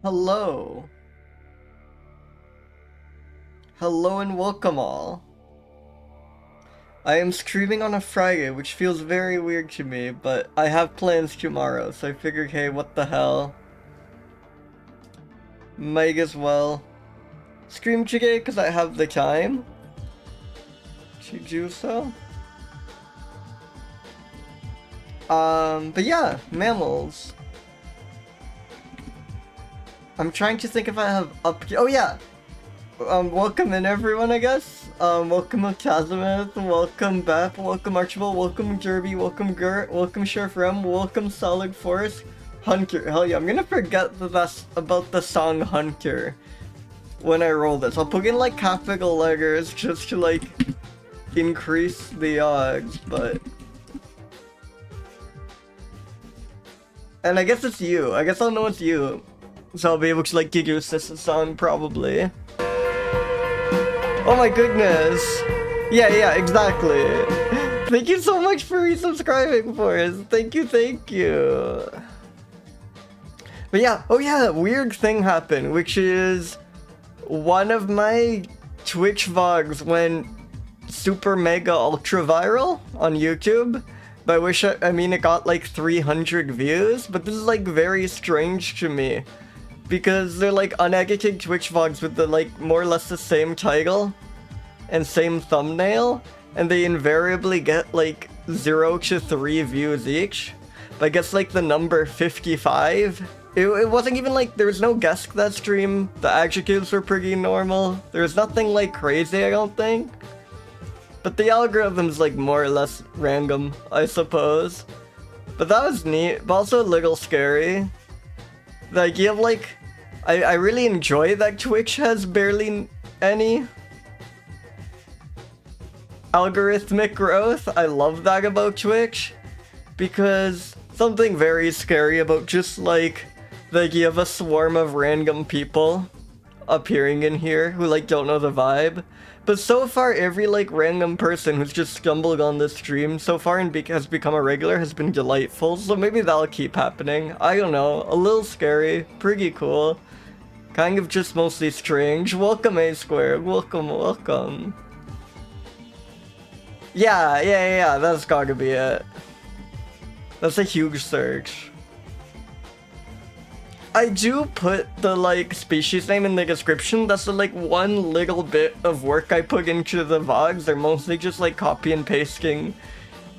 Hello. Hello and welcome all. I am streaming on a Friday, which feels very weird to me, but I have plans tomorrow, so I figured, hey, what the hell? Might as well stream today because I have the time to do so. But yeah, mammals. I'm trying to think if I have oh yeah! Welcome in everyone, I guess. Welcome Kazimeth, welcome Beth, welcome Archibald, welcome Derby, welcome Gert, welcome Sheriff Rem, welcome Solid Forest, Hunter. Hell yeah, I'm gonna forget about the song Hunter when I roll this. I'll put in like capital letters just to like increase the odds, but... And I guess it's you. I guess I'll know it's you. So I'll be able to like deduce this song probably. Oh my goodness! Yeah, exactly. Thank you so much for resubscribing for us. Thank you. But yeah, oh yeah, weird thing happened, which is one of my Twitch vlogs went super mega ultra viral on YouTube. By which I mean it got like 300 views, but this is like very strange to me. Because they're like unedited Twitch vlogs with the like more or less the same title and same thumbnail, and they invariably get like 0 to 3 views each. But I guess like the number 55, it wasn't even like, there was no guest that stream, the adjectives were pretty normal, there was nothing like crazy I don't think. But the algorithm's like more or less random, I suppose. But that was neat, but also a little scary. The idea of like, I really enjoy that Twitch has barely any algorithmic growth. I love that about Twitch, because something very scary about just like the idea of a swarm of random people appearing in here who like don't know the vibe. But so far, every like random person who's just stumbled on this stream so far and has become a regular has been delightful, so maybe that'll keep happening. I don't know, a little scary, pretty cool. Kind of just mostly strange. Welcome A Square, welcome. Yeah, that's gotta be it. That's a huge search. I do put the like species name in the description. That's the like one little bit of work I put into the vlogs. They're mostly just like copy and pasting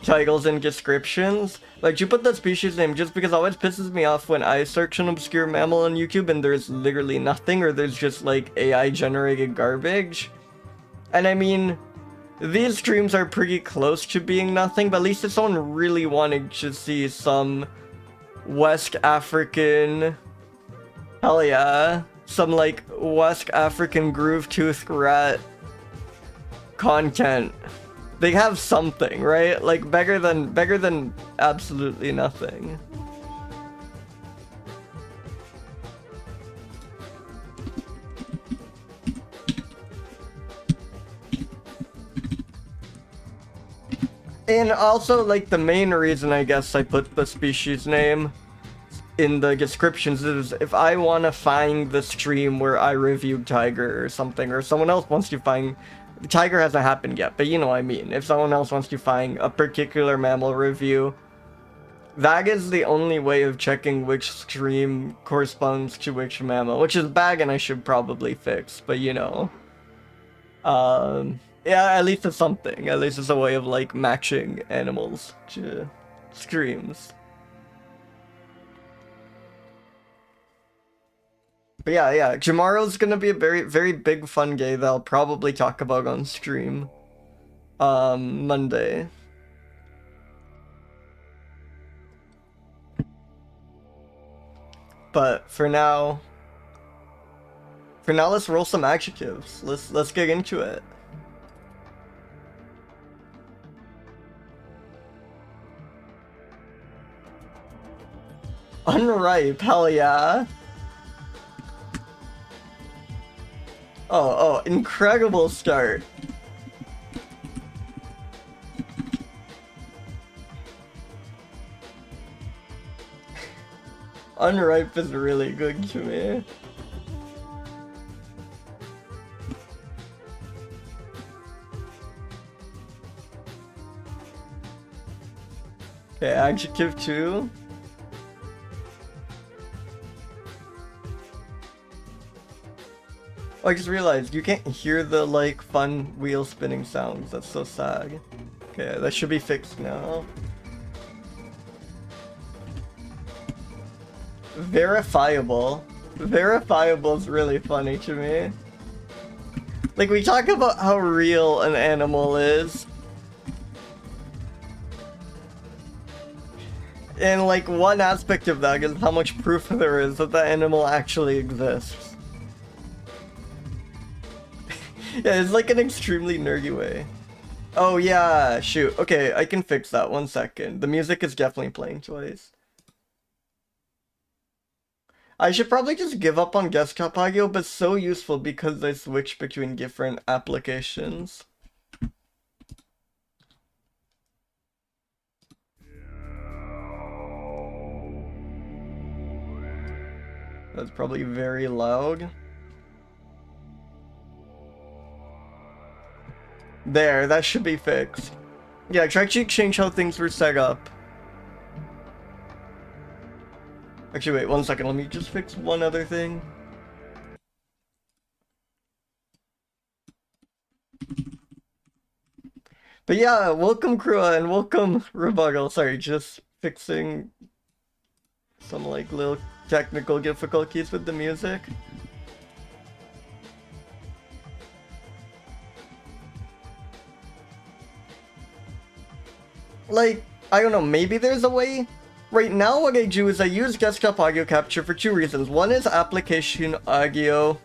titles and descriptions. Like, you put the species name just because it always pisses me off when I search an obscure mammal on YouTube and there's literally nothing, or there's just like AI generated garbage. And I mean, these streams are pretty close to being nothing, but at least if someone really wanted to see some West African... Hell yeah, some like West African groove-toothed rat content. They have something, right? Like better than absolutely nothing. And also like the main reason I guess I put the species name in the descriptions is if I want to find the stream where I reviewed Tiger or something, or someone else wants to find... Tiger hasn't happened yet, but you know what I mean. If someone else wants to find a particular mammal review, that is the only way of checking which stream corresponds to which mammal, which is bad and I should probably fix, but you know. Yeah, at least it's something. At least it's a way of like matching animals to streams. But yeah, tomorrow's gonna be a very big fun day that I'll probably talk about on stream. Monday. But for now, let's roll some adjectives. Let's get into it. Unripe, hell yeah. Oh, incredible start. Unripe is really good to me. Okay, adjective 2. Oh, I just realized you can't hear the like fun wheel spinning sounds. That's so sad. Okay, that should be fixed now. Verifiable. Verifiable is really funny to me. Like, we talk about how real an animal is. And like, one aspect of that is how much proof there is that the animal actually exists. Yeah, it's like an extremely nerdy way. Oh yeah, shoot. Okay, I can fix that. 1 second. The music is definitely playing twice. I should probably just give up on desktop audio, but so useful because I switch between different applications. That's probably very loud. There, that should be fixed. Yeah, try to change how things were set up. Actually, wait 1 second. Let me just fix one other thing. But yeah, welcome Krua and welcome Rebuttal. Sorry, just fixing some like little technical difficulties with the music. Like, I don't know, maybe there's a way? Right now what I do is I use desktop audio capture for 2 reasons. One is application audio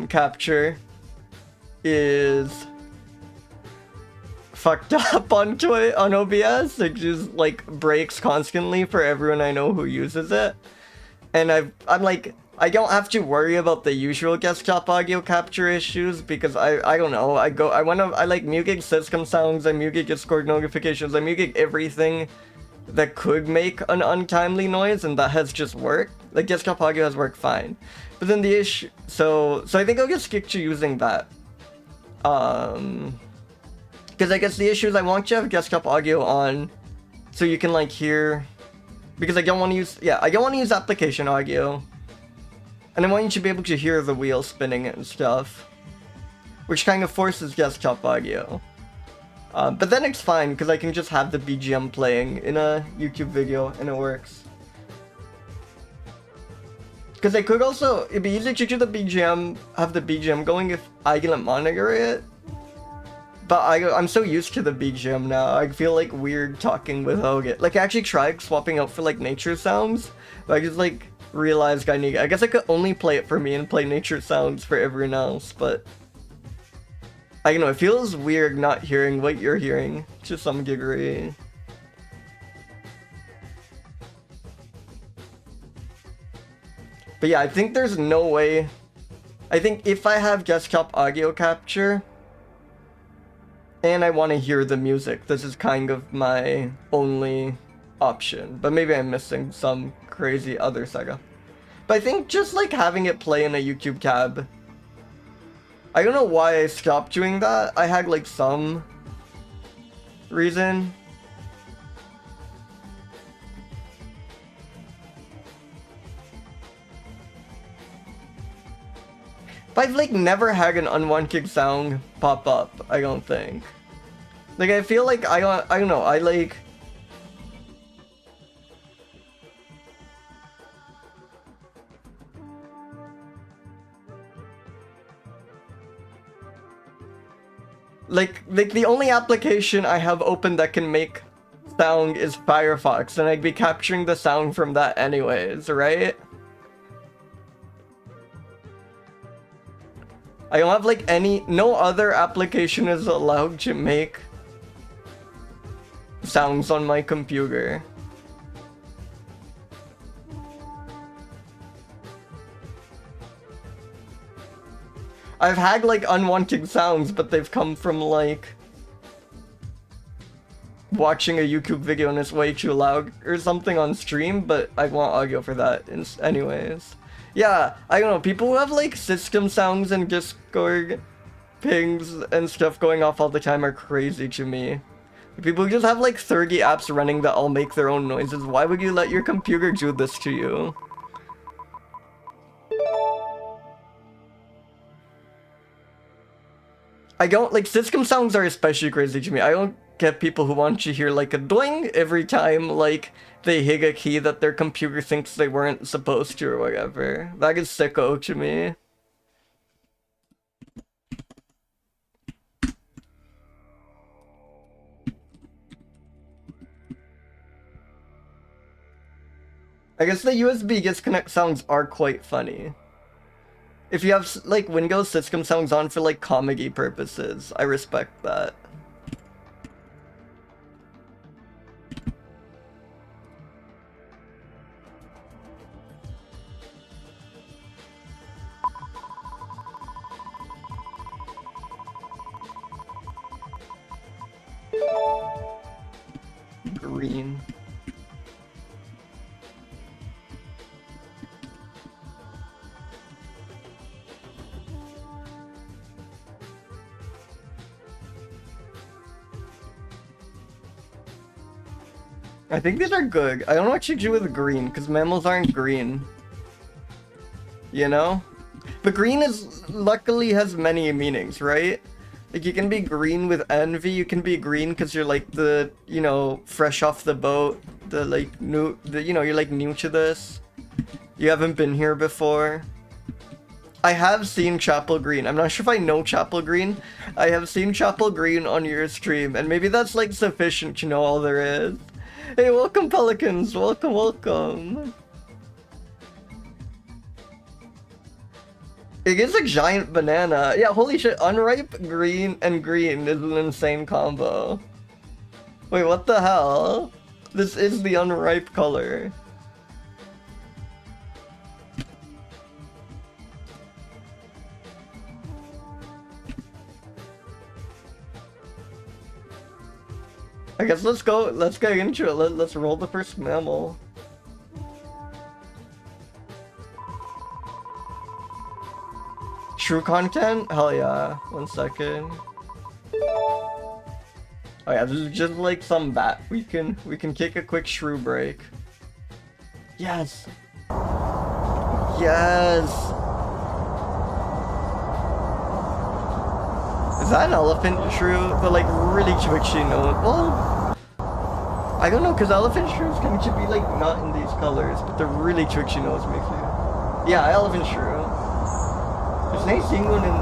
capture is fucked up on OBS. It just like breaks constantly for everyone I know who uses it. And I'm like, I don't have to worry about the usual desktop audio capture issues because I don't know, I like muting system sounds, I muting Discord notifications, I muting everything that could make an untimely noise, and that has just worked. Like, desktop audio has worked fine. But then the issue, so I think I'll just stick to using that. Because I guess the issue is I want you to have desktop audio on so you can like hear, because I don't want to use, I don't want to use application audio. And I want you to be able to hear the wheel spinning and stuff, which kind of forces desktop audio. But then it's fine, because I can just have the BGM playing in a YouTube video, and it works. Because I could also, it'd be easier to do the BGM, have the BGM going if I didn't monitor it. But I'm so used to the BGM now, I feel like weird talking without it. Like, I actually tried swapping out for like nature sounds, but I just like realized I guess I could only play it for me and play nature sounds for everyone else, but I don't know, it feels weird not hearing what you're hearing to some degree. But yeah, I think there's no way. I think if I have desktop audio capture and I want to hear the music, this is kind of my only option. But maybe I'm missing some crazy other setup. But I think just like having it play in a YouTube tab, I don't know why I stopped doing that. I had like some reason. But I've like never had an unwanted sound pop up, I don't think. Like, I feel like I don't know, I like, Like the only application I have open that can make sound is Firefox, and I'd be capturing the sound from that anyways, right? I don't have like no other application is allowed to make sounds on my computer. I've had like unwanted sounds, but they've come from like watching a YouTube video and it's way too loud or something on stream, but I want audio for that anyways. Yeah, I don't know, people who have like system sounds and Discord pings and stuff going off all the time are crazy to me. People who just have like 30 apps running that all make their own noises. Why would you let your computer do this to you? I don't like system sounds are especially crazy to me. I don't get people who want to hear like a doing every time like they hit a key that their computer thinks they weren't supposed to or whatever. That is sicko to me. I guess the USB disconnect sounds are quite funny. If you have like Windows system sounds on for like comedy purposes, I respect that. Green. I think these are good. I don't know what you do with green, because mammals aren't green. You know? But green is luckily has many meanings, right? Like you can be green with envy, you can be green because you're like the, you know, fresh off the boat, the like new, you know, you're like new to this. You haven't been here before. I have seen Chapel Green. I'm not sure if I know Chapel Green. I have seen Chapel Green on your stream, and maybe that's like sufficient to know all there is. Hey, welcome Pelicans, welcome, welcome. It is a giant banana. Yeah, holy shit, unripe green and green is an insane combo. Wait, what the hell? This is the unripe color. I guess let's get into it. Let's roll the first mammal. True content? Hell yeah. 1 second. Oh yeah, this is just like some bat. We can take a quick shrew break. Yes. Yes. Is that an elephant shrew? The like really twitchy nose. Well, I don't know, because elephant shrews can be like not in these colors, but the really twitchy nose makes me. Yeah, elephant shrew. It's nice seeing one in.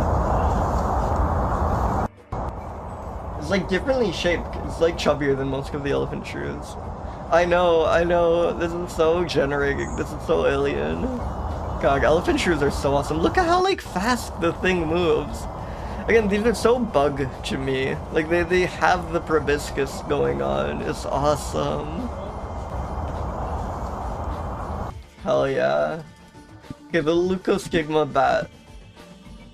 It's like differently shaped. It's like chubbier than most of the elephant shrews. I know. This is so generating. This is so alien. God, elephant shrews are so awesome. Look at how like fast the thing moves. Again, these are so bug to me. Like they have the proboscis going on. It's awesome. Hell yeah. Okay, the leucostigma bat.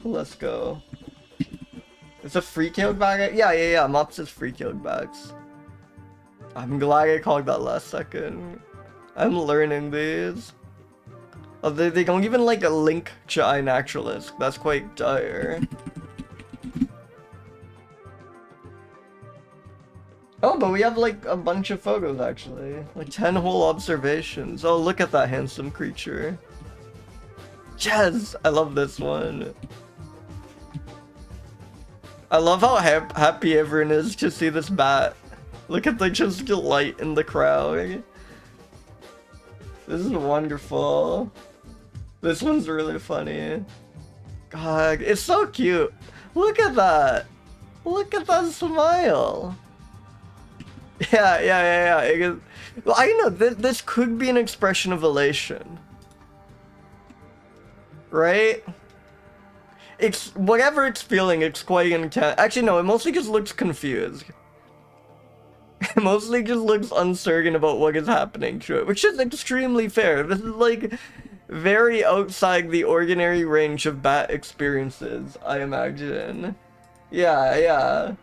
Let's go. It's a free-tailed bag? Yeah. Mops is free-tailed bags. I'm glad I called that last second. I'm learning these. Oh, they don't even like a link to iNaturalist. That's quite dire. Oh, but we have like a bunch of photos actually. Like 10 whole observations. Oh, look at that handsome creature. Yes! I love this one. I love how happy everyone is to see this bat. Look at the just delight in the crowd. This is wonderful. This one's really funny. God, it's so cute. Look at that. Look at that smile. Yeah. Well, I know this could be an expression of elation. Right? It's whatever it's feeling, it's quite intense. Actually, no, it mostly just looks confused. It mostly just looks uncertain about what is happening to it, which is extremely fair. This is like very outside the ordinary range of bat experiences, I imagine. Yeah.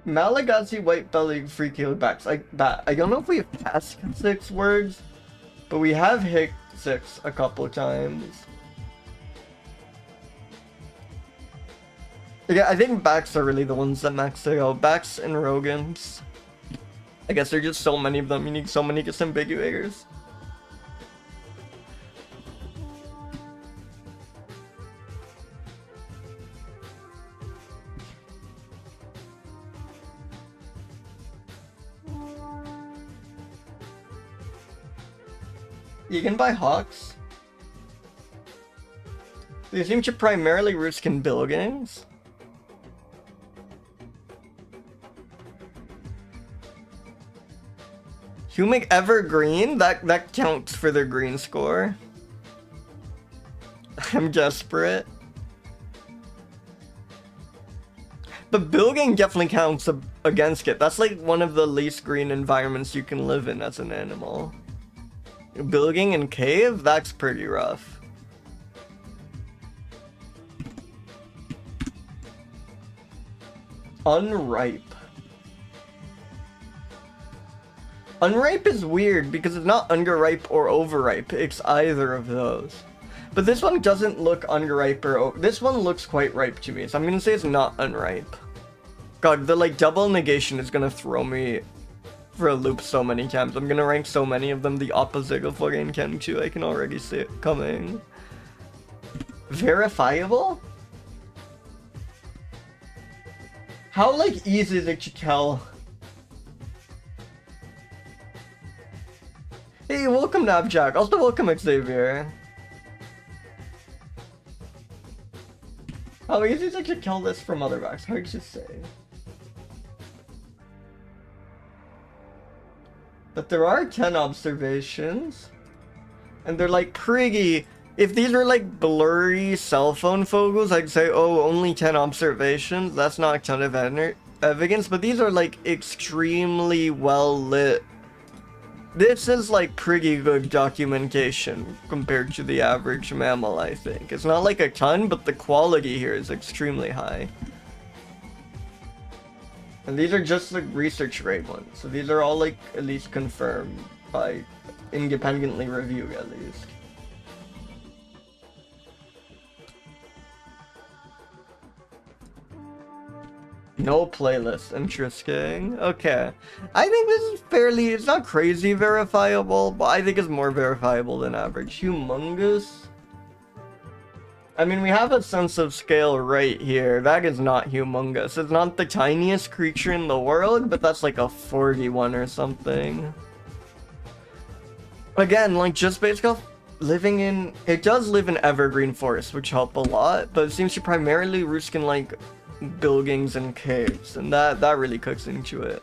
Malagasy white-bellied free-keeled bats. I don't know if we have passed 6 words, but we have hit 6 a couple times. Yeah, I think bats are really the ones that max it out. Bats and rodents. I guess there's just so many of them, you need so many disambiguators. You can buy hawks. They seem to primarily roost in buildings. Humic evergreen? That counts for their green score. I'm desperate. But building definitely counts against it. That's like one of the least green environments you can live in as an animal. Building in cave? That's pretty rough. Unripe. Unripe is weird because it's not underripe or overripe. It's either of those. But this one doesn't look underripe or this one looks quite ripe to me, so I'm gonna say it's not unripe. God, the like double negation is gonna throw me for a loop so many times. I'm gonna rank so many of them the opposite of what I can too. I can already see it coming. Verifiable? How like easy is it to tell? Hey, welcome Navjack. Also welcome Xavier. How easy is it to kill this from other backs? Hard to say. But there are 10 observations. And they're like pretty... If these were like blurry cell phone photos, I'd say, oh, only 10 observations. That's not a ton of evidence. But these are like extremely well lit. This is like pretty good documentation compared to the average mammal, I think. It's not like a ton, but the quality here is extremely high. And these are just the research grade ones. So these are all like at least confirmed by independently reviewed at least. No playlist, interesting. Okay. I think this is fairly, it's not crazy verifiable, but I think it's more verifiable than average. Humongous? I mean, we have a sense of scale right here. That is not humongous. It's not the tiniest creature in the world, but that's like a 41 or something. Again, like just based off living in, it does live in evergreen forests, which help a lot, but it seems to primarily roost in like buildings and caves, and that really cooks into it.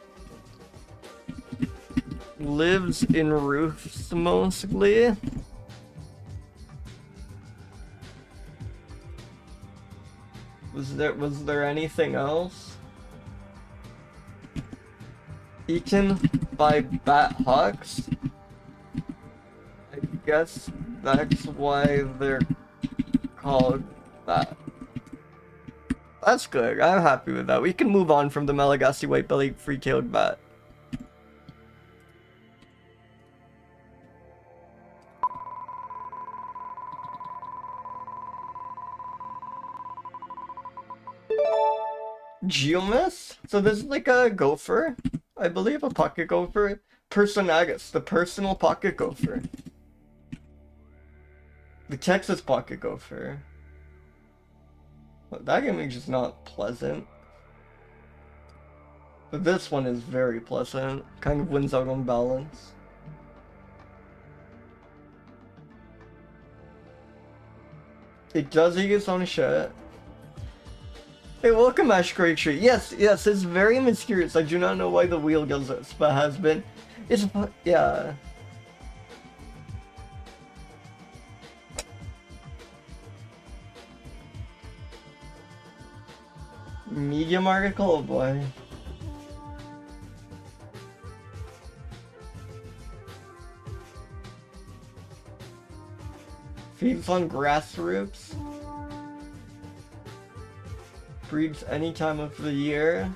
Lives in roofs mostly. Was there anything else? Eaten by bat hawks? I guess that's why they're called that. That's good. I'm happy with that. We can move on from the Malagasy white-bellied free-tailed bat. Geomys? So this is like a gopher, I believe, a pocket gopher. Personatus, the personal pocket gopher. The Texas pocket gopher. That image is not pleasant. But this one is very pleasant. Kind of wins out on balance. It does eat its own shit. Hey, welcome Ash Great Tree. Yes, it's very mysterious. I do not know why the wheel does this, but has been. It's, yeah. Medium article? Oh boy. Feeds on grass roots. Breeds any time of the year.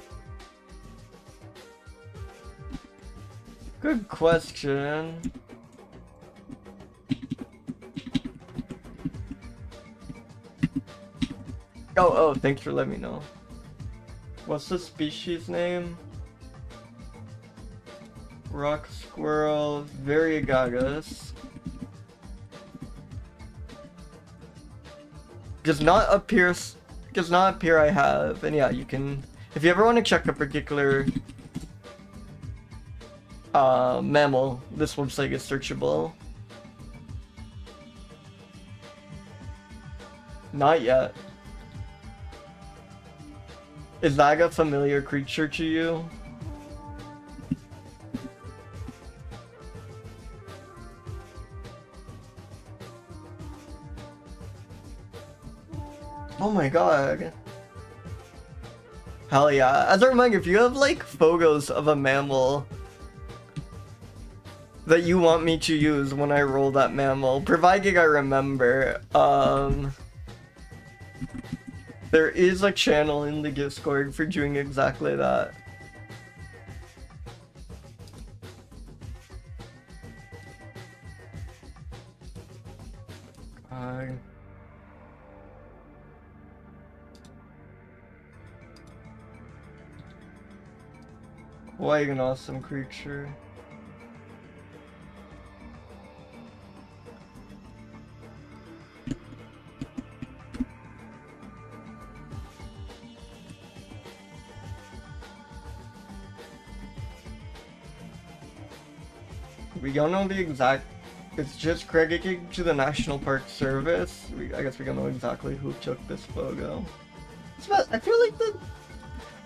Good question. Oh, thanks for letting me know. What's the species name? Rock squirrel, variegatus. Does not appear I have. And yeah, you can, if you ever want to check a particular mammal, this website is searchable. Not yet. Is that a familiar creature to you? Oh my god. Hell yeah. As a reminder, if you have like photos of a mammal that you want me to use when I roll that mammal, providing I remember, there is a channel in the Discord for doing exactly that. Quite an awesome creature. We don't know the exact, it's just credited to the National Park Service. I guess we don't know exactly who took this photo. I feel like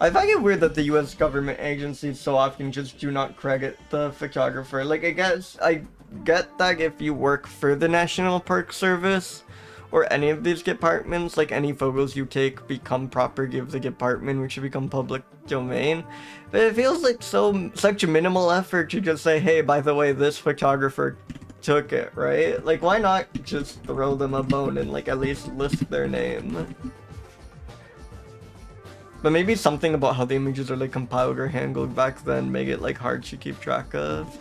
I find it weird that the US government agencies so often just do not credit the photographer. Like, I guess I get that if you work for the National Park Service or any of these departments, like any photos you take become property of the department, which should become public domain. But it feels like such a minimal effort to just say, hey, by the way, this photographer took it, right? Like, why not just throw them a bone and like at least list their name? But maybe something about how the images are like compiled or handled back then make it like hard to keep track of.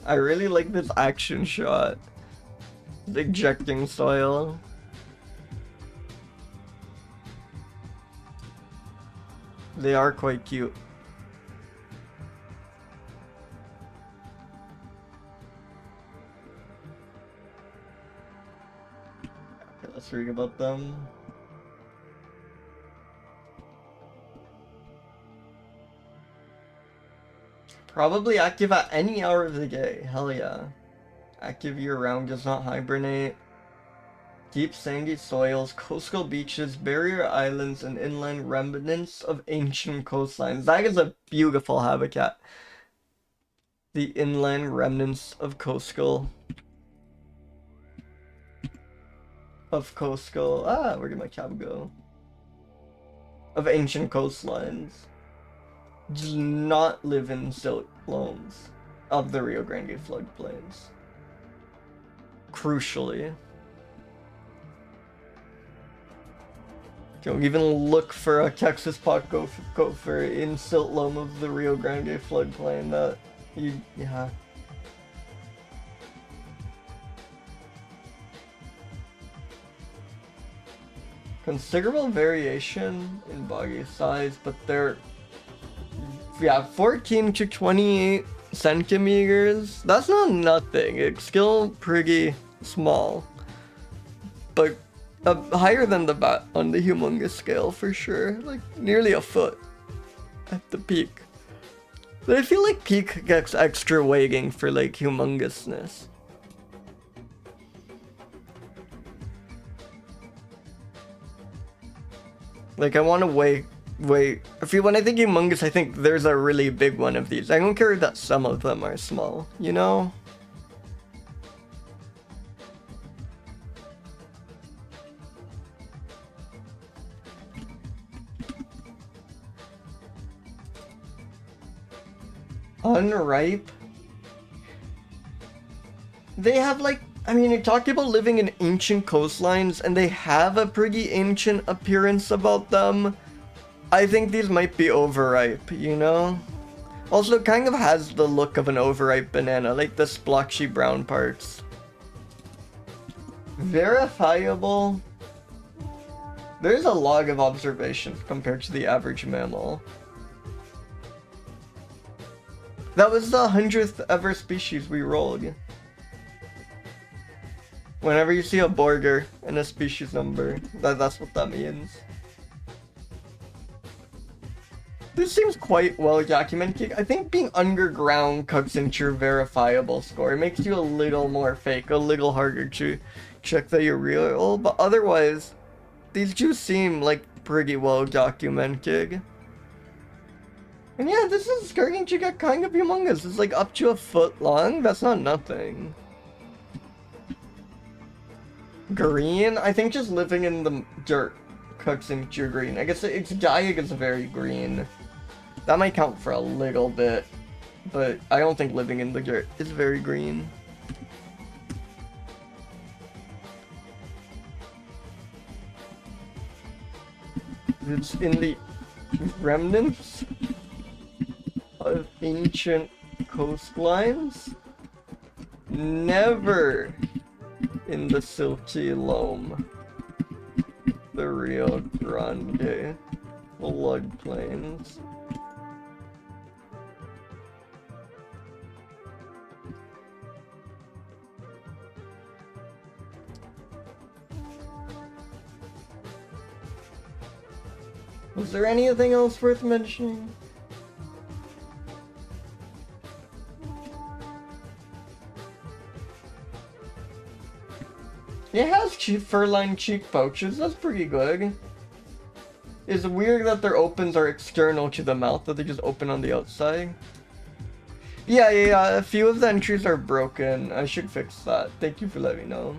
I really like this action shot. Ejecting soil. They are quite cute. Okay, let's read about them. Probably active at any hour of the day. Hell yeah. Active year-round, does not hibernate. Deep sandy soils, coastal beaches, barrier islands, and inland remnants of ancient coastlines. That is a beautiful habitat. The inland remnants of coastal. Where did my cab go? Of ancient coastlines. Does not live in silt loams of the Rio Grande floodplains. Crucially. Don't even look for a Texas pot gopher in silt loam of the Rio Grande floodplain. Yeah. Considerable variation in body size, but they're 14 to 28 centimeters. That's not nothing. It's still pretty small, but higher than the bat on the humongous scale for sure. Like nearly a foot at the peak. But I feel like peak gets extra weighting for like humongousness. Like I want to weigh. When I think humongous, I think there's a really big one of these. I don't care that some of them are small, you know? Unripe? They have like I mean, you're talking about living in ancient coastlines, and they have a pretty ancient appearance about them. I think these might be overripe, you know? Also, it kind of has the look of an overripe banana, like the splotchy brown parts. Verifiable. There's a log of observations compared to the average mammal. That was the 100th ever species we rolled. Whenever you see a border and a species number, that's what that means. This seems quite well documented. I think being underground cuts into your verifiable score. It makes you a little more fake, a little harder to check that you're real, but otherwise, these do seem like pretty well documented. And yeah, this is starting to get kind of humongous. It's like up to a foot long. That's not nothing. Green? I think just living in the dirt cooks into green. I guess its diet is very green. That might count for a little bit, but I don't think living in the dirt is very green. It's in the remnants of ancient coastlines. Never in the silty loam. The Rio Grande floodplains. Was there anything else worth mentioning? It has fur-lined cheek pouches, that's pretty good. It's weird that their opens are external to the mouth, that they just open on the outside. Yeah, a few of the entries are broken. I should fix that. Thank you for letting me know.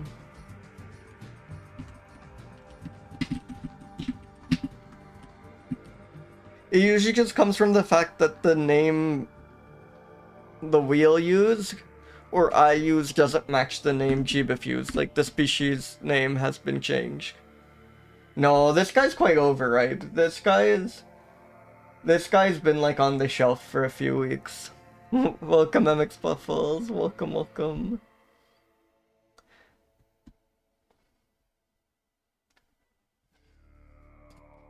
It usually just comes from the fact that the name the wheel used or I use doesn't match the name Jeebif used. Like, the species name has been changed. No, this guy's quite overripe. This guy's been, like, on the shelf for a few weeks. Welcome, MX Buffles. Welcome, welcome.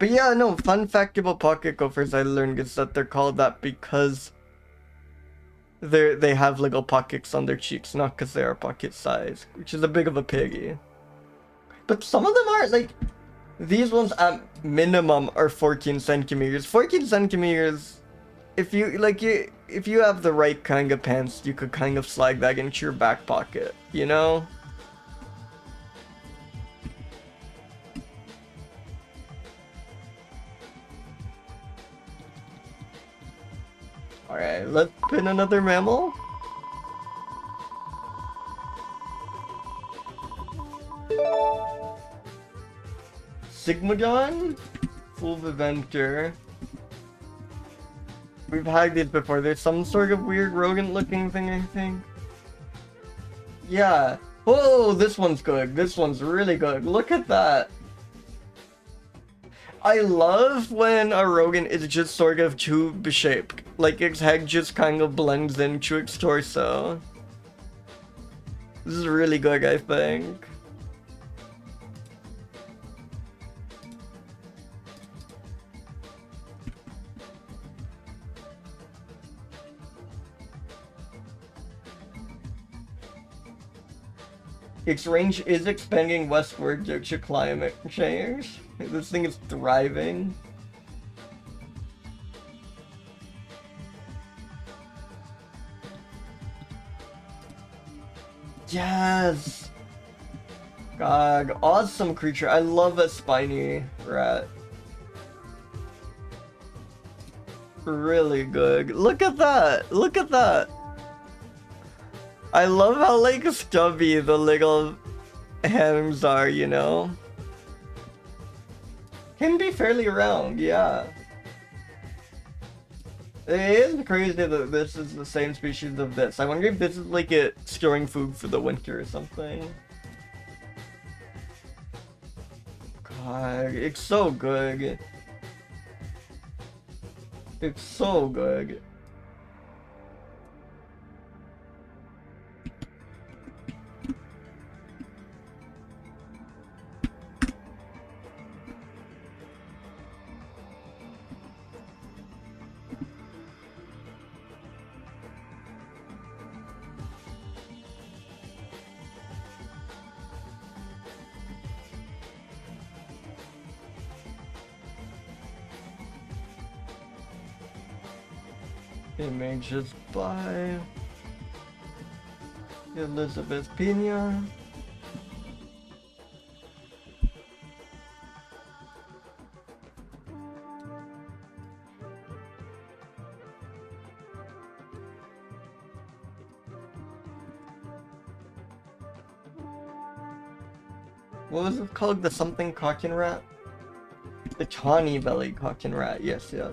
But yeah, no, fun fact about pocket gophers I learned is that they're called that because they have little pockets on their cheeks, not because they are pocket size, which is a big of a piggy. But some of them are, like, these ones at minimum are 14 centimeters. 14 centimeters, if you have the right kind of pants, you could kind of slide that into your back pocket, you know? Alright, let's pin another mammal. Sigmodon? Fulviventer. We've had these before. There's some sort of weird rodent looking thing, I think. Yeah. Oh, this one's good. This one's really good. Look at that. I love when a rodent is just sort of tube-shaped. Like, its head just kind of blends into its torso. This is really good, I think. Its range is expanding westward due to climate change. This thing is thriving. Yes! God, awesome creature. I love a spiny rat. Really good. Look at that! Look at that! I love how, like, stubby the little hands are, you know? Can be fairly round, yeah. It is crazy that this is the same species of this. I wonder if this is like it storing food for the winter or something. God, it's so good. It's so good. Images by Elizabeth Pina. What was it called? The something cockin rat? The tawny belly cockin rat. Yes, yes.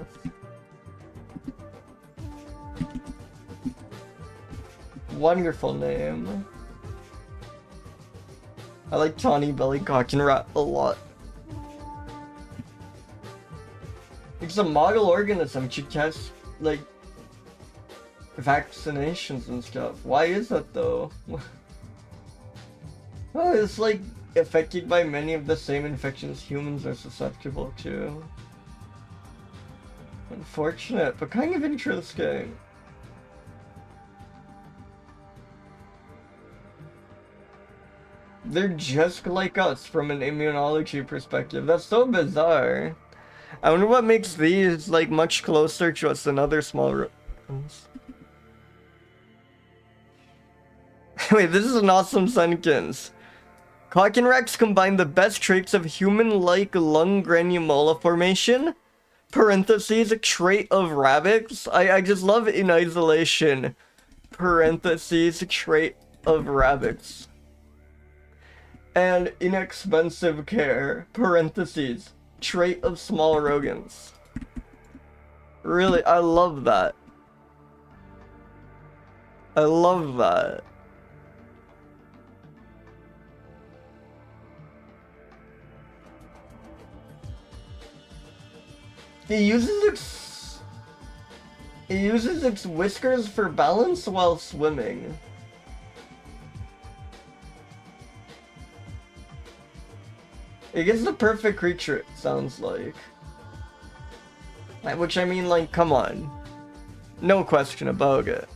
Wonderful name. I like tawny belly cockin rat a lot. It's a model organism to test like vaccinations and stuff. Why is that though? Oh, it's like affected by many of the same infections humans are susceptible to. Unfortunate, but kind of interesting. They're just like us from an immunology perspective. That's so bizarre. I wonder what makes these like much closer to us than other small rodents. Wait, this is an awesome sentence. Cockinrats combine the best traits of human-like lung granulosa formation, parentheses, trait of rabbits. I just love in isolation, parentheses, trait of rabbits. And inexpensive care, parentheses, trait of small rodents. Really, I love that. I love that. It uses its whiskers for balance while swimming. It gets the perfect creature, it sounds like. Which I mean, like, come on. No question about it.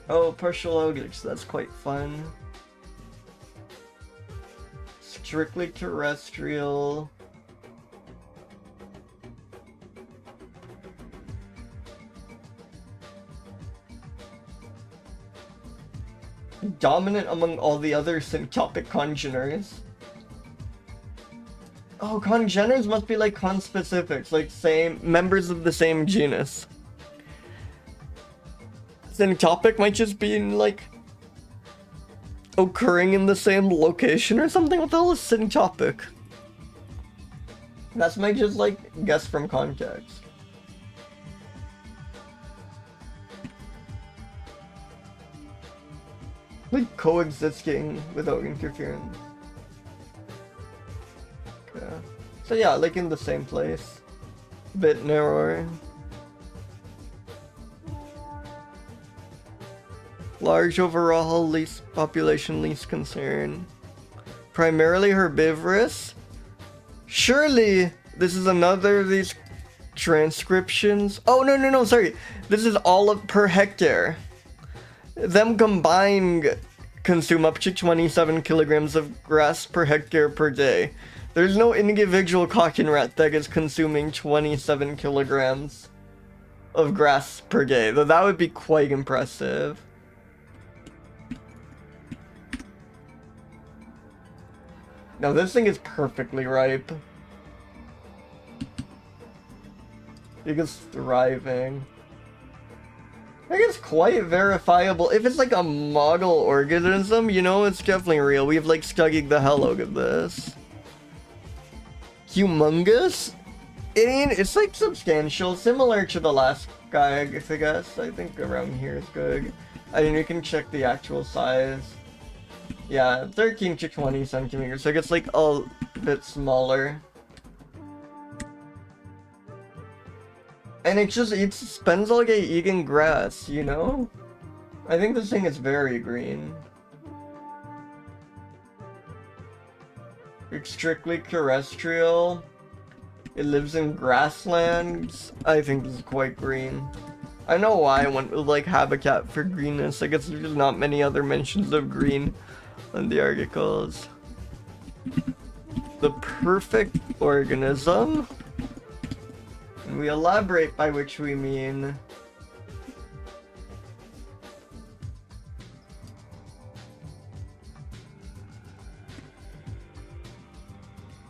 Oh, Przewalskium, that's quite fun. Strictly terrestrial. Dominant among all the other syncopic congeners. Oh, congeners must be like conspecifics, like same members of the same genus. Syncopic might just be in, like, occurring in the same location or something. What the hell is syncopic? That's my just, like, guess from context. Like, coexisting without interference. Okay. So yeah, like in the same place. Bit narrower. Large overall, least population, least concern. Primarily herbivorous. Surely this is another of these transcriptions. Oh, no, sorry. This is all of per hectare. Them combined consume up to 27 kilograms of grass per hectare per day. There's no individual cockinrat that is consuming 27 kilograms of grass per day, though that would be quite impressive. Now this thing is perfectly ripe. It is thriving. I think it's quite verifiable. If it's like a model organism, you know, it's definitely real. We've like studied the hell out of this. Humongous? I mean, it's like substantial, similar to the last guy, I guess. I think around here is good. I mean, you can check the actual size. Yeah, 13 to 20 centimeters, so it gets like a bit smaller. And it spends all day eating grass, you know? I think this thing is very green. It's strictly terrestrial. It lives in grasslands. I think this is quite green. I know why I went with like habitat for greenness. I guess there's just not many other mentions of green in the articles. The perfect organism. And we elaborate by which we mean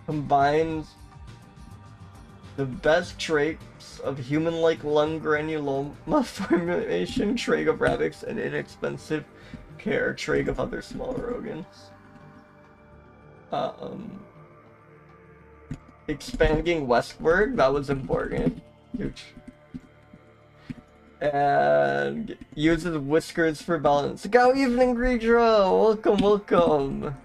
combines the best traits of human-like lung granuloma formation, trait of rabbits, and inexpensive care, trait of other smaller organs. Expanding westward, that was important. Huge. And uses whiskers for balance. Go evening, Greedra! Welcome, welcome!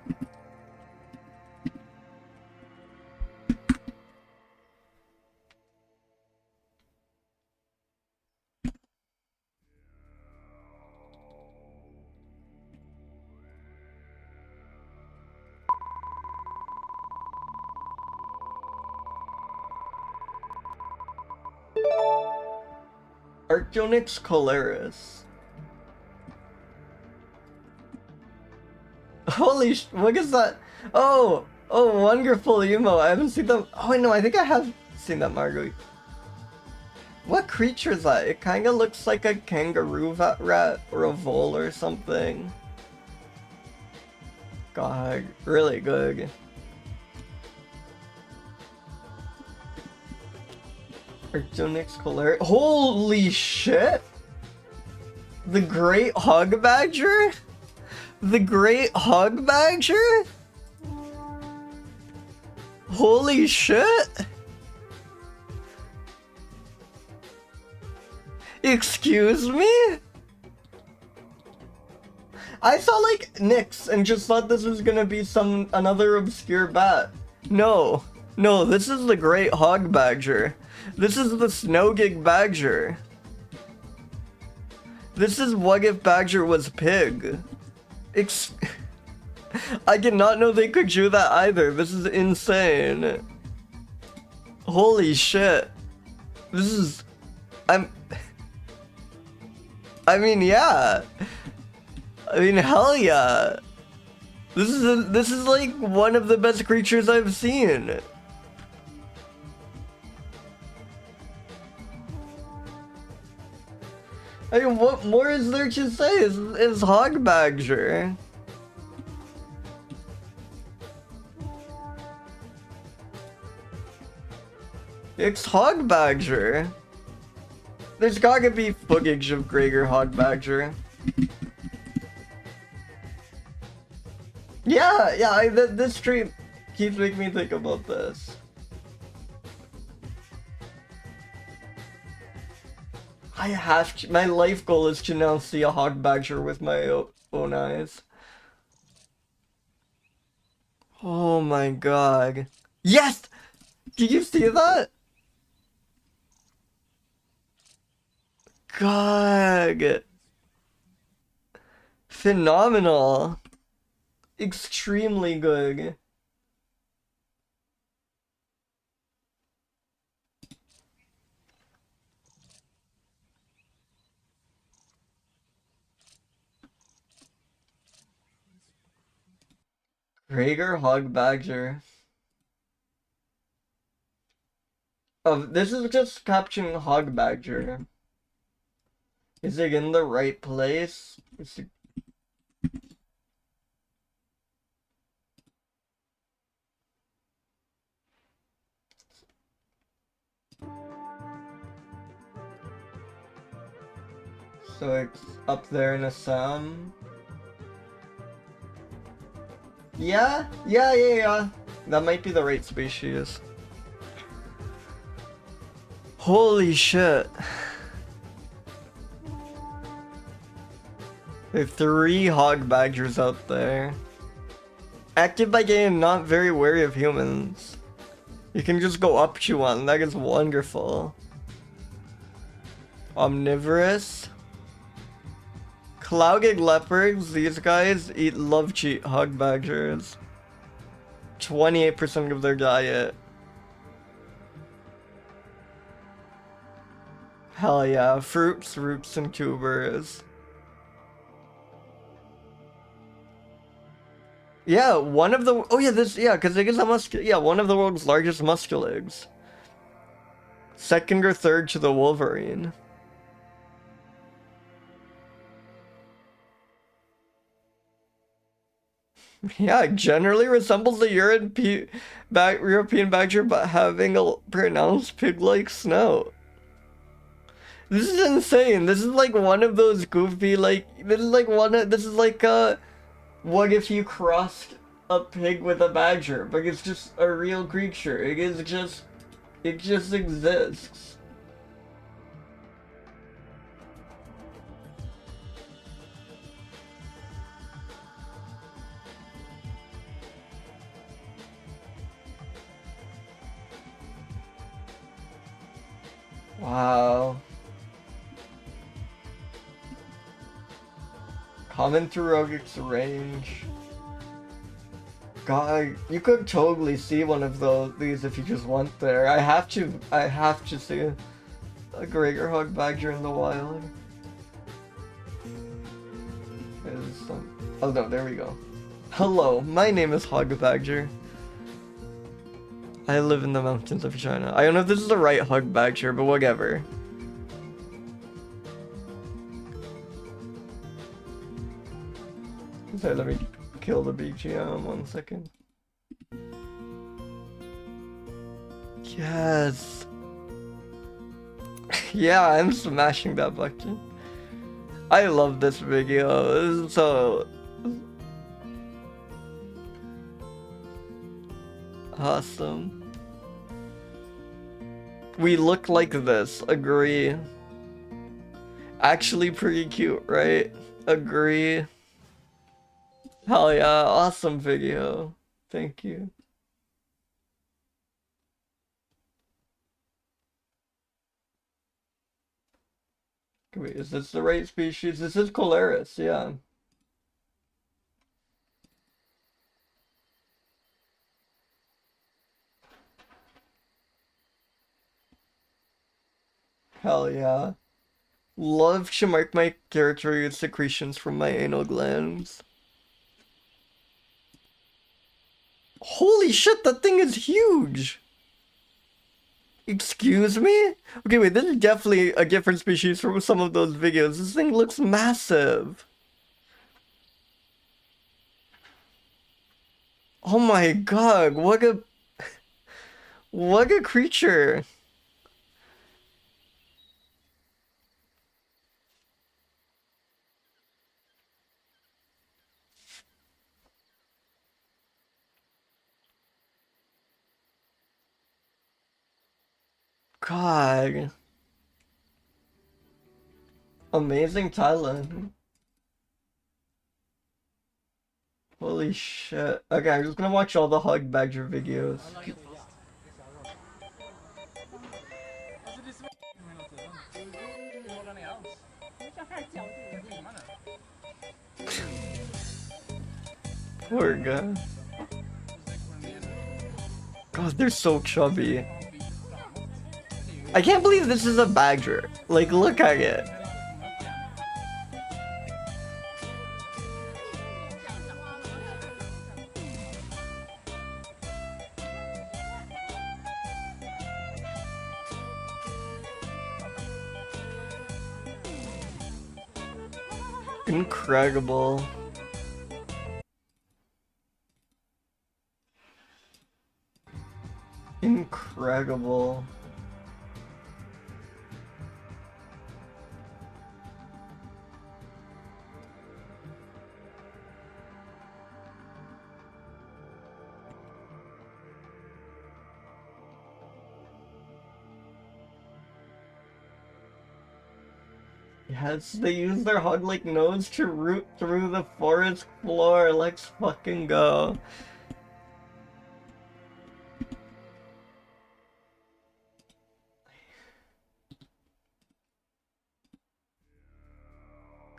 AnArctonyx collaris. Holy what is that? Oh, wonderful emo. I haven't seen them. Oh, no, I think I have seen that, Marguerite. What creature is that? It kind of looks like a kangaroo rat or a vole or something. God, really good. AnArctonyx collaris. Holy shit! The great hog badger? The great hog badger? Holy shit! Excuse me? I saw like Nyx and just thought this was gonna be another obscure bat. No, this is the great hog badger. This is the snowgig badger. This is what if badger was pig. I did not know they could do that either. This is insane. Holy shit. This is... I mean, yeah. I mean, hell yeah. This is like one of the best creatures I've seen. I mean, what more is there to say? Is hog badger. It's hog badger. There's gotta be footage of Gregor hog badger. Yeah, this stream keeps making me think about this. I have to, my life goal is to now see a hog badger with my own eyes. Oh my god. Yes! Did you see that? God. Phenomenal. Extremely good. Gregor hog badger. Oh, this is just captioning hog badger. Is it in the right place? So it's up there in Assam. Yeah. That might be the right species. Holy shit. There are 3 hog badgers out there. Active by game, not very wary of humans. You can just go up to one, that is wonderful. Omnivorous. Clouded leopards, these guys love to eat hog badgers. 28% of their diet. Hell yeah, fruits, roots, and tubers. Yeah, one of the because it is a one of the world's largest muscelids. Second or third to the wolverine. Yeah, it generally resembles the European badger, but having a pronounced pig-like snout. This is insane. This is like one of those goofy, like, this is like what if you crossed a pig with a badger? But it's just a real creature. It just exists. Wow. Common through its range. God, you could totally see one of these if you just went there. I have to see a greater hog badger in the wild. Oh no, there we go. Hello, my name is Hog Badger. I live in the mountains of China. I don't know if this is the right hog badger, but whatever. So let me kill the BGM 1 second. Yes. Yeah, I'm smashing that button. I love this video. This is so awesome. We look like this. Agree. Actually pretty cute, right? Agree. Hell yeah, awesome video. Thank you. Wait, is this the right species? This is collaris, yeah. Hell yeah. Love to mark my territory with secretions from my anal glands. Holy shit, that thing is huge! Excuse me? Okay, wait, this is definitely a different species from some of those videos. This thing looks massive. Oh my god, what a creature. God. Amazing talent. Holy shit. Okay, I'm just gonna watch all the hog badger videos. Poor guy. God, they're so chubby. I can't believe this is a badger. Like, look at it. Incredible. Incredible. Yes, they use their hog-like nose to root through the forest floor. Let's fucking go.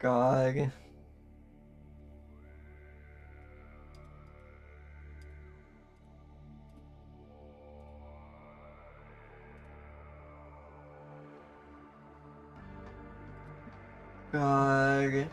God. God.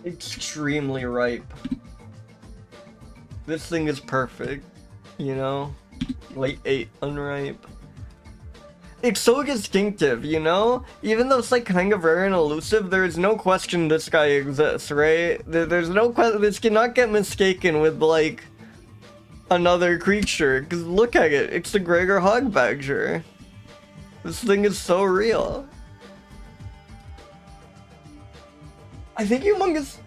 Extremely ripe. This thing is perfect, you know? Late 8, unripe. It's so distinctive, you know? Even though it's like kind of rare and elusive, there is no question this guy exists, right? There's no question, this cannot get mistaken with like another creature, because look at it, it's the Gregor hog badger. This thing is so real. I think humongous.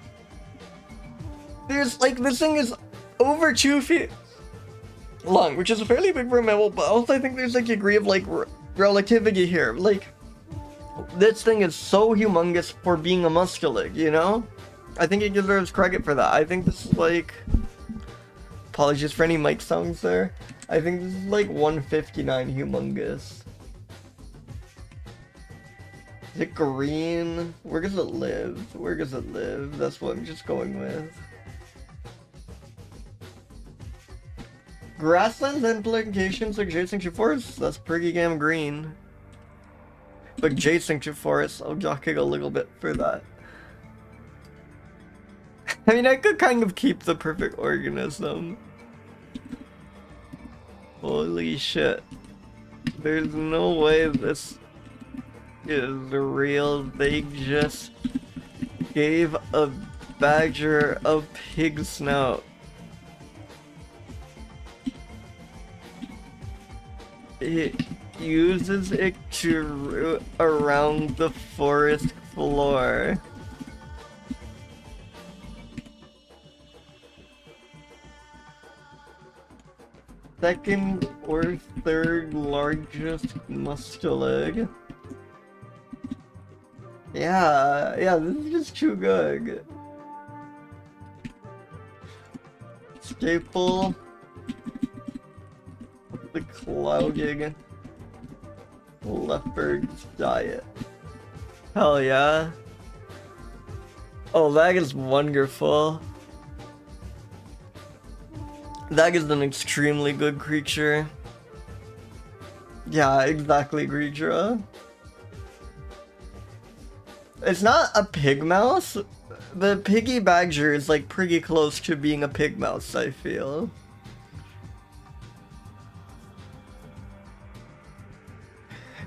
There's like, this thing is over 2 feet long, which is fairly big for a mammal, but also I think there's like a degree of like relativity here. Like, this thing is so humongous for being a musculid, you know? I think it deserves credit for that. I think this is like, apologies for any mic sounds there. I think this is like 159 humongous. Is it green? Where does it live? Where does it live? That's what I'm just going with. Grasslands and plantations adjacent to forests, that's pretty damn green. But adjacent to forests, I'll jockey a little bit for that. I mean, I could kind of keep the perfect organism. Holy shit. There's no way this is real. They just gave a badger a pig snout. It uses it to root around the forest floor. Second or third largest musculid. Yeah, this is just too good. Staple of the clouding leopard's diet. Hell yeah. Oh, that is wonderful. That is an extremely good creature. Yeah, exactly, Greedra. It's not a pig mouse. The piggy badger is like pretty close to being a pig mouse, I feel.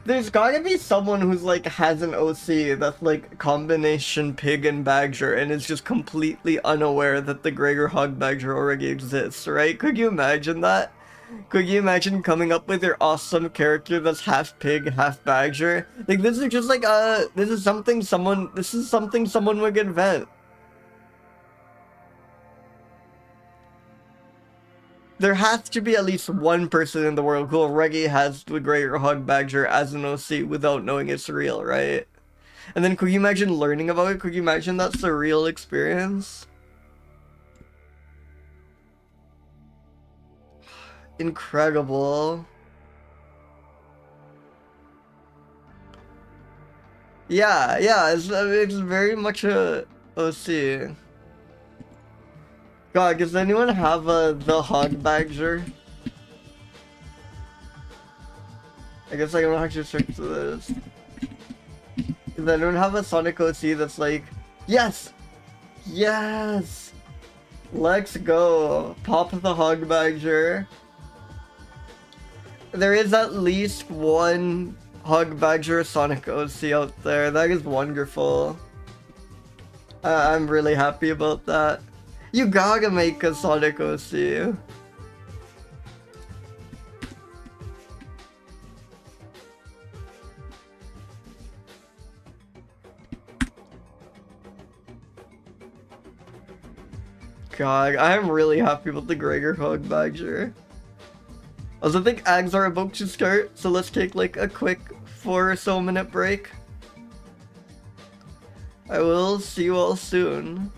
There's gotta be someone who's like has an OC that's like combination pig and badger and is just completely unaware that the Gregor hog badger already exists, right? Could you imagine that? Could you imagine coming up with your awesome character that's half pig, half badger? Like, this is just like this is something someone would invent. There has to be at least one person in the world who already has the Gregor hog badger as an OC without knowing it's real, right? And then could you imagine learning about it? Could you imagine that's the real experience? Incredible. Yeah, it's very much a OC. God, does anyone have the hog badger? I guess I don't actually search for this. Does anyone have a Sonic OC that's like, yes! Yes! Let's go! Pop the hog badger. There is at least one hog badger Sonic OC out there. That is wonderful. I'm really happy about that. You gotta make a Sonic OC. God, I am really happy about the Gregor hog badger. Also, I think ags are about to start, so let's take like a quick 4 or so minute break. I will see you all soon.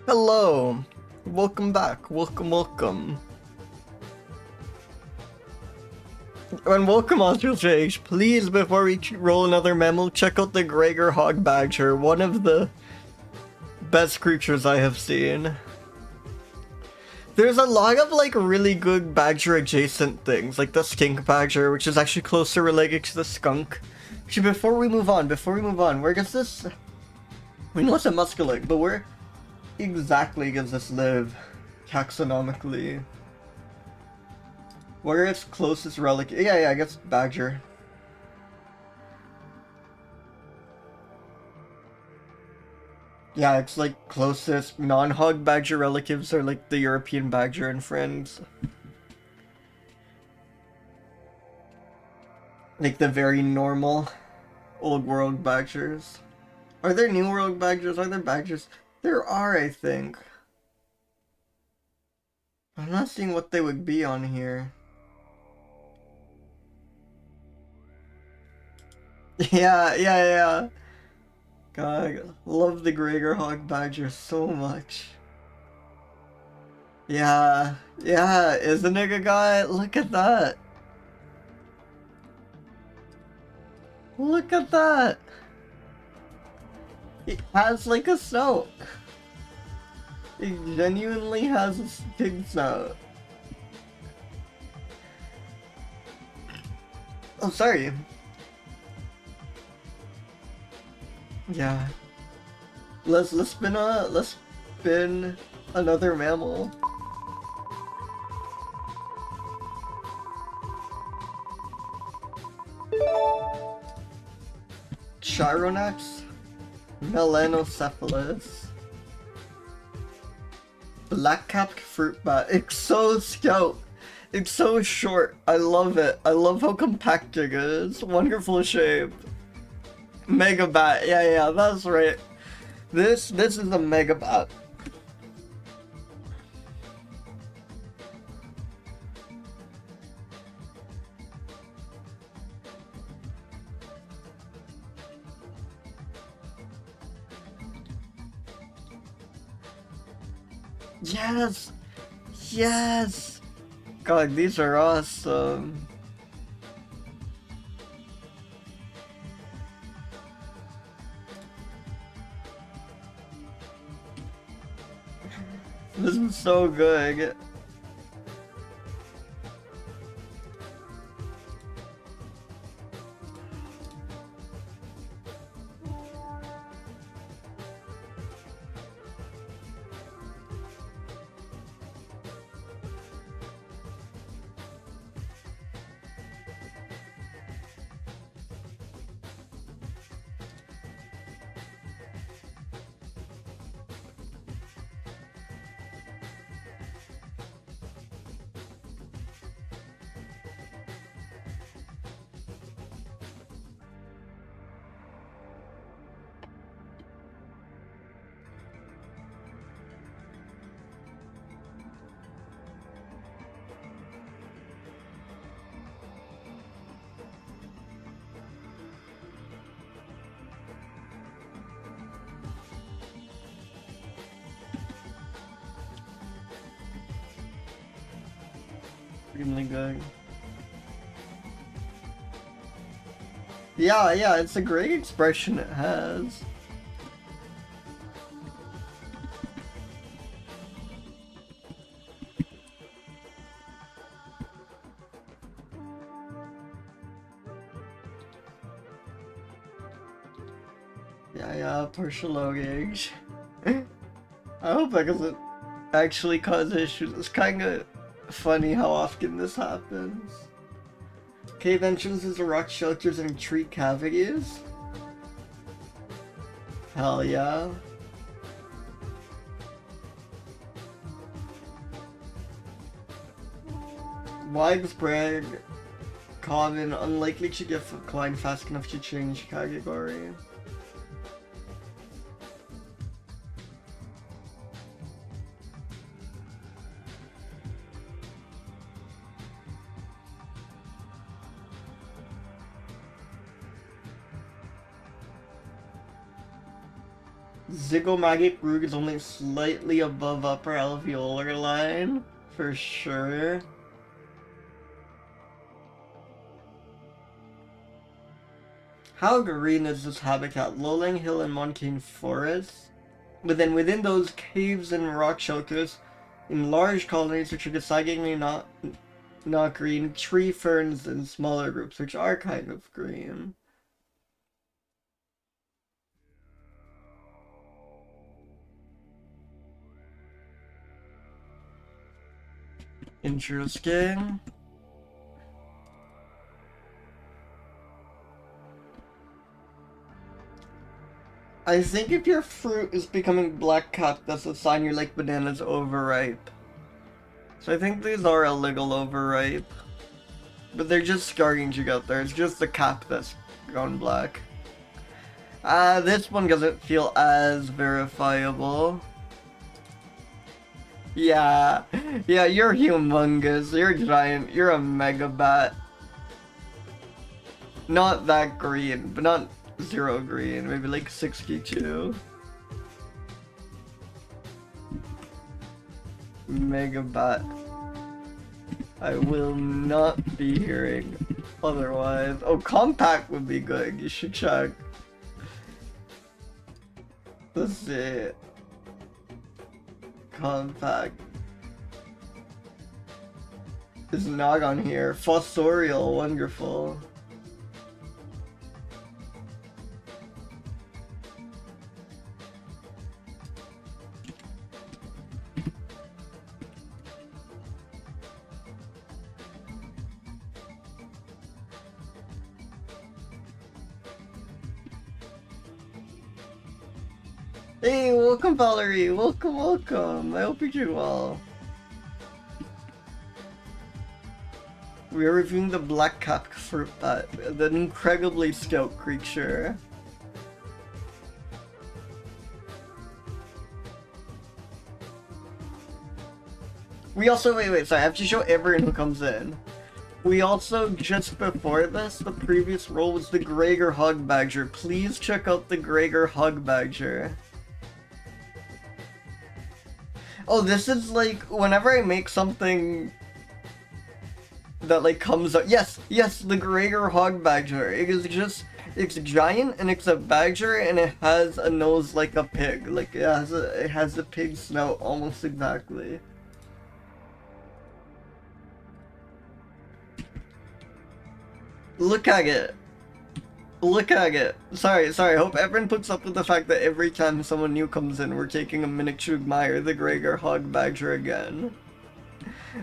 Hello, welcome back, welcome. And welcome on Twitch. Please, before we roll another mammal, check out the Gregor Hog Badger, one of the best creatures I have seen. There's a lot of like really good badger adjacent things, like the skink badger, which is actually closer related to the skunk. Actually, before we move on, where does this... We know it's a musculate, but where exactly does this live taxonomically? What are its closest relatives? Yeah, I guess badger. Yeah, it's like closest non-hog badger relatives are like the European badger and friends. Like the very normal old world badgers. Are there new world badgers? Are there badgers? There are, I think. I'm not seeing what they would be on here. Yeah. God, I love the Gregor Hog Badger so much. Yeah, isn't it a guy? Look at that. Look at that. It has like a snout. It genuinely has a big snout. Oh, sorry. Yeah. Let's spin another mammal. Chironax, melanocephalus, black-capped fruit bat. It's so stout. It's so short. I love it. I love how compact it is. Wonderful shape. Mega bat. Yeah, that's right. This is a mega bat. Yes! God, these are awesome. This is so good. Extremely good. Yeah, it's a great expression it has. Yeah, partial low gauge. I hope that doesn't actually cause issues. It's kind of funny how often this happens. Cave entrances are rock shelters and tree cavities. Hell yeah. Widespread, common, unlikely to decline fast enough to change category. Zygomagic rug is only slightly above upper alveolar line, for sure. How green is this habitat? Lowland hill and montane forest. But then within those caves and rock shelters, in large colonies which are decidedly not green, tree ferns and smaller groups which are kind of green. Interesting. I think if your fruit is becoming black cap, that's a sign your like banana's overripe. So I think these are a little overripe. But they're just starting to get there. It's just the cap that's gone black. This one doesn't feel as verifiable. Yeah, you're humongous, you're giant, you're a megabat. Not that green, but not 0 green, maybe like 62. Megabat. I will not be hearing otherwise. Oh, compact would be good, you should check. Let's see. Compact is not on here. Fossorial, wonderful. Hey, welcome Valerie, welcome. I hope you're doing well. We are reviewing the black cap fruit bat, the incredibly stout creature. We also, wait, sorry, I have to show everyone who comes in. We also, just before this, the previous roll was the Gregor Hog Badger. Please check out the Gregor Hog Badger. Oh, this is like, whenever I make something that like comes up, yes, the Gregor Hog Badger. It is just, it's giant and it's a badger and it has a nose like a pig. Like it has a pig snout almost exactly. Look at it. Look at it. Sorry, I hope everyone puts up with the fact that every time someone new comes in, we're taking a minute to admire the Gregor Hog Badger again.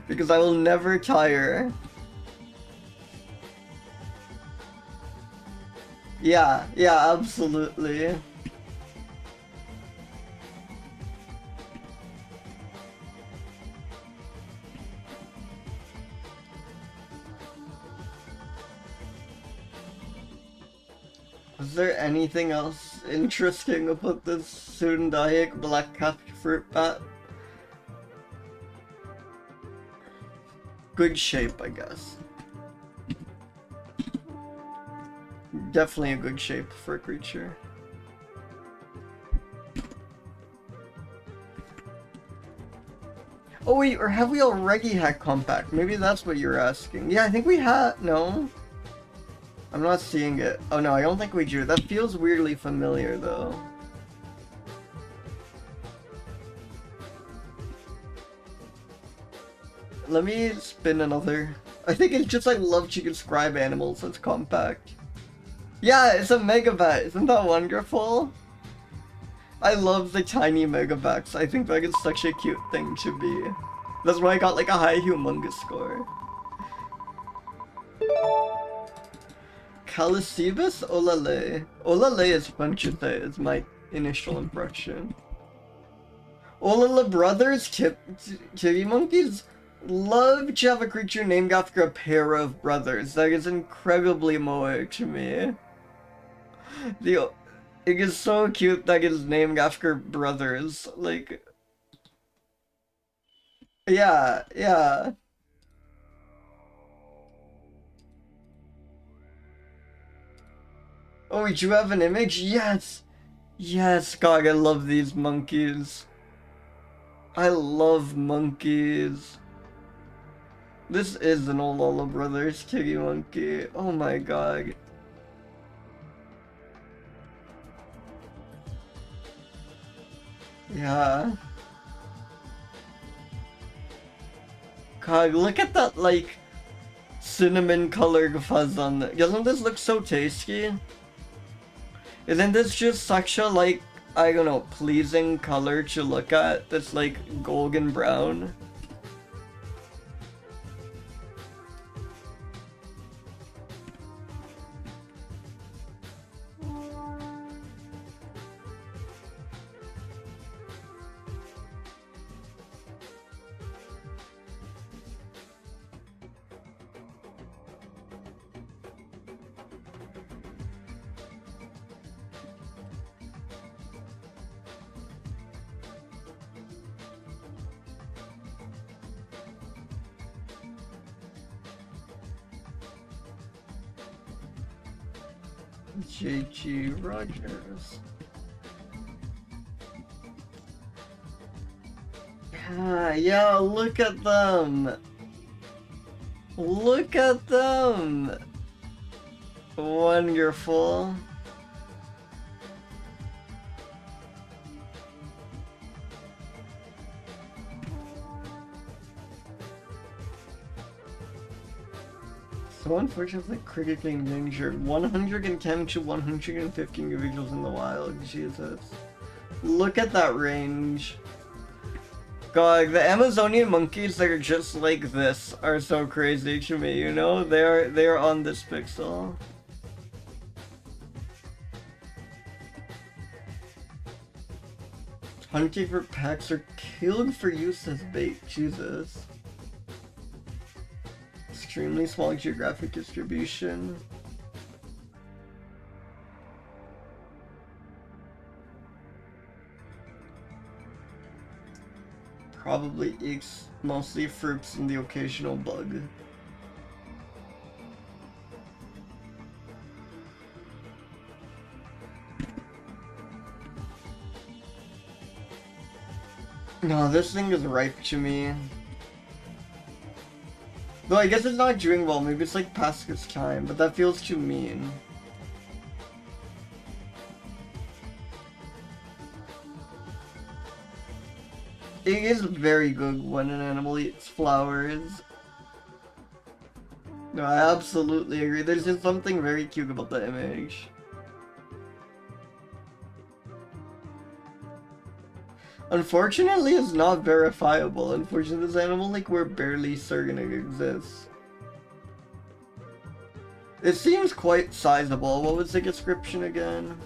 Because I will never tire. Yeah, absolutely. Is there anything else interesting about this Sundaic black-capped fruit bat? Good shape, I guess. Definitely a good shape for a creature. Oh wait, or have we already had compact? Maybe that's what you're asking. Yeah, I think we had. No? I'm not seeing it. Oh no, I don't think we drew. That feels weirdly familiar though. Let me spin another. I think it's just I love to describe animals as compact. Yeah, it's a megabat. Isn't that wonderful? I love the tiny megabats. I think that is such a cute thing to be. That's why I got like a high humongous score. Callicebus? Olallae. Olallae is fun to say, is my initial impression. Olalla brothers, Chibi monkeys, love to have a creature named after a pair of brothers. That is incredibly moe to me. It is so cute that it is named after brothers. Like, yeah. Oh, wait, you have an image? Yes! Yes, God, I love these monkeys. I love monkeys. This is an Olallae Brothers kitty monkey. Oh my god. Yeah. God, look at that, like, cinnamon colored fuzz on it. Doesn't this look so tasty? Isn't this just such a, like, I don't know, pleasing color to look at? That's like golden brown. J.G. Rogers. Yeah, look at them. Look at them. Wonderful. So unfortunately, critically endangered. 110 to 150 individuals in the wild. Jesus. Look at that range. God, the Amazonian monkeys that are just like this are so crazy to me, you know? They're on this pixel. Hunting for packs or killed for use as bait. Jesus. Extremely small geographic distribution. Probably eats mostly fruits and the occasional bug. No, this thing is ripe to me. Though I guess it's not doing well, maybe it's like past its time, but that feels too mean. It is very good when an animal eats flowers. No, I absolutely agree. There's just something very cute about the image. Unfortunately, it's not verifiable. Unfortunately, this animal, like, we're barely certain it exists. It seems quite sizable. What was the description again?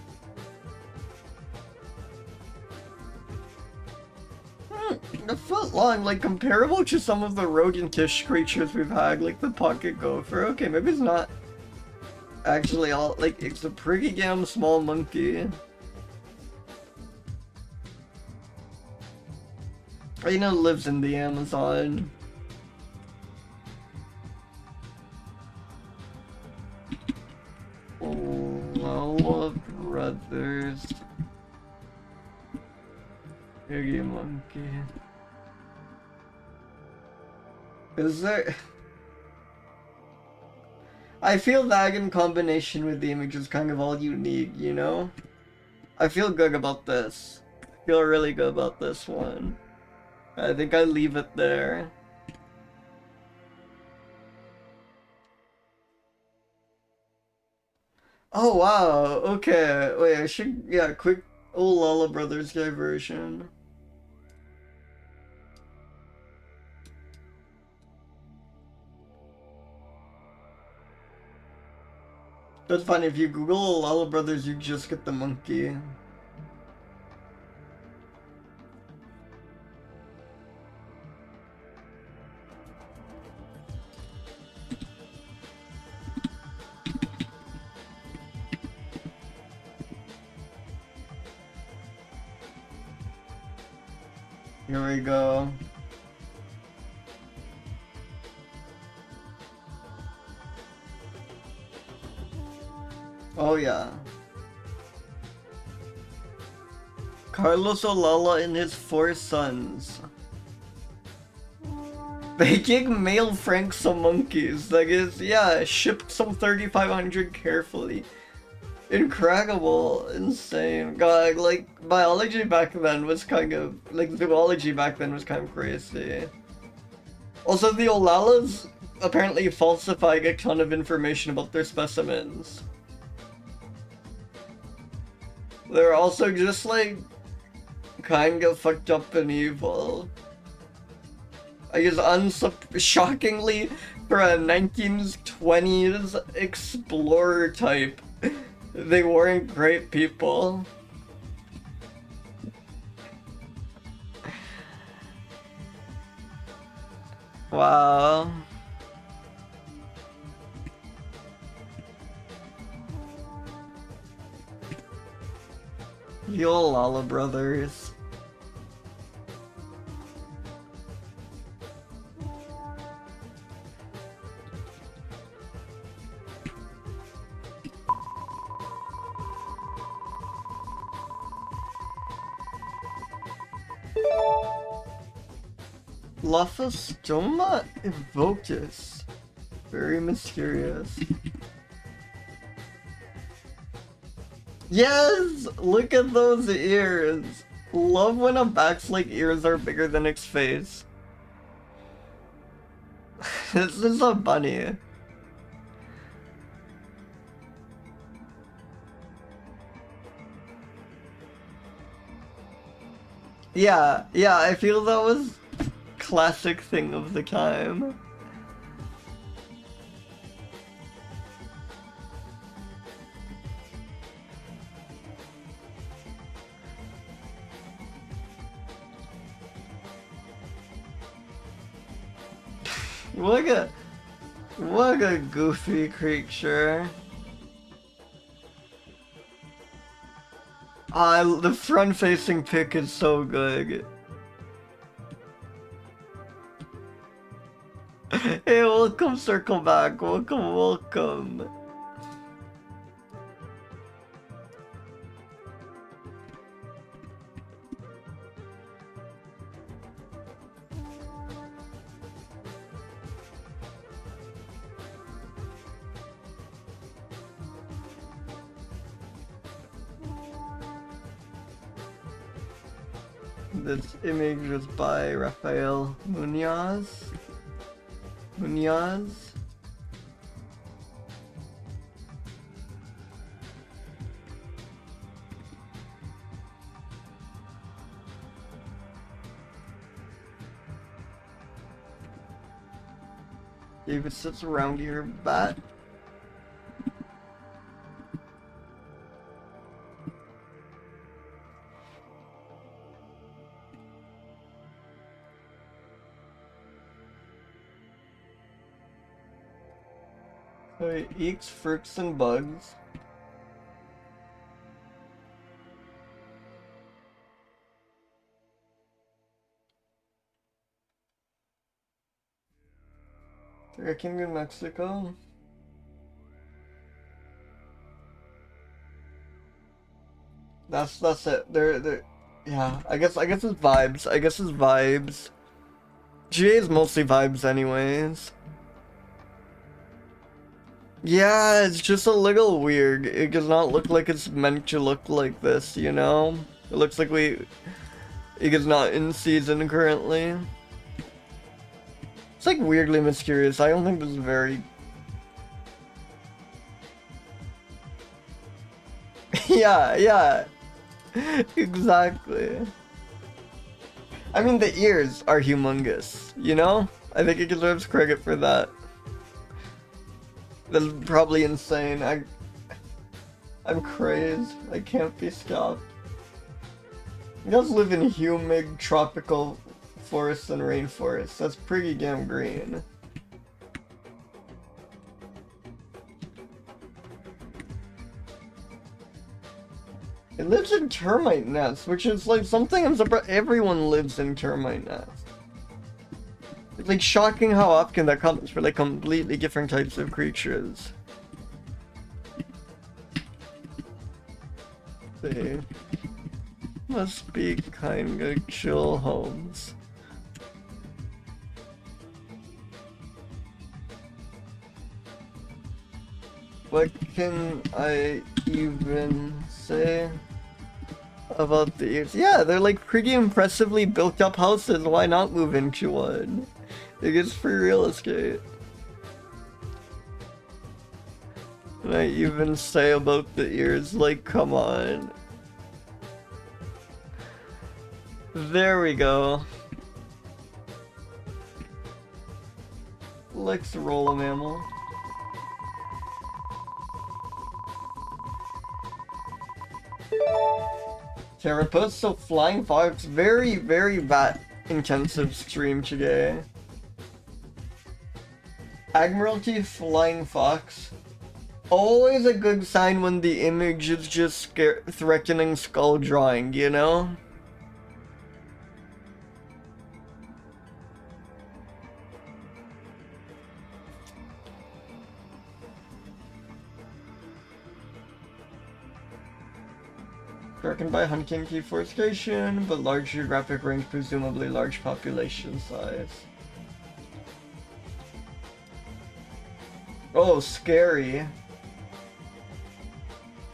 A foot long, like comparable to some of the rodentish creatures we've had, like the pocket gopher. Okay, maybe it's not actually all, like, it's a pretty damn small monkey. I know it lives in the Amazon. Olallae Brothers. Piggy monkey. Is there... I feel that in combination with the image is kind of all you need, you know? I feel good about this. I feel really good about this one. I think I leave it there. Oh wow, okay. Wait, I should, yeah, quick Olallae Brothers diversion. That's fine, if you Google Olallae Brothers, you just get the monkey. Here we go. Oh yeah. Carlos Olalla and his 4 sons. They gave male Frank some monkeys. Like, yeah, shipped some 3,500 carefully. Incredible, insane. God, like, biology back then was kind of, like, zoology back then was kind of crazy. Also, the Olallas apparently falsifying a ton of information about their specimens. They're also just, like, kind of fucked up and evil. I guess shockingly, for a 1920s explorer type, they weren't great people. Wow. The Olalla brothers. Lophostoma evotis. Very mysterious. Yes! Look at those ears! Love when a bat's like ears are bigger than its face. This is a bunny. Yeah, I feel that was classic thing of the time. What a goofy creature. The front-facing pic is so good. Hey, welcome, circle back. Welcome. This image was by Rafael Munoz. David sits around here, bat. So it eats fruits and bugs. They're king in Mexico. That's it. They're yeah. I guess it's vibes. GA is mostly vibes anyways. Yeah, it's just a little weird. It does not look like it's meant to look like this, you know? It looks like it is not in season currently. It's like weirdly mysterious. I don't think this is very... yeah. Exactly. I mean, the ears are humongous, you know? I think it deserves credit for that. That's probably insane. I'm crazed. I can't be stopped. You guys live in humid tropical forests and rainforests. That's pretty damn green. It lives in termite nests, which is like something I'm surprised everyone lives in termite nests. It's like shocking how often that comes for like completely different types of creatures. See. Must be kinda chill homes. What can I even say about these? Yeah, they're like pretty impressively built up houses. Why not move into one? It gets free real estate. What can I even say about the ears? Like, come on. There we go. Let's roll a mammal. Carapace, so flying fox, very, very bat intensive stream today. Admiralty flying fox. Always a good sign when the image is just threatening skull drawing, you know? Broken by hunting deforestation, but large geographic range, presumably large population size. Oh, scary.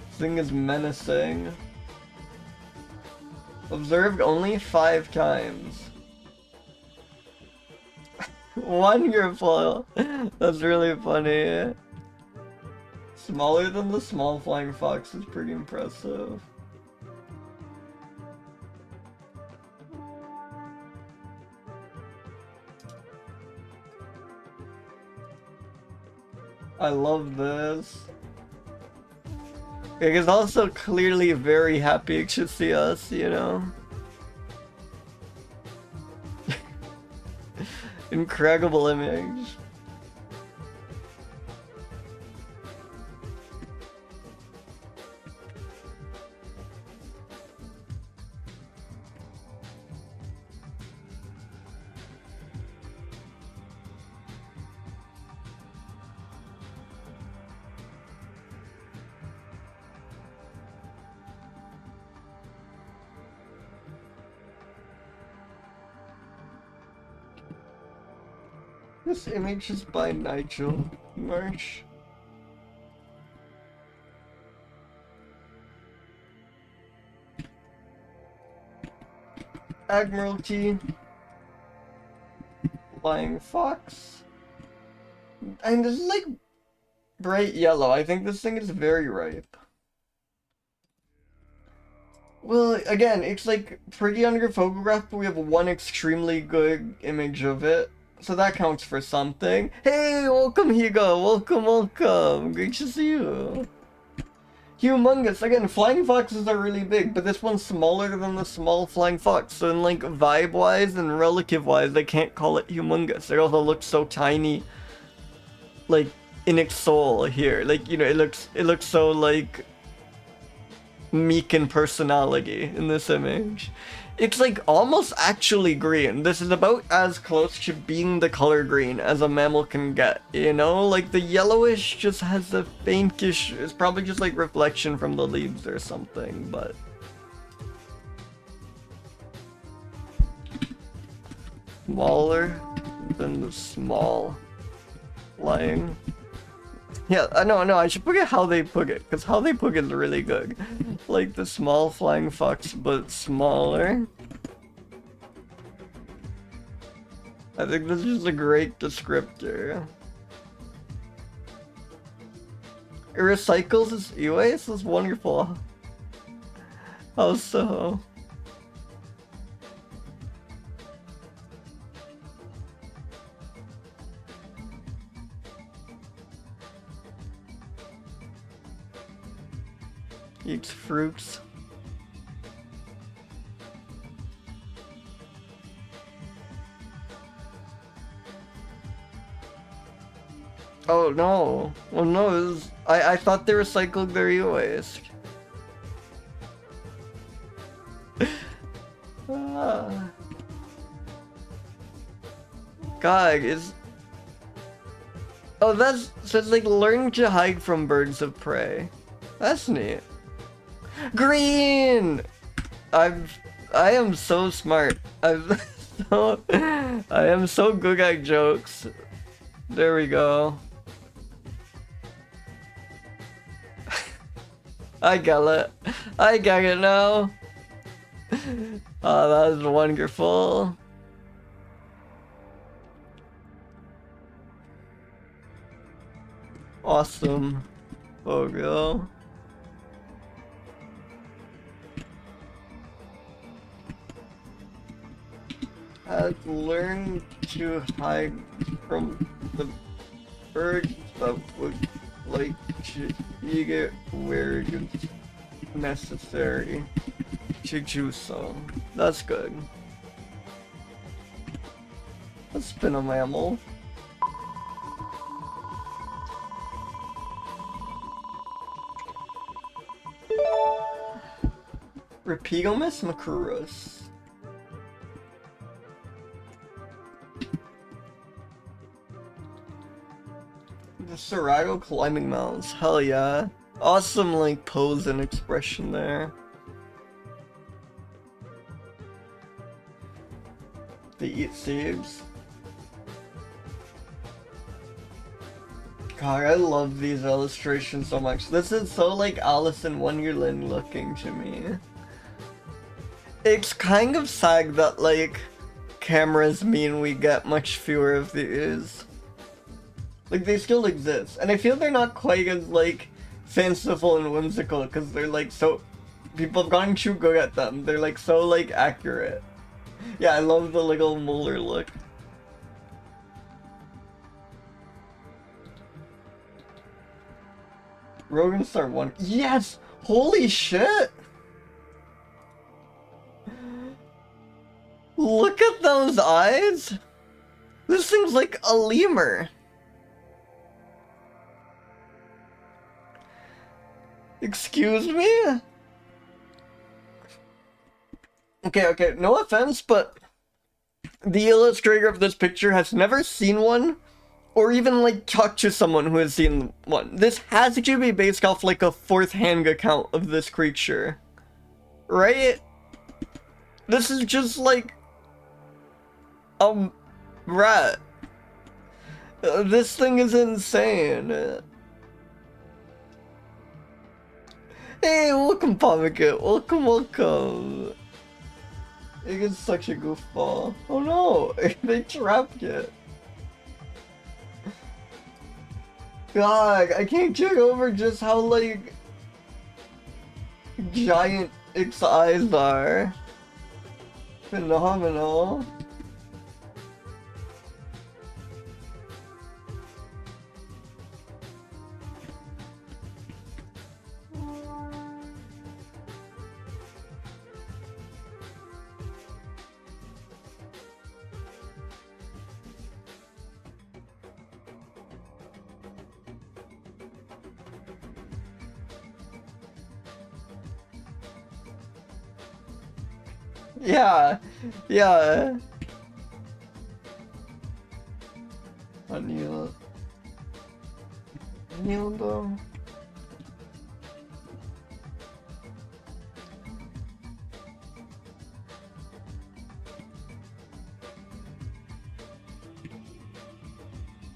This thing is menacing. Observed only 5 times. Wonderful. That's really funny. Smaller than the small flying fox is pretty impressive. I love this. It's also clearly very happy to see us, you know? Incredible image. This image is by Nigel Marsh. Admiralty. Flying fox. And this is like bright yellow. I think this thing is very ripe. Well, again, it's like pretty under photograph, but we have one extremely good image of it. So that counts for something. Hey, welcome Hugo, welcome. Great to see you. Humongous. Again, flying foxes are really big, but this one's smaller than the small flying fox. So in like vibe-wise and relative-wise, they can't call it humongous. It also looks so tiny, like in its soul here. Like, you know, it looks so like meek in personality in this image. It's like almost actually green. This is about as close to being the color green as a mammal can get, you know? Like the yellowish just has a faintish, it's probably just like reflection from the leaves or something, but... Smaller than the small flying. Yeah, no, I should put it how they put it, because how they put it is really good. Like the small flying fox, but smaller. I think this is a great descriptor. It recycles its e-waste? That's wonderful. How so? Eats fruits. Oh no. Well no, it was, I thought they recycled their e-waste. God, is... Oh, that's... So it's like learn to hide from birds of prey. That's neat. Green! I am so smart. I'm so I am so good at jokes. There we go. I get it. I get it now. Oh, that was wonderful. Awesome. Oh, girl. Has learned to hide from the birds that would like to eat it where it's necessary to do so. That's good. That's been a mammal. Dipodomys macropus. The Serago climbing mountains. Hell yeah. Awesome like pose and expression there. They eat seeds. God, I love these illustrations so much. This is so like Alice in Wonderland looking to me. It's kind of sad that like cameras mean we get much fewer of these. Like they still exist, and I feel they're not quite as like fanciful and whimsical because they're like so people have gotten too good at them. They're like so like accurate. Yeah, I love the little molar look. Rogan Star 1. Yes! Holy shit! Look at those eyes! This thing's like a lemur. Excuse me? Okay, no offense, but the illustrator of this picture has never seen one, or even like talked to someone who has seen one. This has to be based off like a fourth-hand account of this creature. Right? This is just like a rat. This thing is insane. Hey, welcome, Pomegranate. Welcome. It is such a goofball. Oh no, they trapped it. God, I can't get over just how, like, giant its eyes are. Phenomenal. Yeah. Anil though.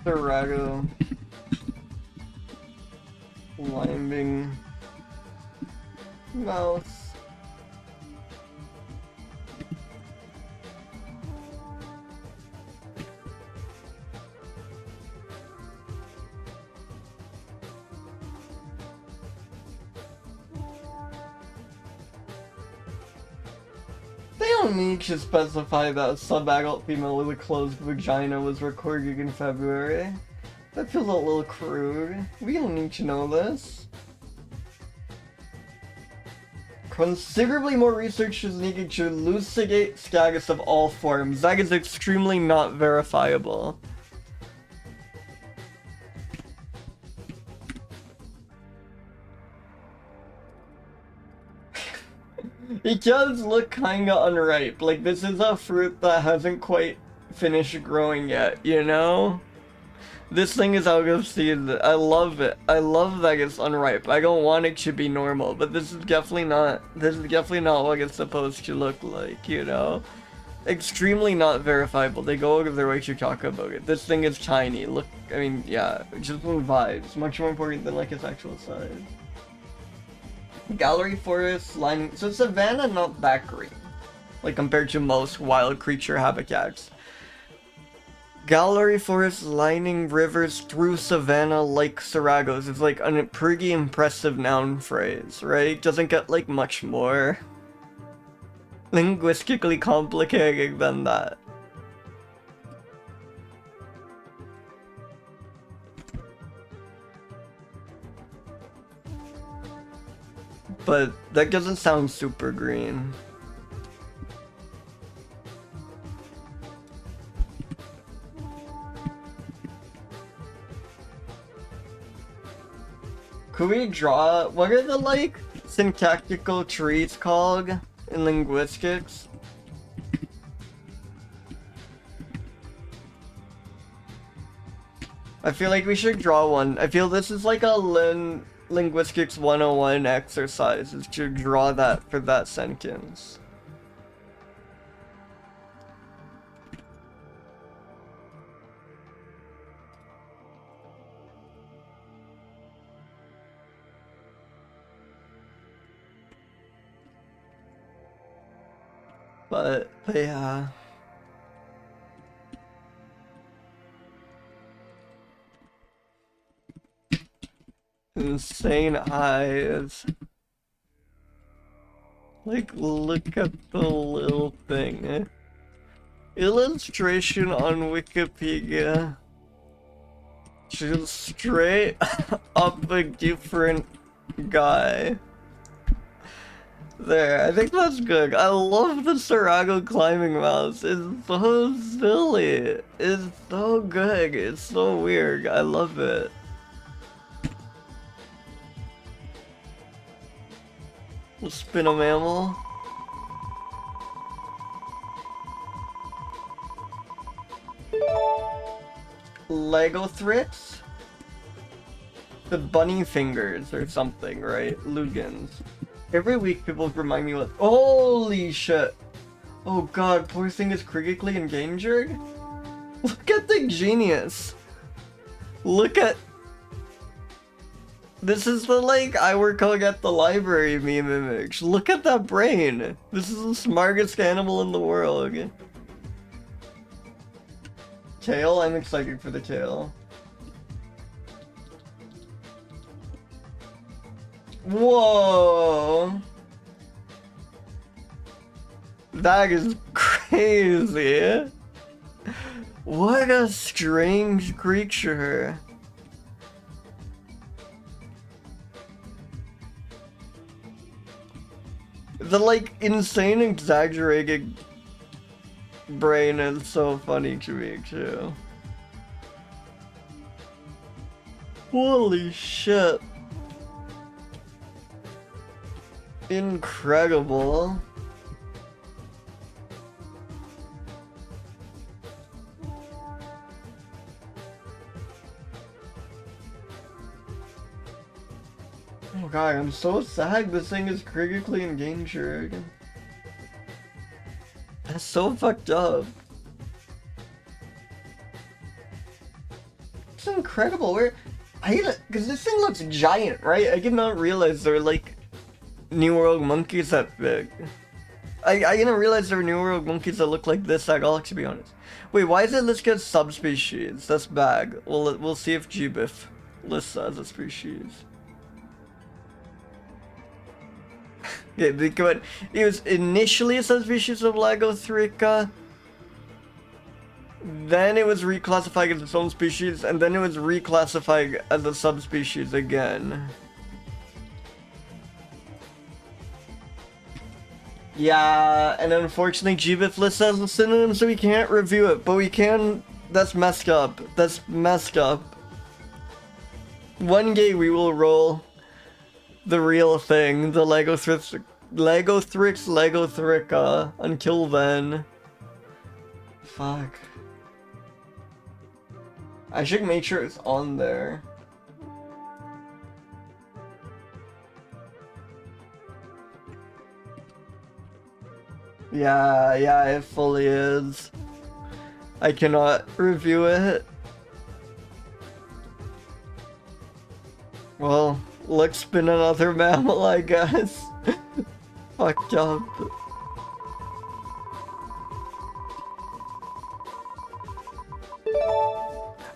Serago. Climbing mouse. They don't need to specify that a sub-adult female with a closed vagina was recorded in February. That feels a little crude. We don't need to know this. Considerably more research is needed to elucidate status of all forms. That is extremely not verifiable. It does look kinda unripe. Like, this is a fruit that hasn't quite finished growing yet, you know? This thing is out of season. I love it. I love that it's unripe. I don't want it to be normal, but this is definitely not. This is definitely not what it's supposed to look like, you know? Extremely not verifiable. They go out of their way to talk about it. This thing is tiny. Look, I mean, yeah, just from vibes. Much more important than like its actual size. Gallery forest lining. So savanna, not that green, like compared to most wild creature habitats. Gallery forest lining rivers through savanna like Saragos is like a pretty impressive noun phrase, right? Doesn't get like much more linguistically complicated than that. But that doesn't sound super green. Could we draw, what are the like syntactical trees called in linguistics? I feel like we should draw one. I feel this is like a linguistics 101 exercise, is to draw that for that sentence. But yeah. Insane eyes. Like, look at the little thing. Illustration on Wikipedia. Just straight up a different guy. There, I think that's good. I love the Sarago climbing mouse. It's so silly. It's so good. It's so weird. I love it. We'll spin a mammal. Legothrix? The bunny fingers or something, right? Lugans. Every week people remind me what— holy shit! Oh god, poor thing is critically endangered? Look at the genius! Look at— this is the like I work out at the library meme image. Look at that brain! This is the smartest animal in the world. Tail? I'm excited for the tail. Whoa! That is crazy! What a strange creature! The like insane exaggerated brain is so funny to me too. Holy shit! Incredible. Oh god, I'm so sad this thing is critically endangered. That's so fucked up. It's incredible. Because this thing looks giant, right? I did not realize they're like New World monkeys that big. I didn't realize there were New World monkeys that look like this at all, to be honest. Wait, why is it listed as subspecies? That's bad. We'll see if GBIF lists as a species. Yeah, it was initially a subspecies of Lagothrix, then it was reclassified as its own species, and then it was reclassified as a subspecies again. Yeah, and unfortunately GBIF lists as a synonym, so we can't review it, but we can— that's messed up. That's messed up. One day we will roll the real thing, the Legothrix, until then. Fuck. I should make sure it's on there. Yeah, it fully is. I cannot review it. Well, let's spin another mammal, I guess. Fucked up.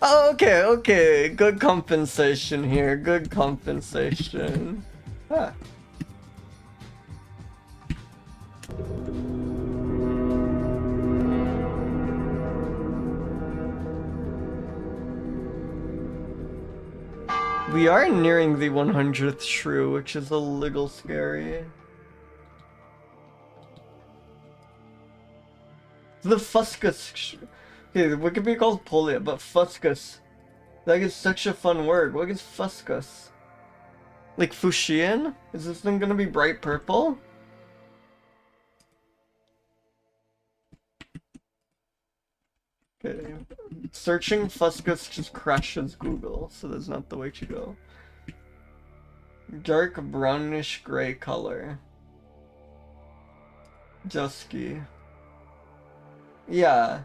Oh, okay. Good compensation here. Good compensation. Huh. We are nearing the 100th shrew, which is a little scary. The Fuscus. Okay, what could be called polia, but Fuscus. That is such a fun word. What is Fuscus? Like Fuchsian? Is this thing gonna be bright purple? Okay. Searching Fuscus just crashes Google, so that's not the way to go. Dark brownish gray color. Dusky. Yeah.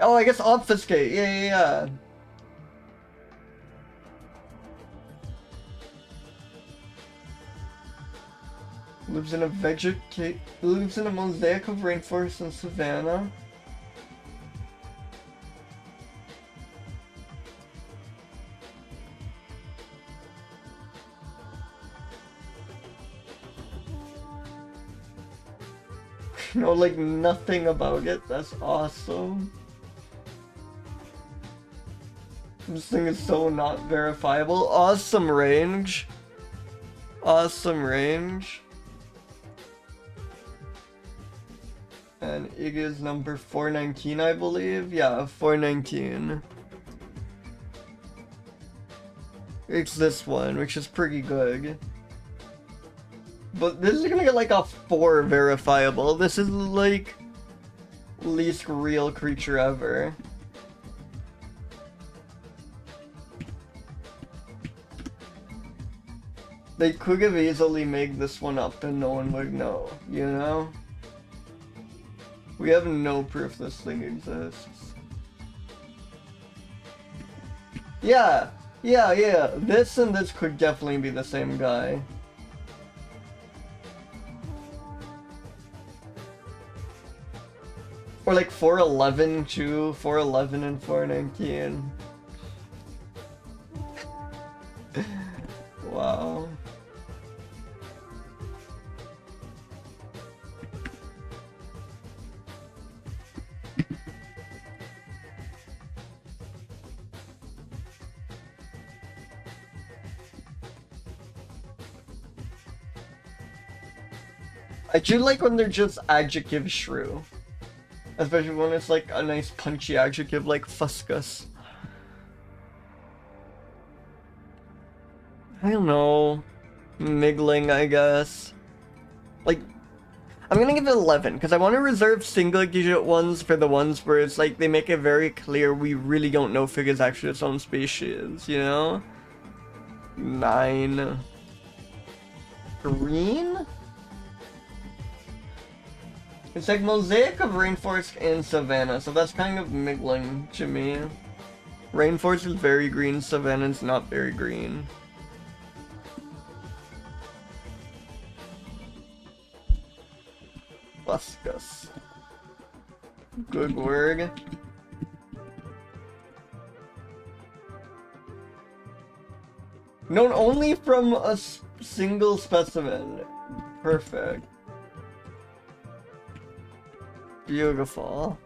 Oh, I guess obfuscate. Yeah. Lives in a mosaic of rainforest and savanna. Know like nothing about it. That's awesome. This thing is so not verifiable. Awesome range. Awesome range. And it is number 419, I believe. Yeah, 419. It's this one, which is pretty good. But this is gonna get like a 4 verifiable. This is like least real creature ever. They could have easily made this one up and no one would know, you know? We have no proof this thing exists. Yeah. This and this could definitely be the same guy. Or like 411 too, 411 and 419. Wow. I do like when they're just adjective shrew. Especially when it's like a nice punchy adjective like Fuscus. I don't know. Miggling, I guess. Like, I'm gonna give it 11, because I want to reserve single digit ones for the ones where it's like they make it very clear we really don't know if it is actually its own species, you know? 9. Green? It's like mosaic of rainforest and savanna, so that's kind of miggling to me. Rainforest is very green, savanna is not very green. Fuscus. Good word. Known only from a single specimen. Perfect. Beautiful.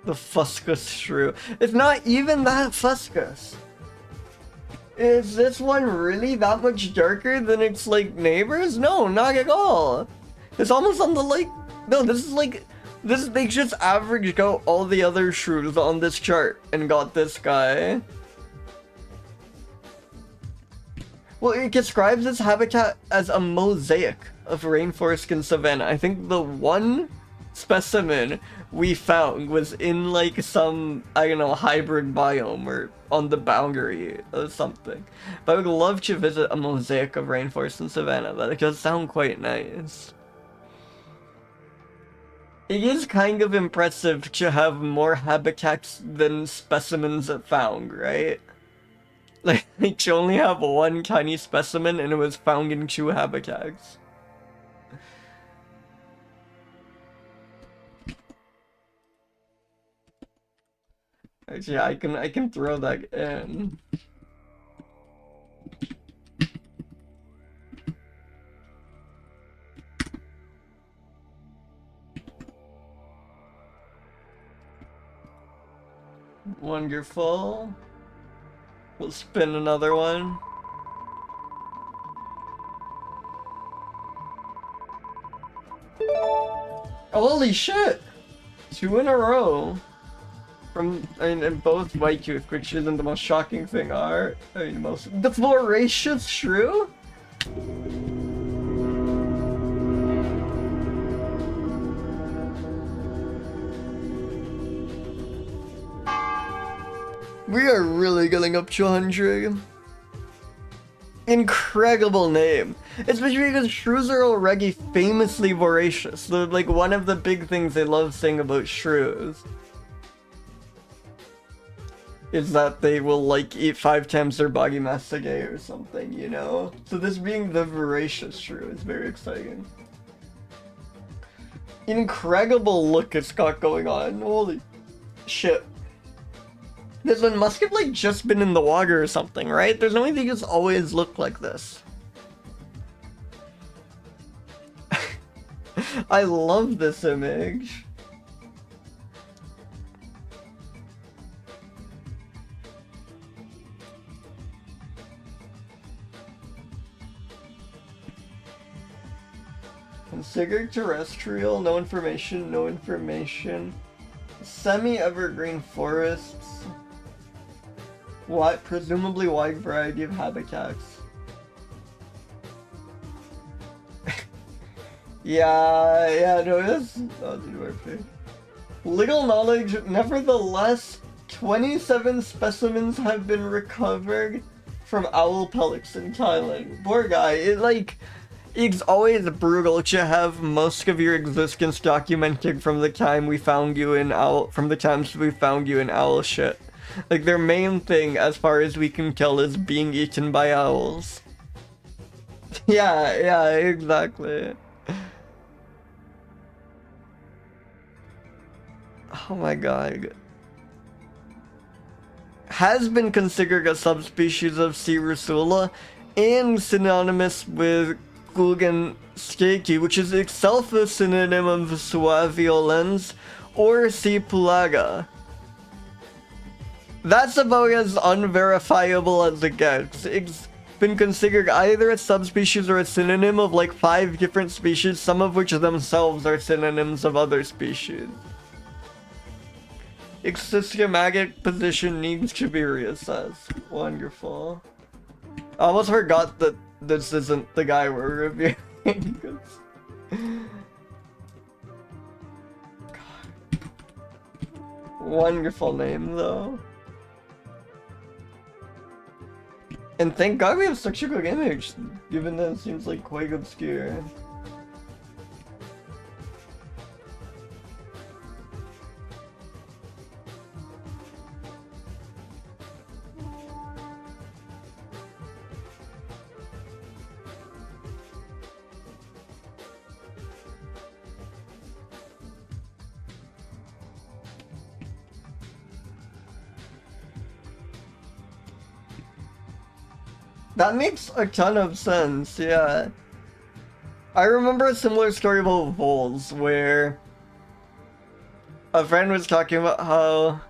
The Fuscus shrew. It's not even that Fuscus. Is this one really that much darker than its like neighbors? No, not at all. It's almost on the like. No, this is like. This they just averaged out all the other shrews on this chart and got this guy. Well, it describes its habitat as a mosaic of rainforest and savanna. I think the one specimen we found was in like some, I don't know, hybrid biome or on the boundary or something. But I would love to visit a mosaic of rainforest and savanna. That does sound quite nice. It is kind of impressive to have more habitats than specimens found, right? Like, to only have one tiny specimen and it was found in 2 habitats. Actually, I can throw that in. Wonderful. We'll spin another one. Holy shit! 2 in a row. From, I mean, in both white tooth, which isn't the most shocking thing the voracious shrew? We are really getting up to 100. Incredible name. Especially because shrews are already famously voracious. So, like, one of the big things they love saying about shrews is that they will, like, eat 5 times their body mass a day or something, you know? So this being the voracious shrew is very exciting. Incredible look it's got going on. Holy shit. This one must have, like, just been in the water or something, right? There's no way they just always look like this. I love this image. Considered terrestrial, no information, no information. Semi-evergreen forests. What? Presumably wide variety of habitats. yeah, no, it's not the little knowledge, nevertheless, 27 specimens have been recovered from owl pellets in Thailand. Poor guy, it's always brutal to have most of your existence documented from the time we found you in from the times we found you in owl shit. Like, their main thing, as far as we can tell, is being eaten by owls. yeah, exactly. Oh my god. Has been considered a subspecies of C. rusula and synonymous with Gulgenskaki, which is itself a synonym of Suaviolens or C. pulaga. That's about as unverifiable as it gets. It's been considered either a subspecies or a synonym of like 5 different species, some of which themselves are synonyms of other species. Its systematic position needs to be reassessed. Wonderful. I almost forgot that this isn't the guy we're reviewing. God. Wonderful name, though. And thank God we have such a good image, given that it seems like quite obscure. That makes a ton of sense, yeah. I remember a similar story about voles, where a friend was talking about how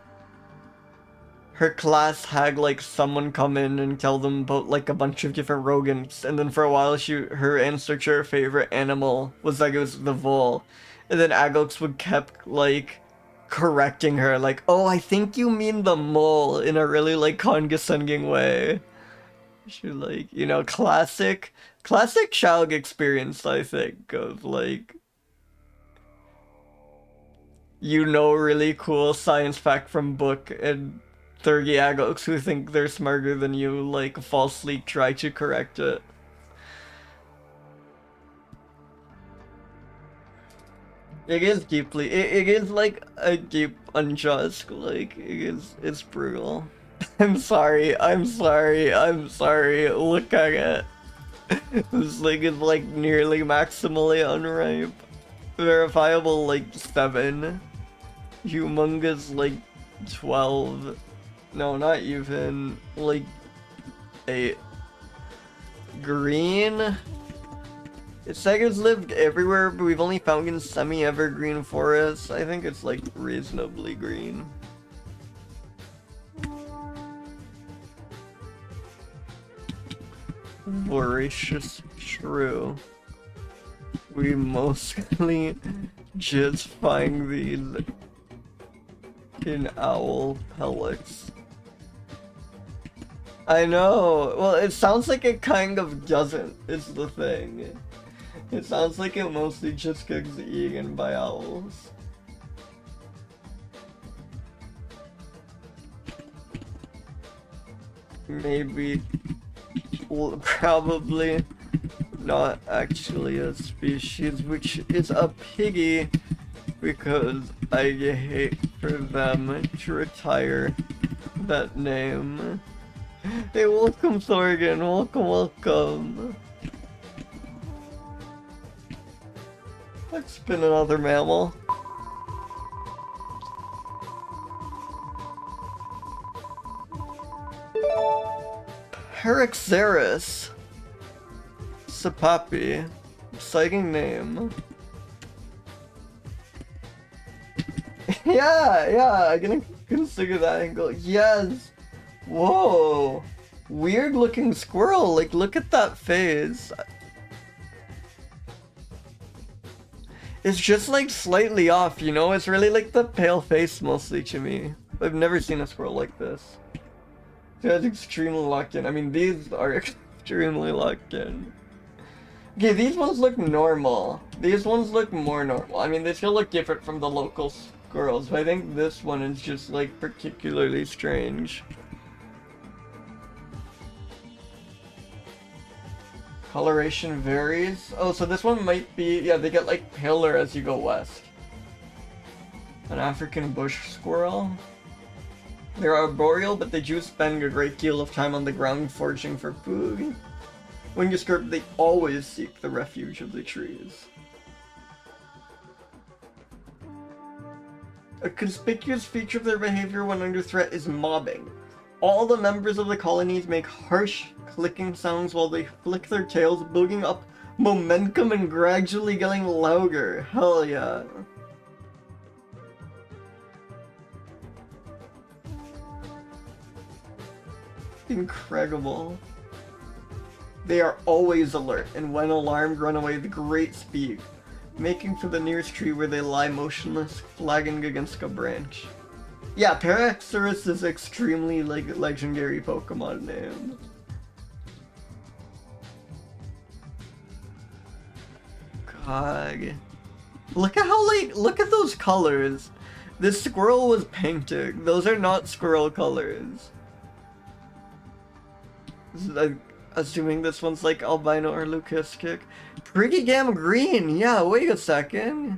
her class had like someone come in and tell them about like a bunch of different rodents, and then for a while her answer to her favorite animal was like it was the vole, and then adults would kept like correcting her like, oh, I think you mean the mole, in a really like condescending way. She like, you know, classic child experience, I think, of like you know really cool science fact from book and 30 adults who think they're smarter than you like falsely try to correct it. It is deeply, it is like a deep unjust, like, it's brutal. I'm sorry, I'm sorry, I'm sorry, look at it. This thing is like nearly maximally unripe. Verifiable like 7. Humongous like 12. No, not even. Like 8. Green. It's like it's lived everywhere, but we've only found in semi-evergreen forests. I think it's like reasonably green. Voracious shrew. We mostly just find these in owl pellets. I know. Well, it sounds like it kind of doesn't, is the thing. It sounds like it mostly just gets eaten by owls. Maybe, well, probably not actually a species, which is a piggy, because I hate for them to retire that name. Hey, welcome Thorgan, welcome, welcome. Let's spin another mammal. Paraxerus. Cepapi. Exciting name. yeah, I'm gonna consider that angle. Yes! Whoa! Weird looking squirrel, like look at that face. It's just like slightly off, you know? It's really like the pale face mostly to me. I've never seen a squirrel like this. That's extremely locked in. I mean, these are extremely locked in. Okay, these ones look normal. These ones look more normal. I mean, they still look different from the local squirrels, but I think this one is just like particularly strange. Coloration varies. Oh, so this one might be, yeah, they get like paler as you go west. An African bush squirrel. They're arboreal, but they do spend a great deal of time on the ground foraging for food. When disturbed, they always seek the refuge of the trees. A conspicuous feature of their behavior when under threat is mobbing. All the members of the colonies make harsh clicking sounds while they flick their tails, building up momentum and gradually getting louder. Hell yeah. Incredible. They are always alert, and when alarmed, run away with great speed, making for the nearest tree where they lie motionless, flagging against a branch. Yeah, Paraxerus is extremely like legendary Pokemon name. God. Look at how look at those colors. This squirrel was painted. Those are not squirrel colors. Assuming this one's like albino or leucostic. Pretty damn green. Yeah, wait a second.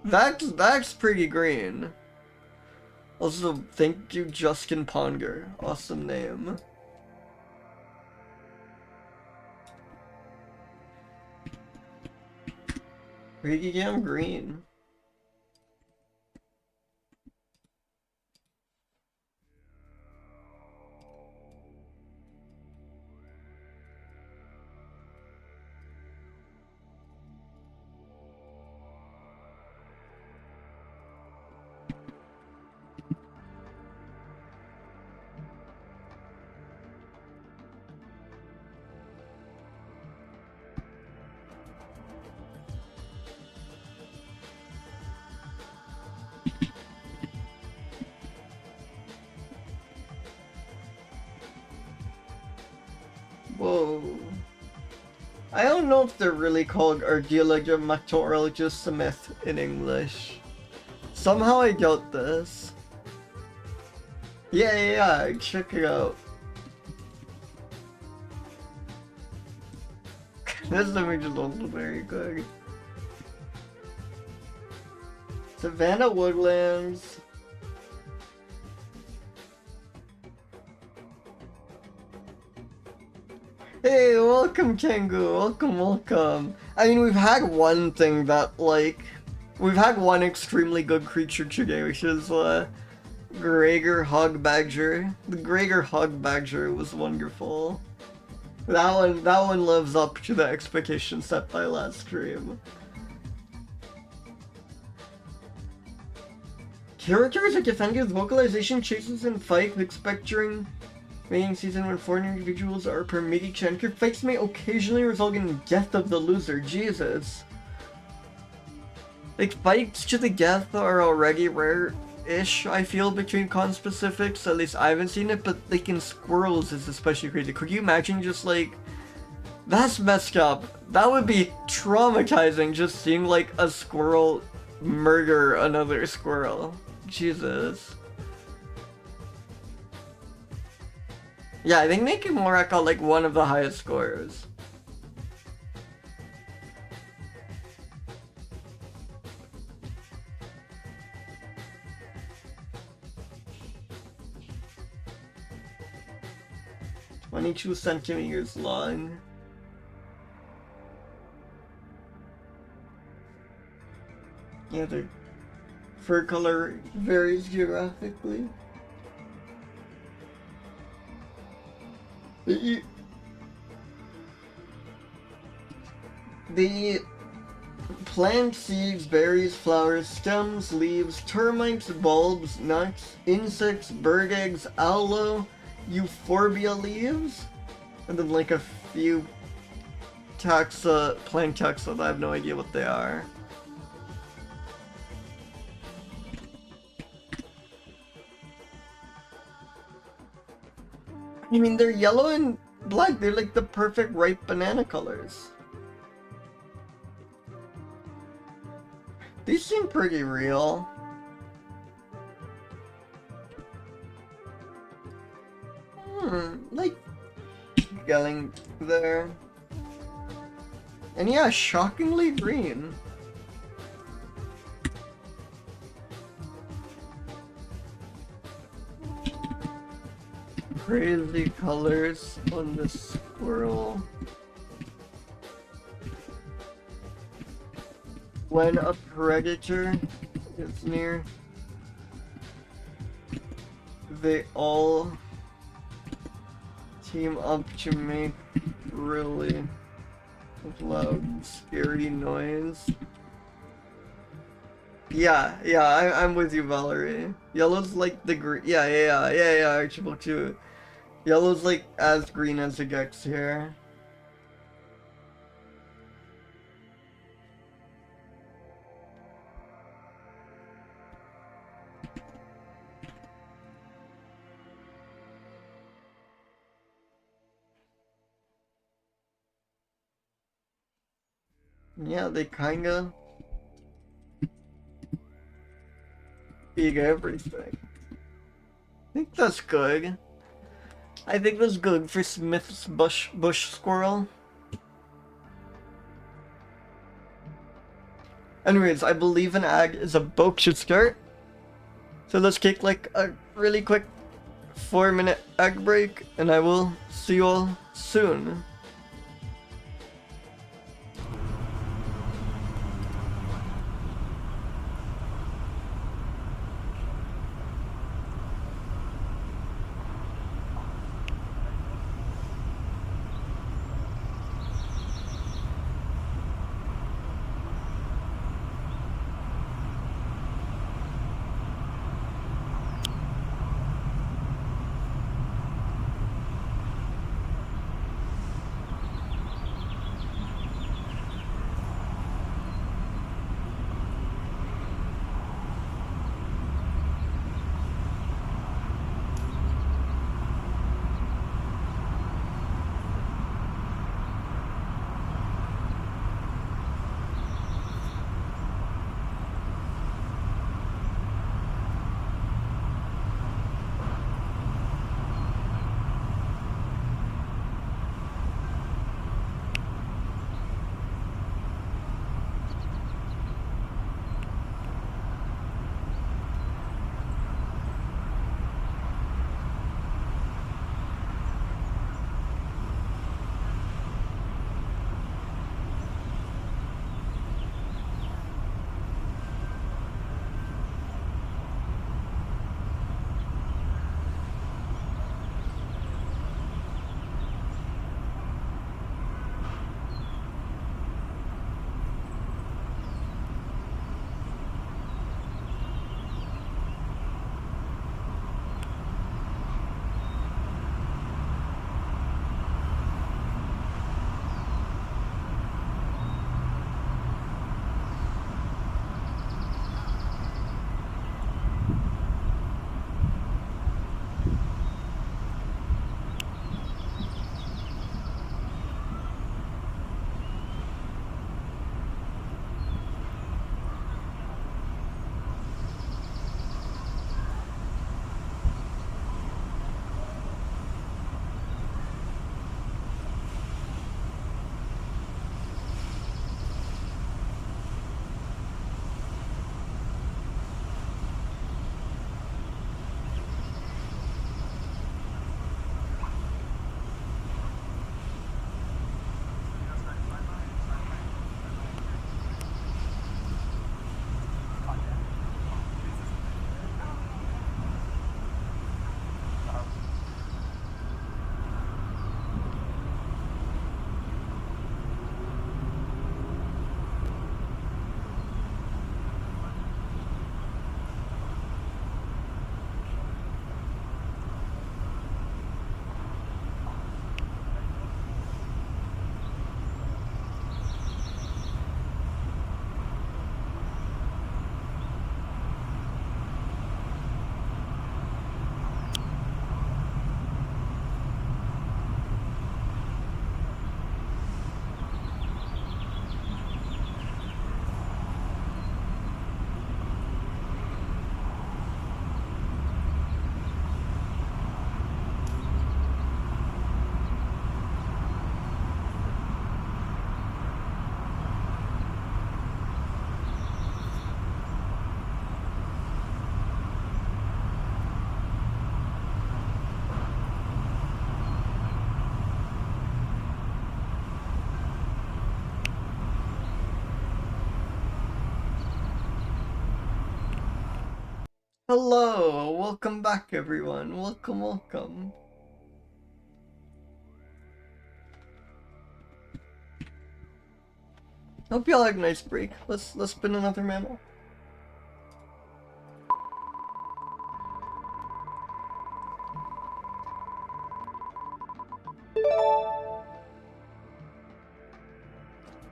That's pretty green. Also, thank you, Justin Ponger. Awesome name. Pretty damn green. Whoa. I don't know if they're really called Archaeologia Mactorologia Smith in English. Somehow I got this. Yeah, check it out. This image is also very good. Savannah woodlands. Hey, welcome Tengu, welcome. I mean, we've had one thing that, like, we've had one extremely good creature today, which is, Gregor Hog Badger. The Gregor Hog Badger was wonderful. That one lives up to the expectations set by last stream. Characters are defended with vocalization, chases, and fight, expect during mating season when foreign individuals are permitted to enter. Fights may occasionally result in death of the loser. Jesus. Like, fights to the death are already rare-ish, I feel, between con-specifics. At least I haven't seen it, but like in squirrels is especially crazy. Could you imagine just like... That's messed up. That would be traumatizing, just seeing like a squirrel murder another squirrel. Jesus. Yeah, I think making Morak got like one of the highest scores. "22 centimeters long." Yeah, their fur color varies geographically. They plant seeds, berries, flowers, stems, leaves, termites, bulbs, nuts, insects, bird eggs, aloe, euphorbia leaves, and then like a few taxa, plant taxa that I have no idea what they are. I mean, they're yellow and black. They're like the perfect ripe banana colors. These seem pretty real. Like yelling there. And yeah, shockingly green. Crazy colors on the squirrel. When a predator is near, they all team up to make really loud, scary noise. Yeah, I'm with you, Valerie. Yellow's like the green. Yeah, Archibald too. Yellow's like as green as it gets here. Yeah, they kinda eat everything. I think that's good. I think that's good for Smith's bush squirrel. Anyways, I believe an ag is a boat should start. So let's take like a really quick 4-minute ag break, and I will see you all soon. Hello, welcome back everyone. Welcome, welcome. Hope y'all had a nice break. Let's spin another mammal.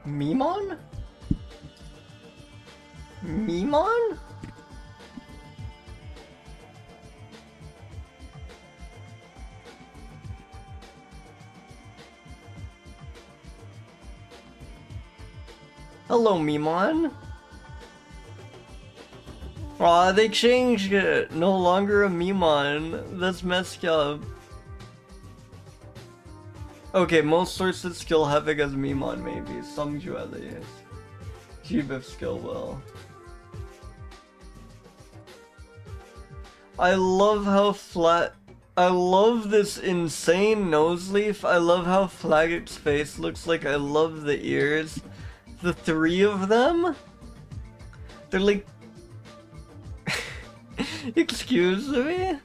Mimon? Mimon? Hello, Mimon. Aw, they changed it. No longer a Mimon. That's messed up. Okay, most sources still have it as Mimon, maybe. Some do at least. Gbif still will. I love how flat. I love this insane nose leaf. I love how flat its face looks like. I love the ears. The three of them? They're like... Excuse me?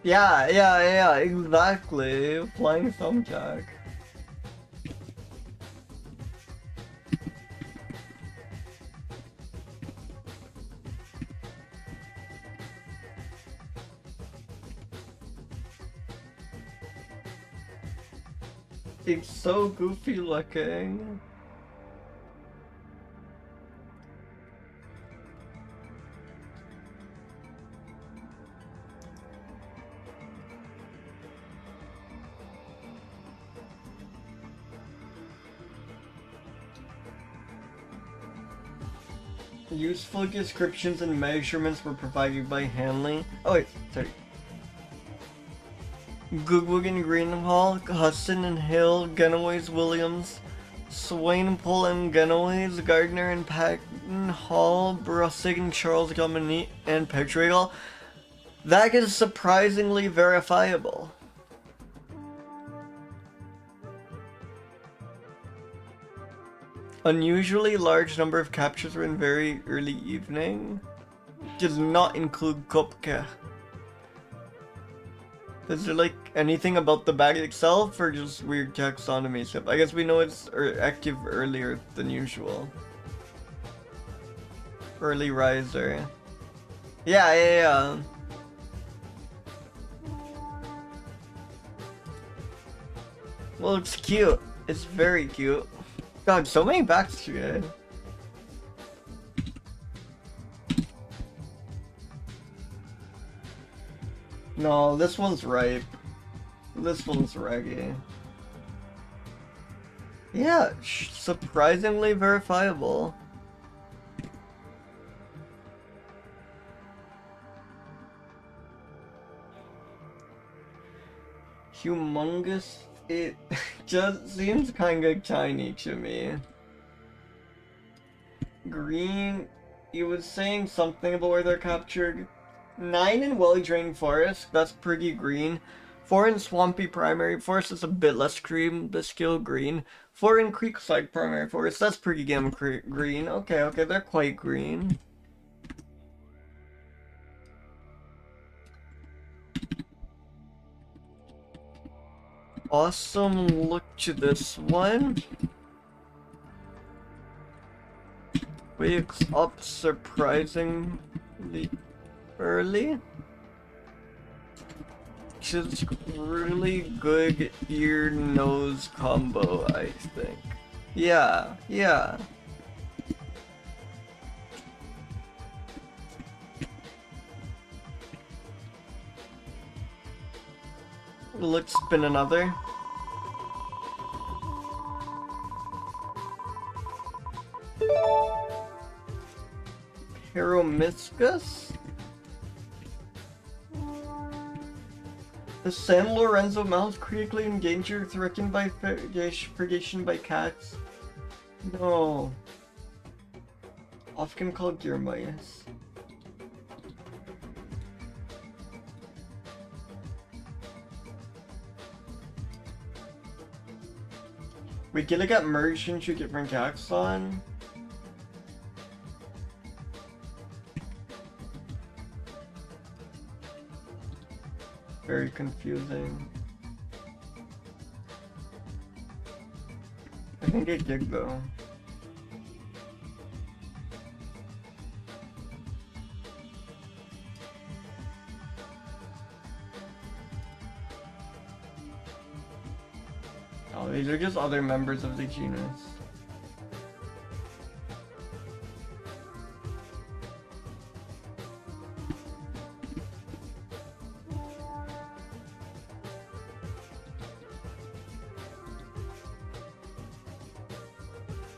Yeah, exactly. Flying thumbtack. It's so goofy looking. Useful descriptions and measurements were provided by Hanley. Oh wait, sorry. Goodwig and Greenhall, Hudson and Hill, Genoways, Williams, Swainpool and Genoways, Gardner and Patton, Hall, Brussig and Charles Gomini and Petregal. That is surprisingly verifiable. Unusually large number of captures were in very early evening. Does not include Kopke. Is there like anything about the bag itself or just weird taxonomy stuff? I guess we know it's active earlier than usual. Early riser. Yeah. Well, it's cute. It's very cute. God, so many backs today. No, this one's ripe. This one's reggae. Yeah, surprisingly verifiable. Humongous. It just seems kinda tiny to me. Green, he was saying something about where they're captured. 9 in well-drained forest, that's pretty green. 4 in swampy primary forest, is a bit less green, but still green. 4 in creekside primary forest, that's pretty damn green. Okay, they're quite green. Awesome look to this one. Wakes up surprisingly early. Just really good ear-nose combo, I think. Yeah. Let's spin another. Peromyscus? The San Lorenzo mouse critically endangered, threatened by predation by cats. No. Often called Geomys. We can get merged into different taxon. Very confusing. I think it did though. Oh, these are just other members of the genus.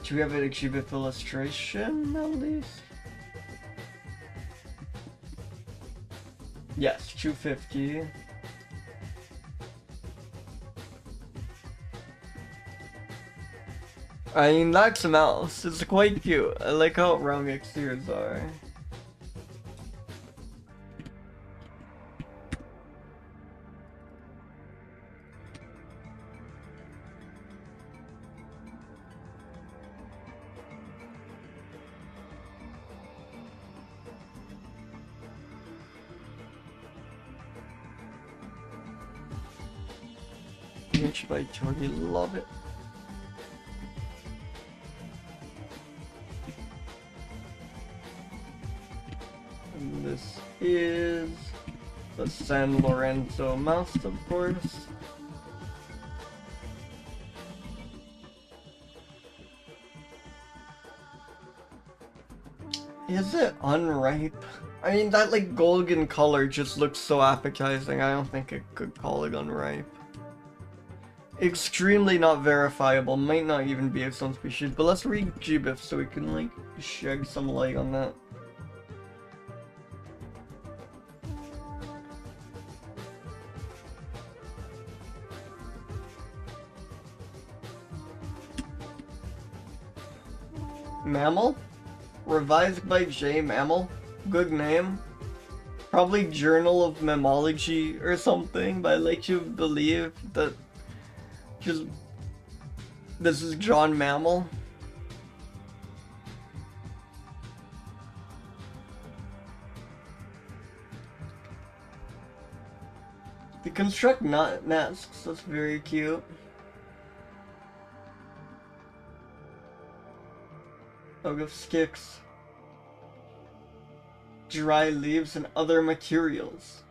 Do we have an exhibit illustration at least? Yes, 250. I mean, that's a mouse. It's quite cute. I like how round exteriors are. Inch by 20, love it. And this is the San Lorenzo mouse, of course. Is it unripe? I mean, that like golden color just looks so appetizing. I don't think I could call it unripe. Extremely not verifiable, might not even be its own species, but let's read GBIF so we can like shed some light on that. Mammal? Revised by J. Mammal? Good name. Probably Journal of Mammalogy or something, but I like to believe that just this is John Mammal. They construct nests, that's very cute. Log of sticks, dry leaves, and other materials.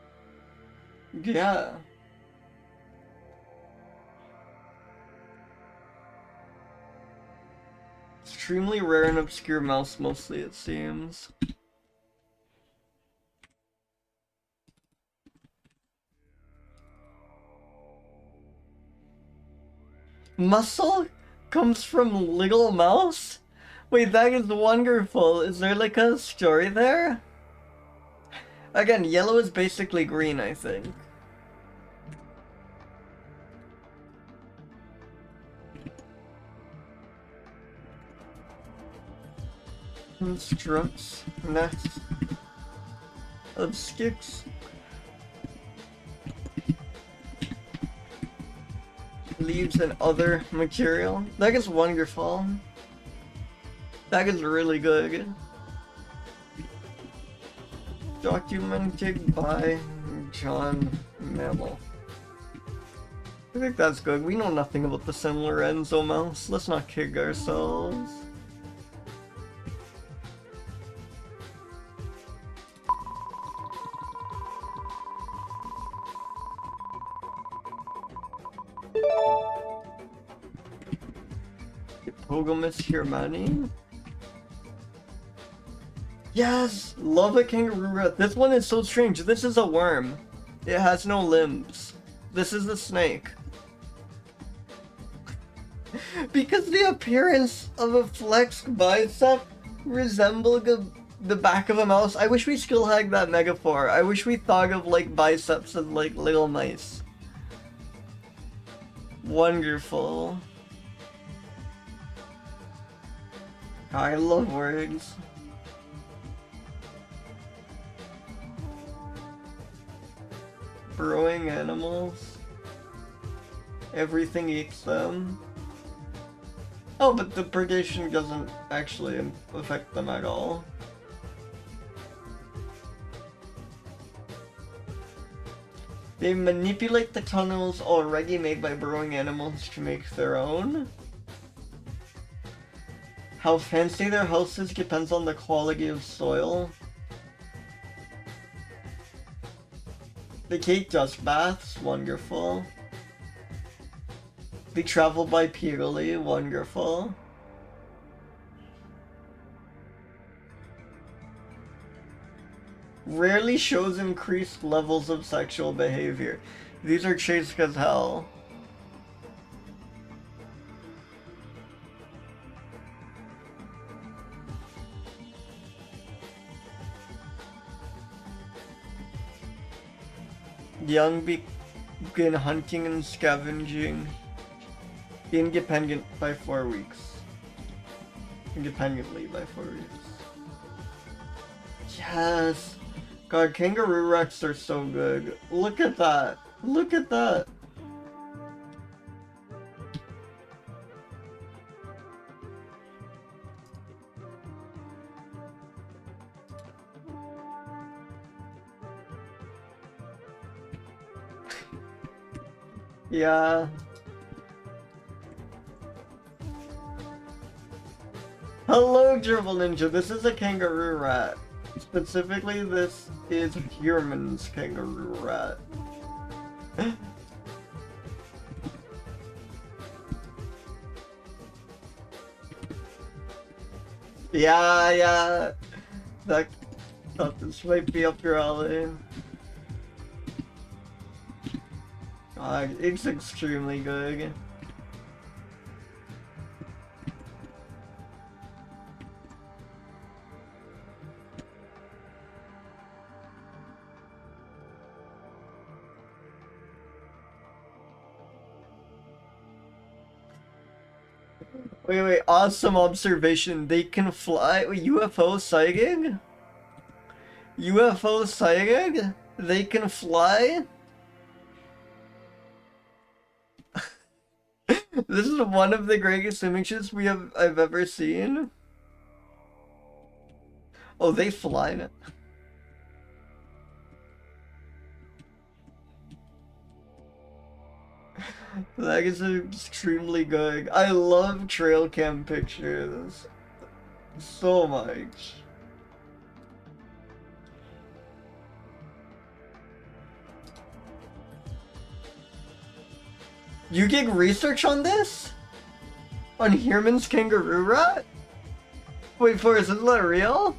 Yeah. Extremely rare and obscure mouse, mostly, it seems. Muscle comes from little mouse? Wait, that is wonderful. Is there like a story there? Again, yellow is basically green, I think. Constructs nests of sticks, leaves, and other material. That is wonderful. That is really good. Documented by John Mammal. I think that's good. We know nothing about the San Lorenzo mouse. Let's not kid ourselves. Dipodomys heermanni. Yes! Love a kangaroo rat. This one is so strange. This is a worm. It has no limbs. This is the snake. Because the appearance of a flexed bicep resembles the back of a mouse. I wish we still had that metaphor. I wish we thought of like biceps as like little mice. Wonderful. I love words. Burrowing animals. Everything eats them. Oh, but the predation doesn't actually affect them at all. They manipulate the tunnels already made by burrowing animals to make their own. How fancy their house is depends on the quality of soil. They take dust baths, wonderful. They travel bipedally, wonderful. Rarely shows increased levels of sexual behavior. These are chaste as hell. Young begin hunting and scavenging. Independent by 4 weeks. Independently by 4 weeks. Yes! God, kangaroo wrecks are so good. Look at that. Look at that. Yeah. Hello, Dribble Ninja. This is a kangaroo rat. Specifically, this is Heermann's kangaroo rat. Yeah. That thought this might be up your alley. God, it's extremely good. Wait, awesome observation. They can fly. UFO sighting? UFO sighting? They can fly? This is one of the greatest images I've ever seen. Oh, they fly now. That is extremely good. I love trail cam pictures so much. You did research on this? On Heermann's kangaroo rat? Wait, Forrest, is that real?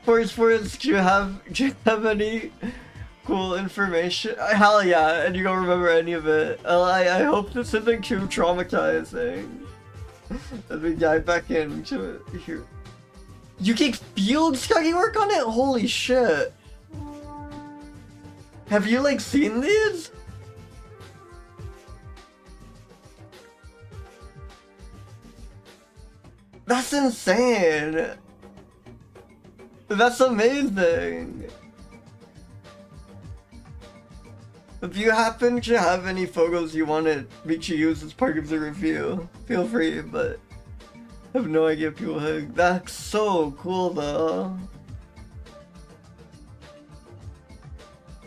Forrest, do you have any cool information? Hell yeah, and you don't remember any of it. I hope this isn't too traumatizing. As we dive back into it here. You did field study work on it? Holy shit. Have you like seen these? That's insane! That's amazing! If you happen to have any photos you wanted me to use as part of the review, feel free, but I have no idea if people have. That's so cool though.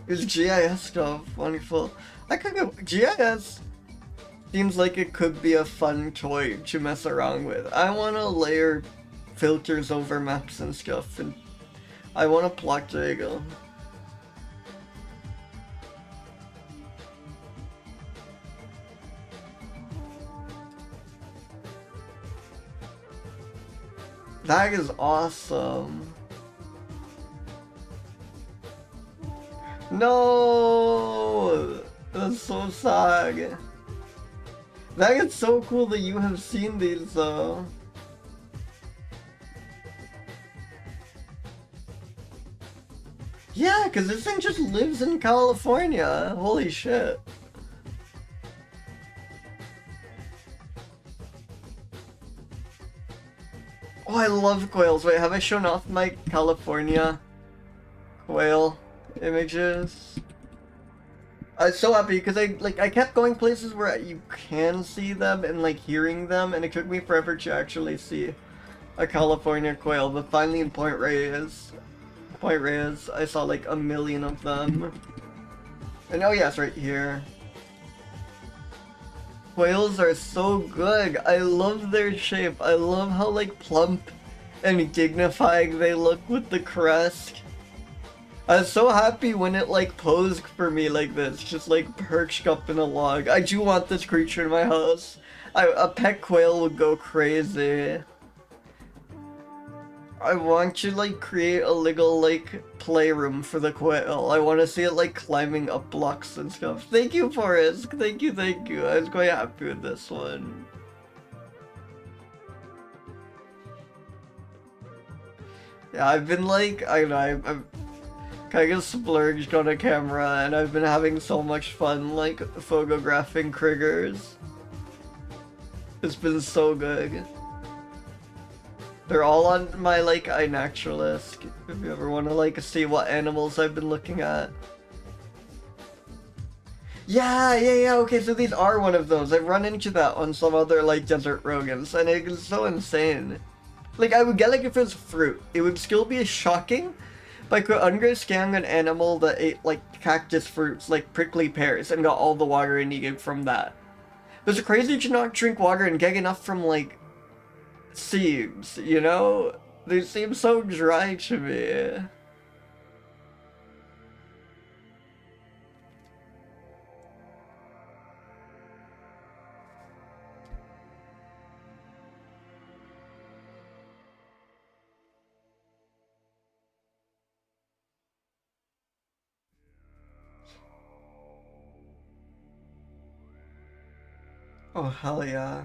It's GIS stuff, wonderful. I could go GIS. Seems like it could be a fun toy to mess around with. I want to layer filters over maps and stuff, and I want to plot data. That is awesome. No! That's so sad. That is so cool that you have seen these though. Yeah, because this thing just lives in California. Holy shit. Oh, I love quails. Wait, have I shown off my California quail images? I'm so happy because I kept going places where you can see them and like hearing them, and it took me forever to actually see a California quail, but finally in Point Reyes, I saw like a million of them. And oh yeah, it's right here. Quails are so good. I love their shape. I love how like plump and dignified they look with the crest. I was so happy when it like posed for me like this, just like perched up in a log. I do want this creature in my house. A pet quail would go crazy. I want to like create a little like playroom for the quail. I want to see it like climbing up blocks and stuff. Thank you, Forrest. Thank you, thank you. I was quite happy with this one. Yeah, I've been like, I don't know, I've kind of splurged on a camera and I've been having so much fun like photographing critters. It's been so good. They're all on my like iNaturalist if you ever want to like see what animals I've been looking at. Yeah, okay, so these are one of those. I've run into that on some other like desert rodents and it is so insane. Like I would get like if it was fruit, it would still be shocking, but I could understand an animal that ate like cactus fruits, like prickly pears, and got all the water it needed from that. But it's crazy to not drink water and get enough from like seeds, you know? They seem so dry to me. Oh, hell yeah.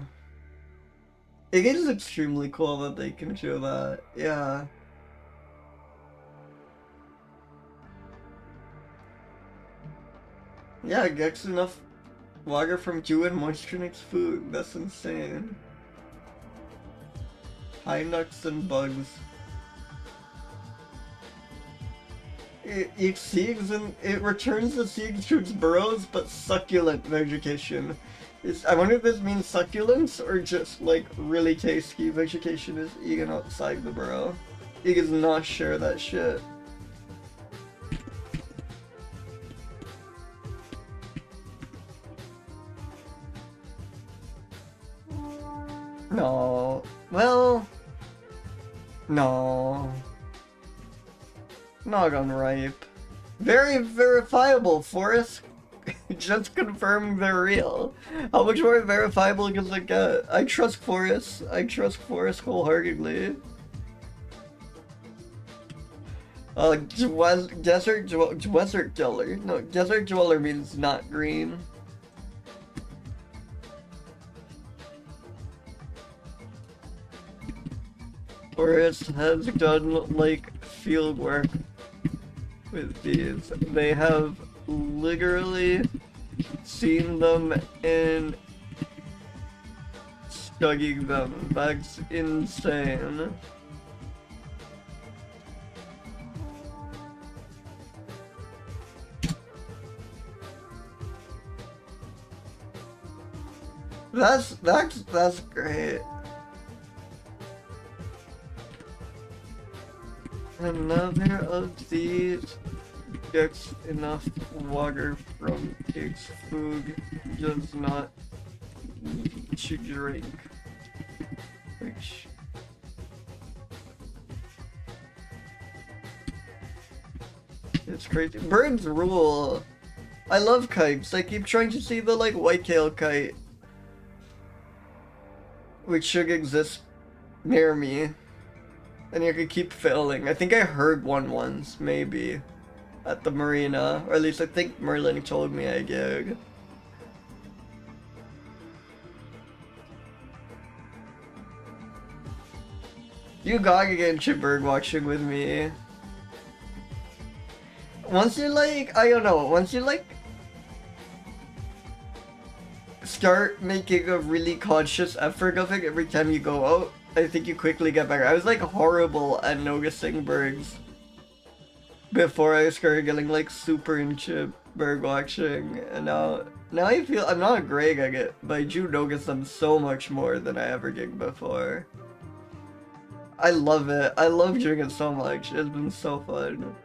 It is extremely cool that they can show that, yeah. Yeah, it gets enough water from dew and moisture-mixed food. That's insane. High nuts and bugs. It eats seeds and it returns the seeds to its burrows, but succulent vegetation. I wonder if this means succulents or just like really tasty vegetation is eaten outside the burrow. It does not share that shit. No. Well. No. Not unripe. Very verifiable, Forrest. Just confirming they're real. How much more verifiable can it get? I trust Forrest. I trust Forrest wholeheartedly. Desert dweller. No, desert dweller means not green. Forrest has done like field work with these. They have literally seen them and studying them. That's insane. That's great. Another of these gets enough water from its food, does not need to drink. Which... it's crazy. Birds rule! I love kites. I keep trying to see the like whitetail kite, which should exist near me. And you could keep failing. I think I heard one once, maybe. at the marina, or at least I think Merlin told me I gig. You gotta get into bird watching with me. Once you're like, I don't know, once you like start making a really conscious effort of it every time you go out, I think you quickly get better. I was like horrible at noticing birds before I started getting like super into bird watching, and now I feel I'm not great at it, but I do notice them so much more than I ever did before. I love it. I love doing it so much. It's been so fun.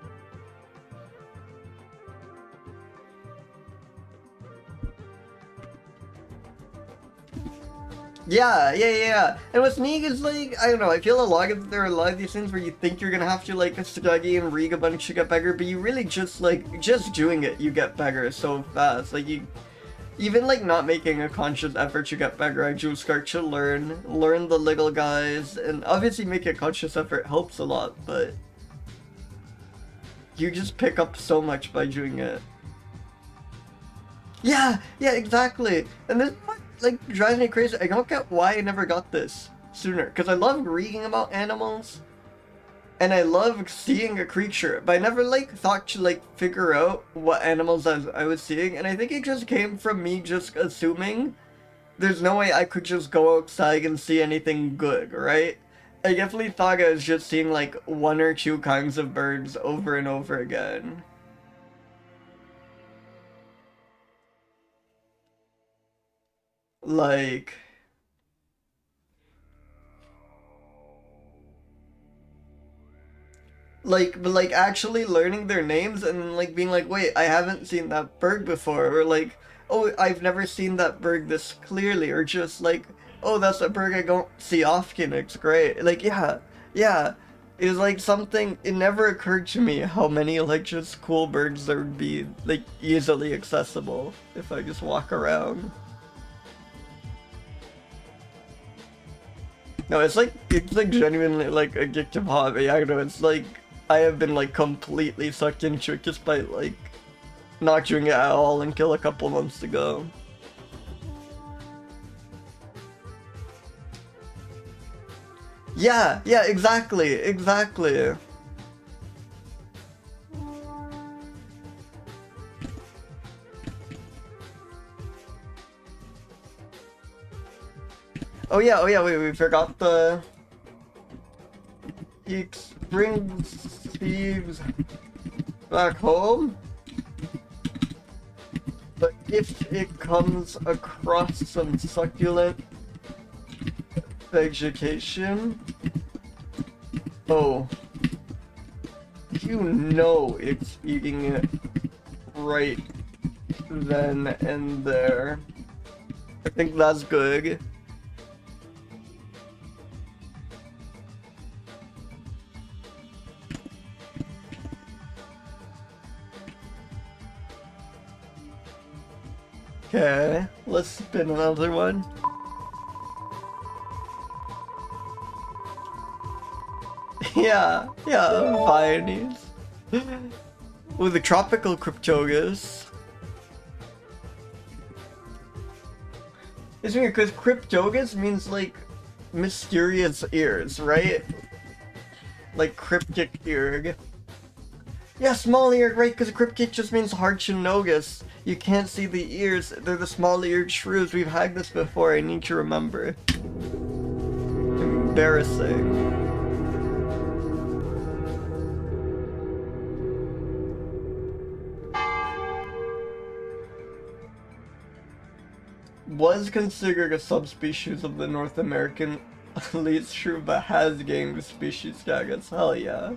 Yeah. And what's neat is like, I don't know, I feel there are a lot of these things where you think you're gonna have to like study and read a bunch to get better, but you really just like, just doing it, you get better so fast. Like you, even like not making a conscious effort to get better, I do start to learn the little guys, and obviously making a conscious effort helps a lot, but you just pick up so much by doing it. Yeah, exactly. And this like drives me crazy. I don't get why I never got this sooner, because I love reading about animals and I love seeing a creature, but I never like thought to like figure out what animals I was seeing, and I think it just came from me just assuming there's no way I could just go outside and see anything good, right? I definitely thought I was just seeing like one or two kinds of birds over and over again. Like, but like actually learning their names and like being like, wait, I haven't seen that bird before, or like, oh, I've never seen that bird this clearly, or just like, oh, that's a bird I don't see often, it's great. Like, yeah. It was like something, it never occurred to me how many like just cool birds there would be like easily accessible if I just walk around. No, it's like genuinely like a addictive hobby. I don't know, it's like I have been like completely sucked into it just by like not doing it at all until a couple months ago. Yeah, exactly. Oh yeah, wait, we forgot the... He brings thieves back home, but if it comes across some succulent vegetation, oh, you know it's eating it right then and there. I think that's good. Okay, let's spin another one. yeah, Vionies. With the tropical Cryptotis. It's weird because Cryptotis means like mysterious ears, right? Like cryptic ear. Yeah, small ear, right? Because cryptic just means hard to notice. You can't see the ears. They're the small-eared shrews. We've had this before. I need to remember. Embarrassing. Was considered a subspecies of the North American least shrew, but has gained species status. Hell yeah.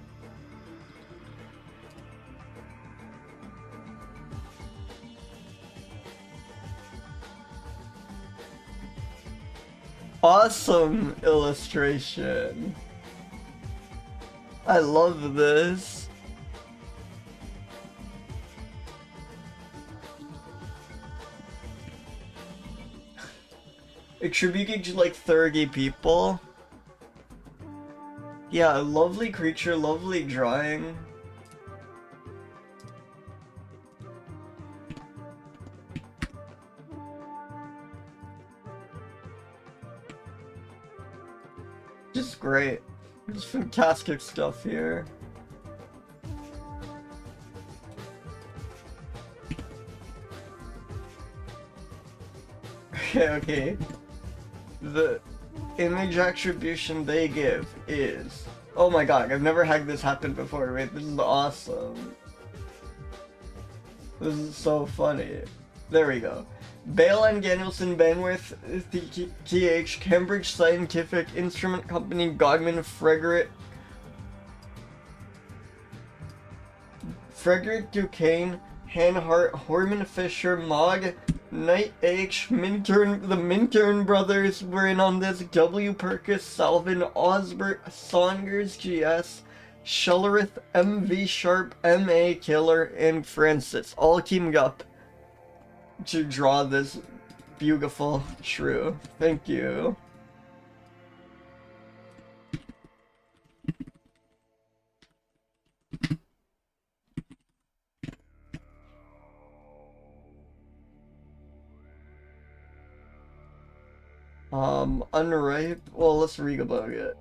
Awesome illustration. I love this. Attributed to like 30 people. Yeah, lovely creature, lovely drawing. Just great. Just fantastic stuff here. Okay. The image attribution they give is... Oh my god, I've never had this happen before, right? This is awesome. This is so funny. There we go. Bale and Danielson Benworth, TH, Cambridge Scientific Instrument Company, Godman, Frederick Duquesne, Hanhart, Horman Fisher, Mogg, Knight H, Minturn, the Minturn brothers were in on this, W. Perkis, Salvin, Osbert, Saunders, GS, Schullerith, MV Sharp, MA Killer, and Francis all teamed up to draw this beautiful shrew. Thank you. Unripe? Well, let's read about it.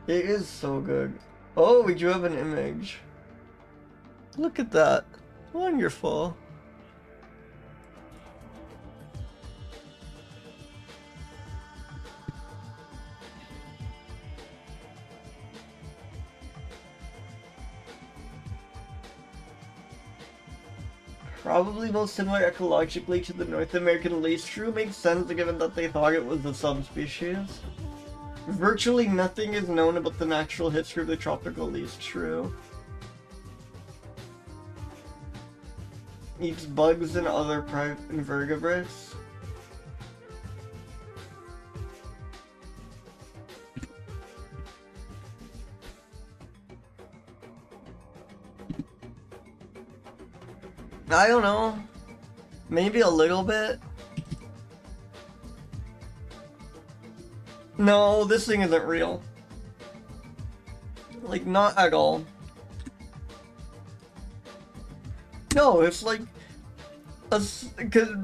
It is so good. Oh, we do have an image. Look at that. Wonderful. Probably most similar ecologically to the North American lace shrew, makes sense given that they thought it was a subspecies. Virtually nothing is known about the natural history of the tropical lace shrew. Eats bugs and other invertebrates. I don't know. Maybe a little bit. No, this thing isn't real. Like, not at all. No, it's like... Cause,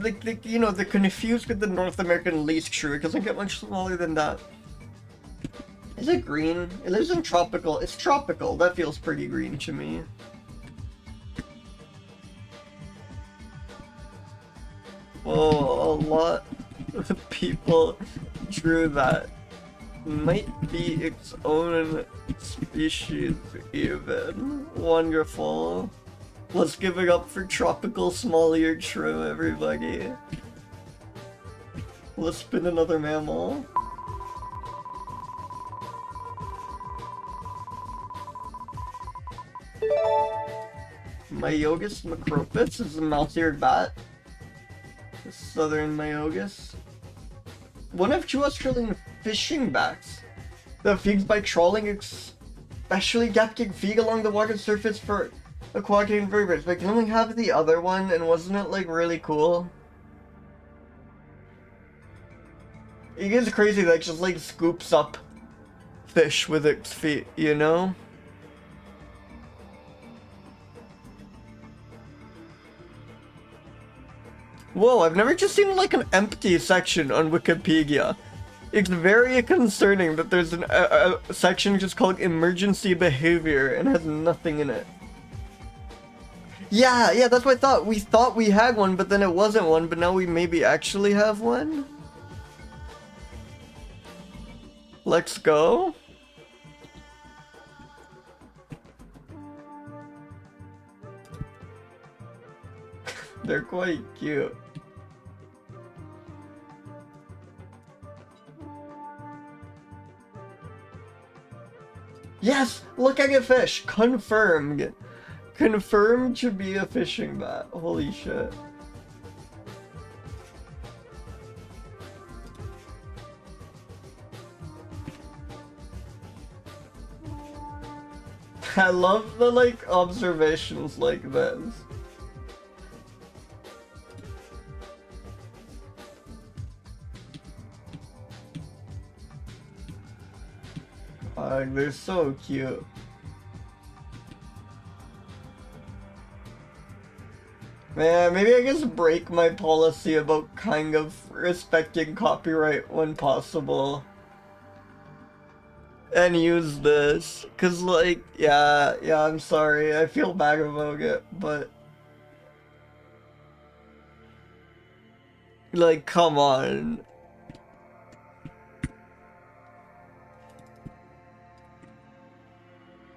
like, you know, they're confused with the North American lace shrew. It doesn't get much smaller than that. Is it green? It lives in tropical. It's tropical. That feels pretty green to me. Oh, a lot of people drew that. Might be its own species, even. Wonderful. Let's give it up for tropical small-eared shrew, everybody. Let's spin another mammal. Myotis macropus is a mouse-eared bat. Southern Myotis. One of two Australian fishing bats that feeds by trawling, especially getting feed along the water surface for aquatic invertebrates. But I can only have the other one, and wasn't it like really cool? It is crazy that it just like scoops up fish with its feet, you know? Whoa, I've never just seen like an empty section on Wikipedia. It's very concerning that there's a section just called emergency behavior and has nothing in it. Yeah, that's what I thought. We thought we had one, but then it wasn't one, but now we maybe actually have one? Let's go. They're quite cute. Yes! Look, I get fish! Confirmed! Confirmed to be a fishing bat. Holy shit. I love the, like, observations like this. They're so cute. Man, maybe I just break my policy about kind of respecting copyright when possible. And use this. Cause like, yeah, I'm sorry. I feel bad about it, but... Like, come on.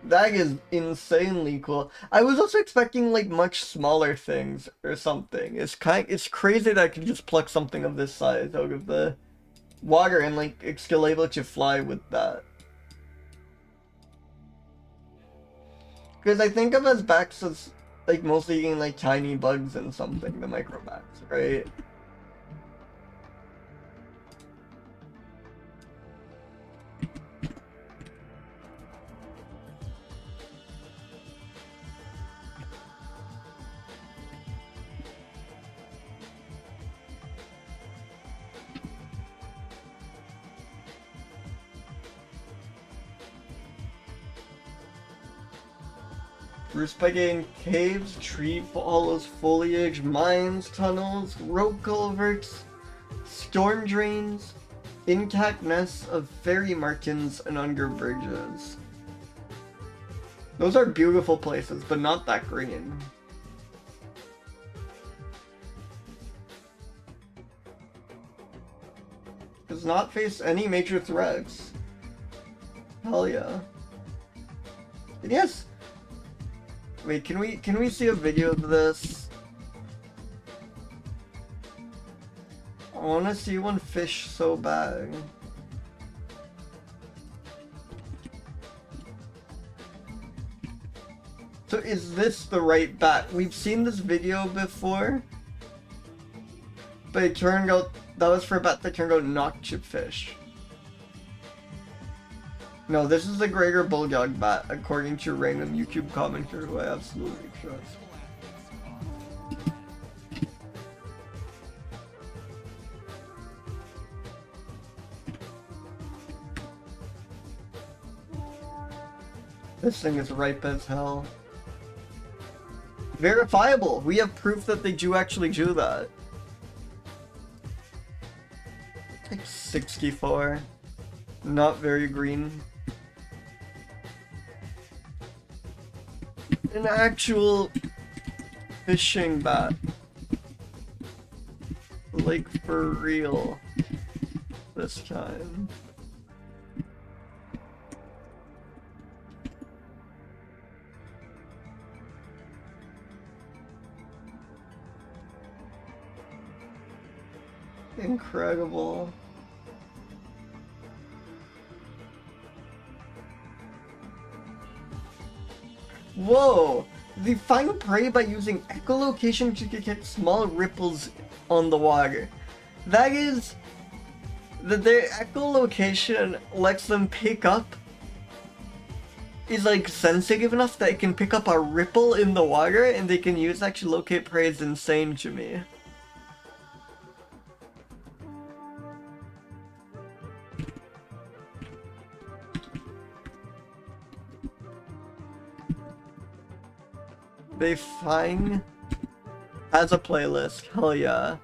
That is insanely cool. I was also expecting like much smaller things or something. It's crazy that I can just pluck something of this size out of the water and like it's still able to fly with that. Because I think of as bats as like mostly eating like tiny bugs and something, the microbats, right? Respecting caves, tree hollows, foliage, mines, tunnels, road culverts, storm drains, intact nests of fairy martins, and under bridges. Those are beautiful places, but not that green. Does not face any major threats. Hell yeah. And yes. Wait, can we see a video of this? I wanna see one fish so bad. So is this the right bat? We've seen this video before, but it turned out that was for a bat that turned out not chipfish. No, this is the greater bulldog bat, according to a random YouTube commenter who I absolutely trust. This thing is ripe as hell. Verifiable! We have proof that they do actually do that. Like 64. Not very green. An actual fishing bat. Like for real. This time. Incredible. Whoa! They find prey by using echolocation to detect small ripples on the water. That is... their echolocation lets them pick up... is like sensitive enough that it can pick up a ripple in the water and they can use that to locate prey. Is insane to me. They find as a playlist, hell yeah.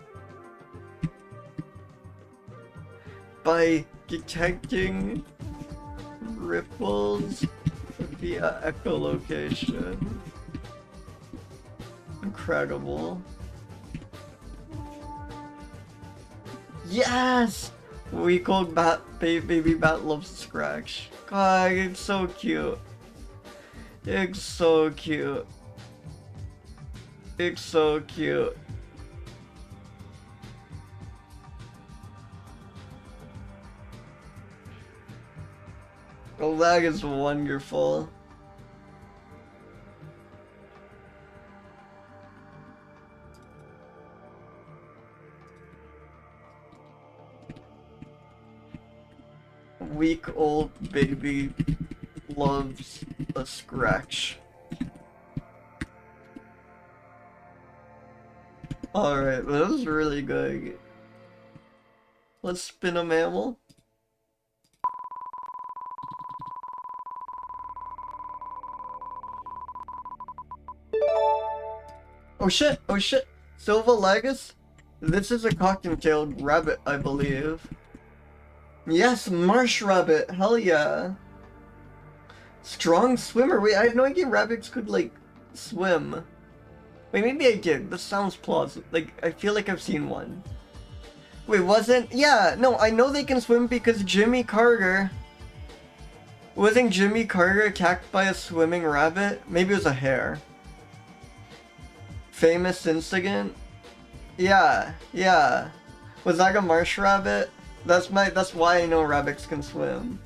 By detecting ripples via echolocation. Incredible. Yes! Week old baby bat loves to scratch. God, it's so cute. It's so cute. It's so cute. Oh, that is wonderful. Week-old baby loves a scratch. Alright, that was really good. Let's spin a mammal. Oh shit! Oh shit! Silva legus? This is a cotton-tailed rabbit, I believe. Yes, marsh rabbit! Hell yeah! Strong swimmer! Wait, I had no idea rabbits could, like, swim. Wait, maybe I did. This sounds plausible. Like, I feel like I've seen one. Wait, wasn't... Yeah, no, I know they can swim because Jimmy Carter... Wasn't Jimmy Carter attacked by a swimming rabbit? Maybe it was a hare. Famous incident? Yeah, yeah. Was that a marsh rabbit? That's why I know rabbits can swim.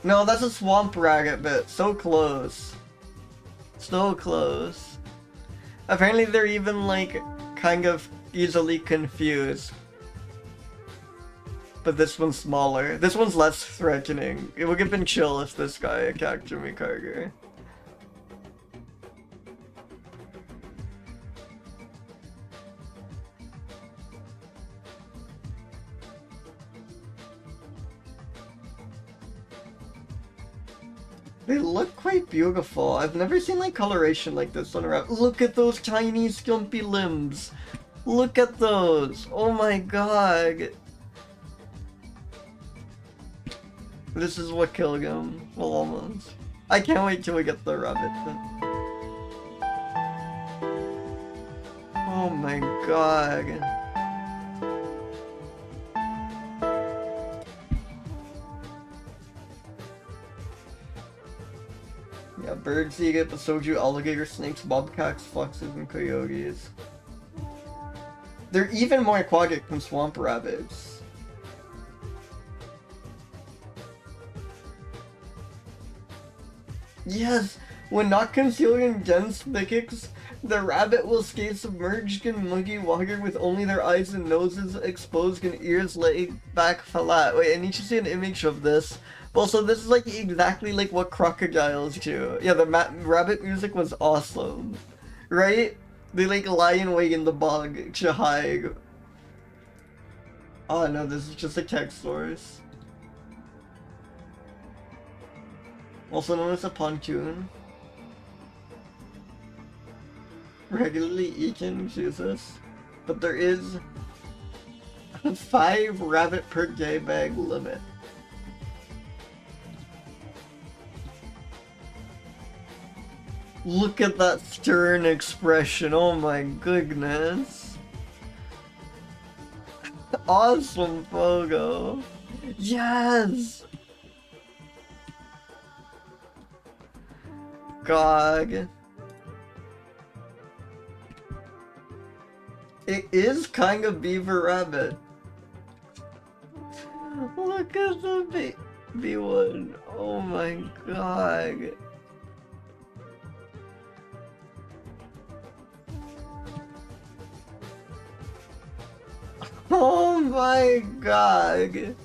No, that's a swamp rabbit. So close. So close. Apparently they're even, like, kind of easily confused. But this one's smaller. This one's less threatening. It would have been chill if this guy attacked Jimmy Carter. They look quite beautiful. I've never seen like coloration like this on a rabbit. Look at those tiny stumpy limbs. Look at those. Oh my god. This is what killed him. Well, almost. I can't wait till we get the rabbit. Oh my god. Yeah, birds eat it, but so do alligator, snakes, bobcats, foxes, and coyotes. They're even more aquatic than swamp rabbits. Yes, when not concealed in dense thickets, the rabbit will stay submerged in muggy water with only their eyes and noses exposed and ears laid back flat. Wait, I need to see an image of this. Also, this is like exactly like what crocodiles do. Yeah, the rabbit music was awesome. Right? They like lie in wait in the bog to hide. Oh no, this is just a text source. Also known as a pontoon. Regularly eaten, Jesus. But there is a 5 rabbit per day bag limit. Look at that stern expression, oh my goodness. Awesome photo. Yes! God. It is kind of beaver rabbit. Look at the baby one. Oh my god. Oh my god.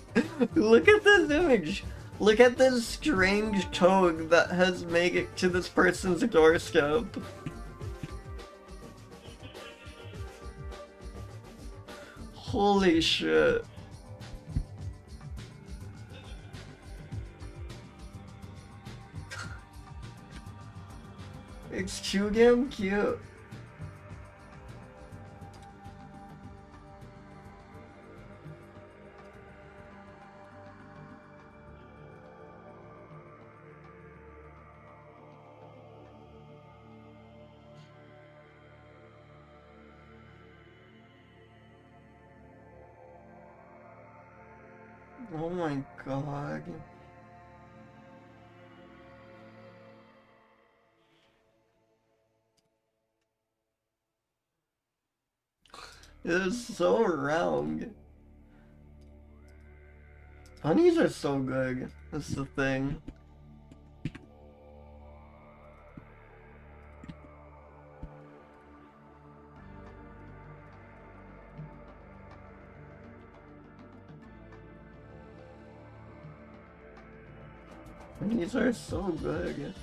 Look at this image. Look at this strange toad that has made it to this person's doorstep. Holy shit. It's too damn cute. Oh my god. It is so round. Bunnies are so good. That's the thing. Bunnies are so good.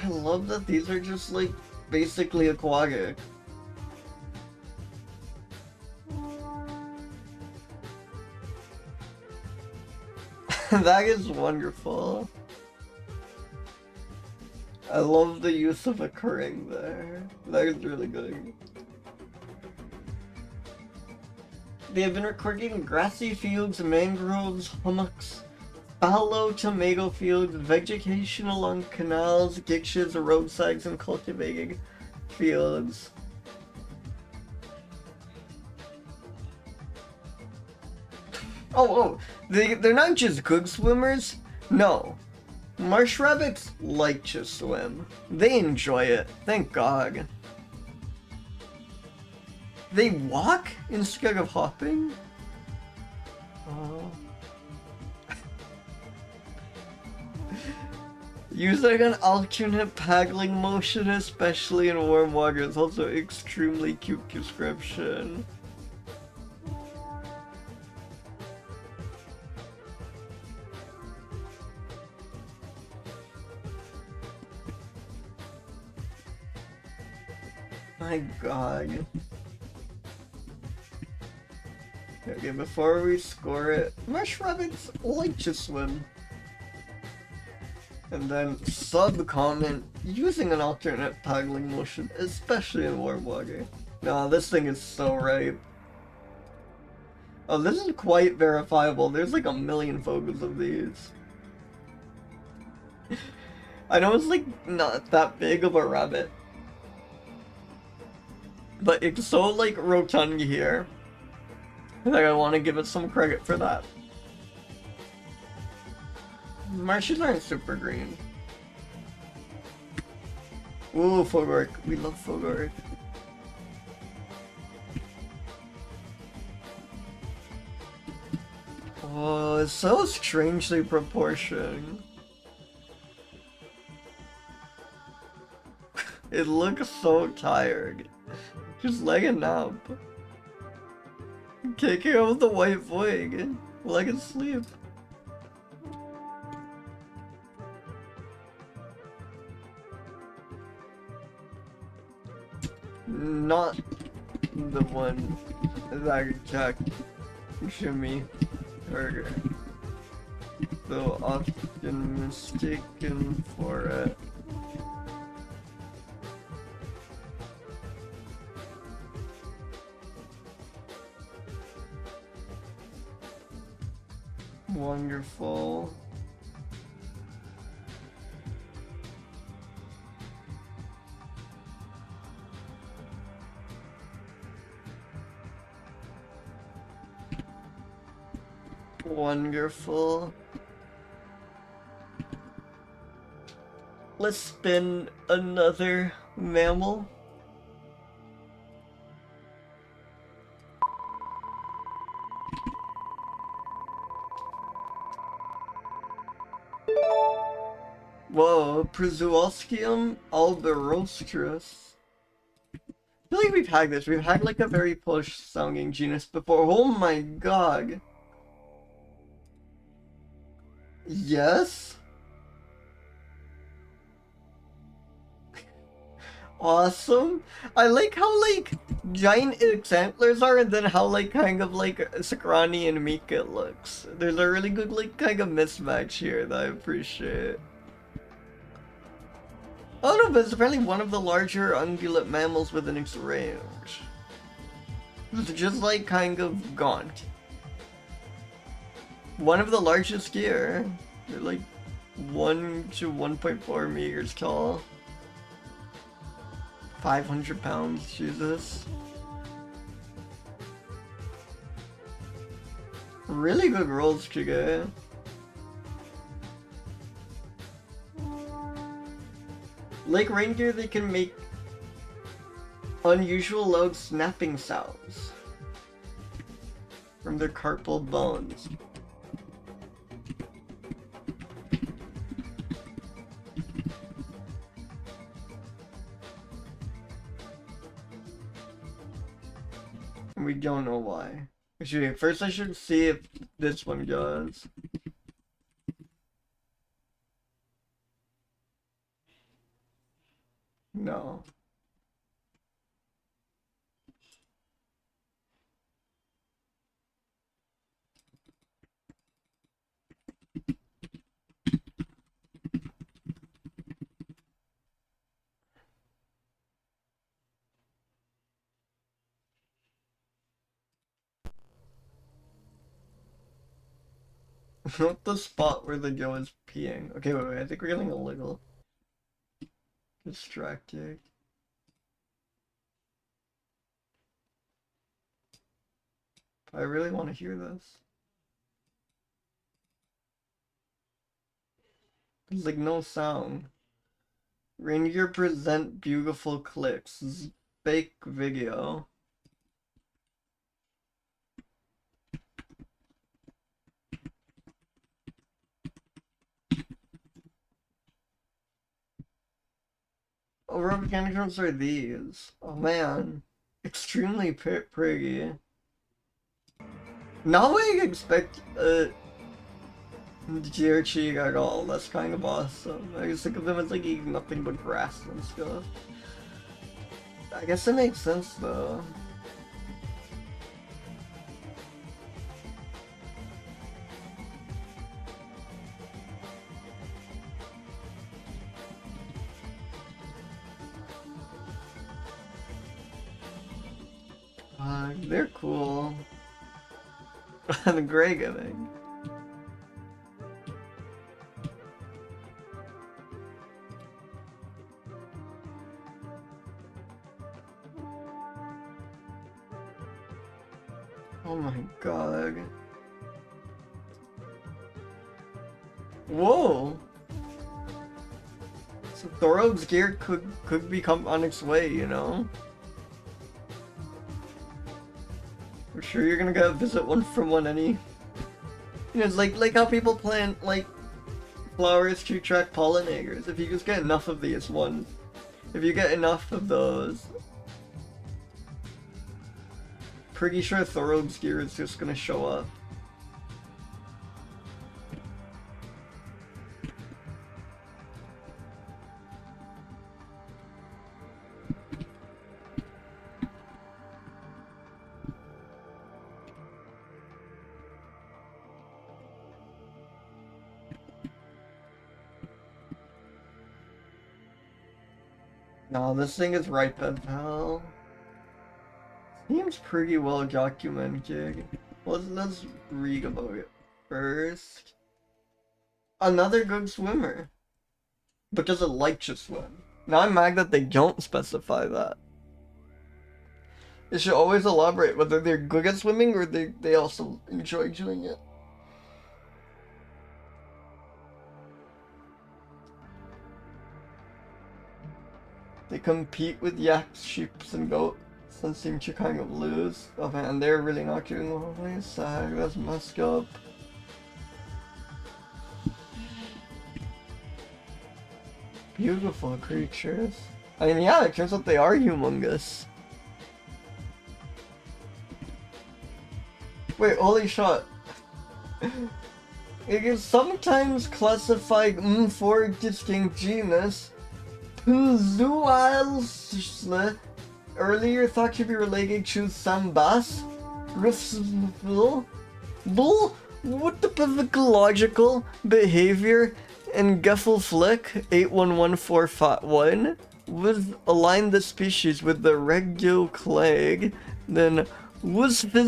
I love that these are just like basically aquatic. That is wonderful. I love the use of occurring there. That is really good. They have been recording grassy fields, mangroves, hummocks, fallow tomato fields, vegetation along canals, ditches, roadsides, and cultivating fields. They're not just good swimmers. No. Marsh rabbits like to swim. They enjoy it, thank God. They walk instead of hopping? Oh. Using an alternate paddling motion, especially in warm water, is also an extremely cute description. My God. Okay, before we score it, marsh rabbits like to swim. And then sub-comment, using an alternate paddling motion, especially in warm water. Nah, this thing is so ripe. Oh, this is quite verifiable. There's like a million photos of these. I know it's like not that big of a rabbit, but it's so like rotund here that I want to give it some credit for that. Marshes aren't super green. Ooh, Fogork. We love Fogork. Oh, it's so strangely proportioned. It looks so tired. Just like a nap. Kicking out the white wing like asleep. Not the one that attacked Jimmy Burger, though often mistaken for it. Wonderful. Wonderful. Let's spin another mammal. Whoa, Przewalskium alberostris. I feel like we've had this. We've had like a very plush sounding genus before. Oh my God. Yes? Awesome. I like how like giant its antlers are and then how like kind of like scrawny and meek it looks. There's a really good like kind of mismatch here that I appreciate. Oh no, but it's apparently one of the larger ungulate mammals within its range. It's just like kind of gaunt. One of the largest here. They're like 1 to 1.4 meters tall. 500 pounds, Jesus. Really good rolls to get. Like reindeer, they can make unusual loud snapping sounds from their carpal bones. We don't know why. Actually, first I should see if this one does. No. Not the spot where the Joe is peeing. Okay, wait, I think we're getting a little distracted. I really want to hear this. There's like no sound. Rainier present beautiful clips. This is fake video. Oh, rubber candles are these. Oh man. Extremely pretty. Not what you expect Georgie at all. That's kind of awesome. I just think of them as like eating nothing but grass and stuff. I guess it makes sense though. They're cool. The gray giving. Oh my god. Whoa! So Thorod's gear could become on its way, you know? I'm sure you're gonna get a visit one from one any. You know, it's like how people plant like flowers to attract pollinators. If you just get enough of these ones, if you get enough of those, pretty sure Thorod's gear is just gonna show up. No, this thing is ripe as hell. Seems pretty well documented. Let's read about it first. Another good swimmer, but does it like to swim? Now I'm mad that they don't specify that. It should always elaborate whether they're good at swimming or they also enjoy doing it. They compete with yaks, sheep, and goats and seem to kind of lose. Oh man, they're really not doing well. That's sad, that's messed up. Beautiful creatures. I mean, yeah, it turns out they are humongous. Wait, holy shit. It is sometimes classified in four distinct genus. Przewalskium, earlier thought to be related to Sambas, what the pathological behavior in Geffelflick 811451 was aligned the species with the regio clade, then was the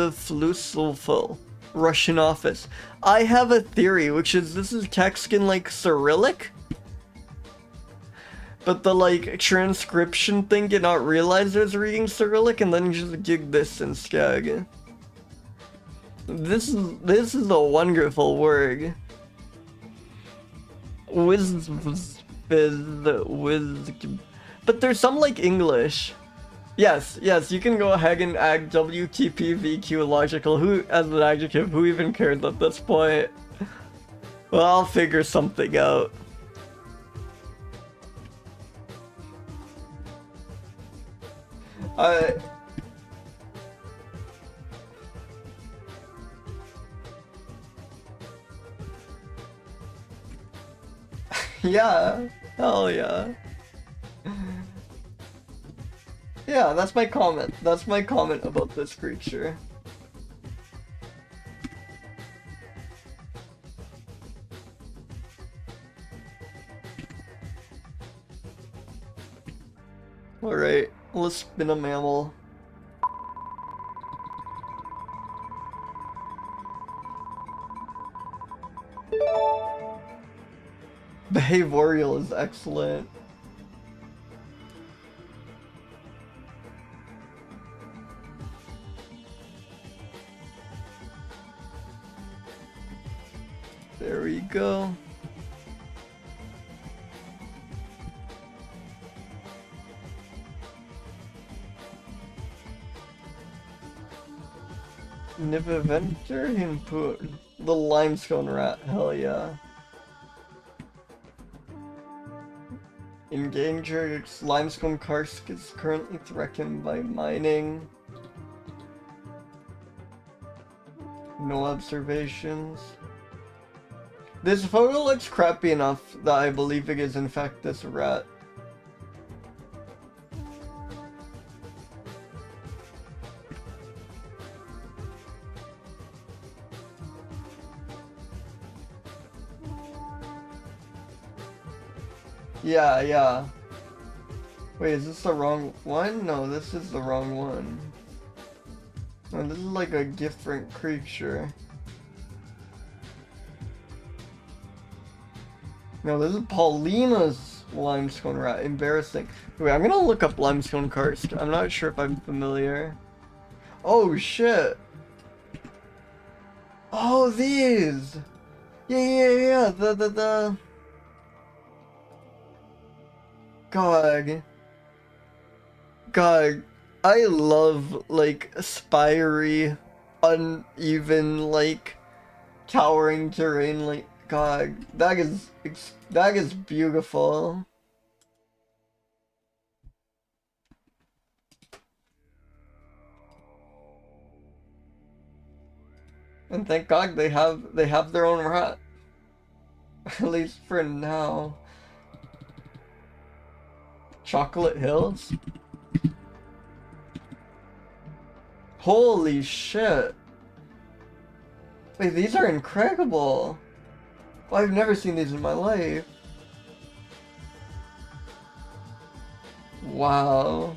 flusulful Russian office. I have a theory, which is this is text in like Cyrillic, but the like transcription thing did not realize it was reading Cyrillic and then just did this instead. This is a wonderful word. But there's some like English. Yes, you can go ahead and add WTPVQ logical. Who, as an adjective, who even cares at this point? Well, I'll figure something out. Yeah, hell yeah. Yeah, that's my comment. That's my comment about this creature. Alright, let's spin a mammal. Behavioral is excellent. There we go. Niviventer, hinpoon. The limestone rat, hell yeah. Endangered limestone karst is currently threatened by mining. No observations. This photo looks crappy enough that I believe it is in fact this rat. Yeah. Wait, is this the wrong one? No, this is the wrong one. Oh, this is like a different creature. No, this is Paulina's limestone rat. Embarrassing. Wait, I'm gonna look up limestone karst. I'm not sure if I'm familiar. Oh shit. Oh, these. Yeah. The. God, I love like spiry, uneven, like towering terrain. Like God, that is beautiful. And thank God they have their own rat, at least for now. Chocolate Hills. Holy shit. Wait, these are incredible. Well, I've never seen these in my life. Wow.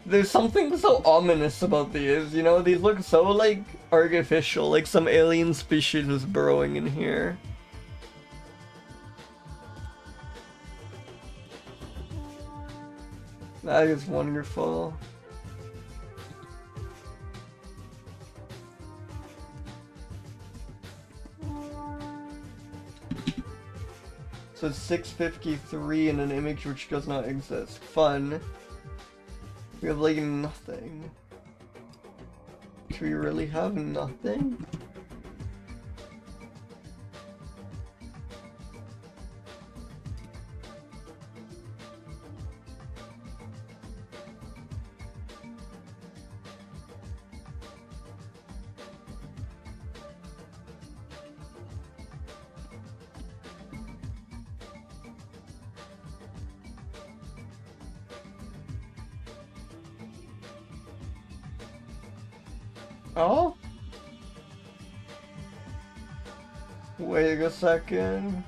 There's something so ominous about these, you know? These look so, like, artificial, like some alien species is burrowing in here. That is wonderful. So it's 653 in an image which does not exist. Fun. We have like nothing. Do we really have nothing? Oh? Wait a second.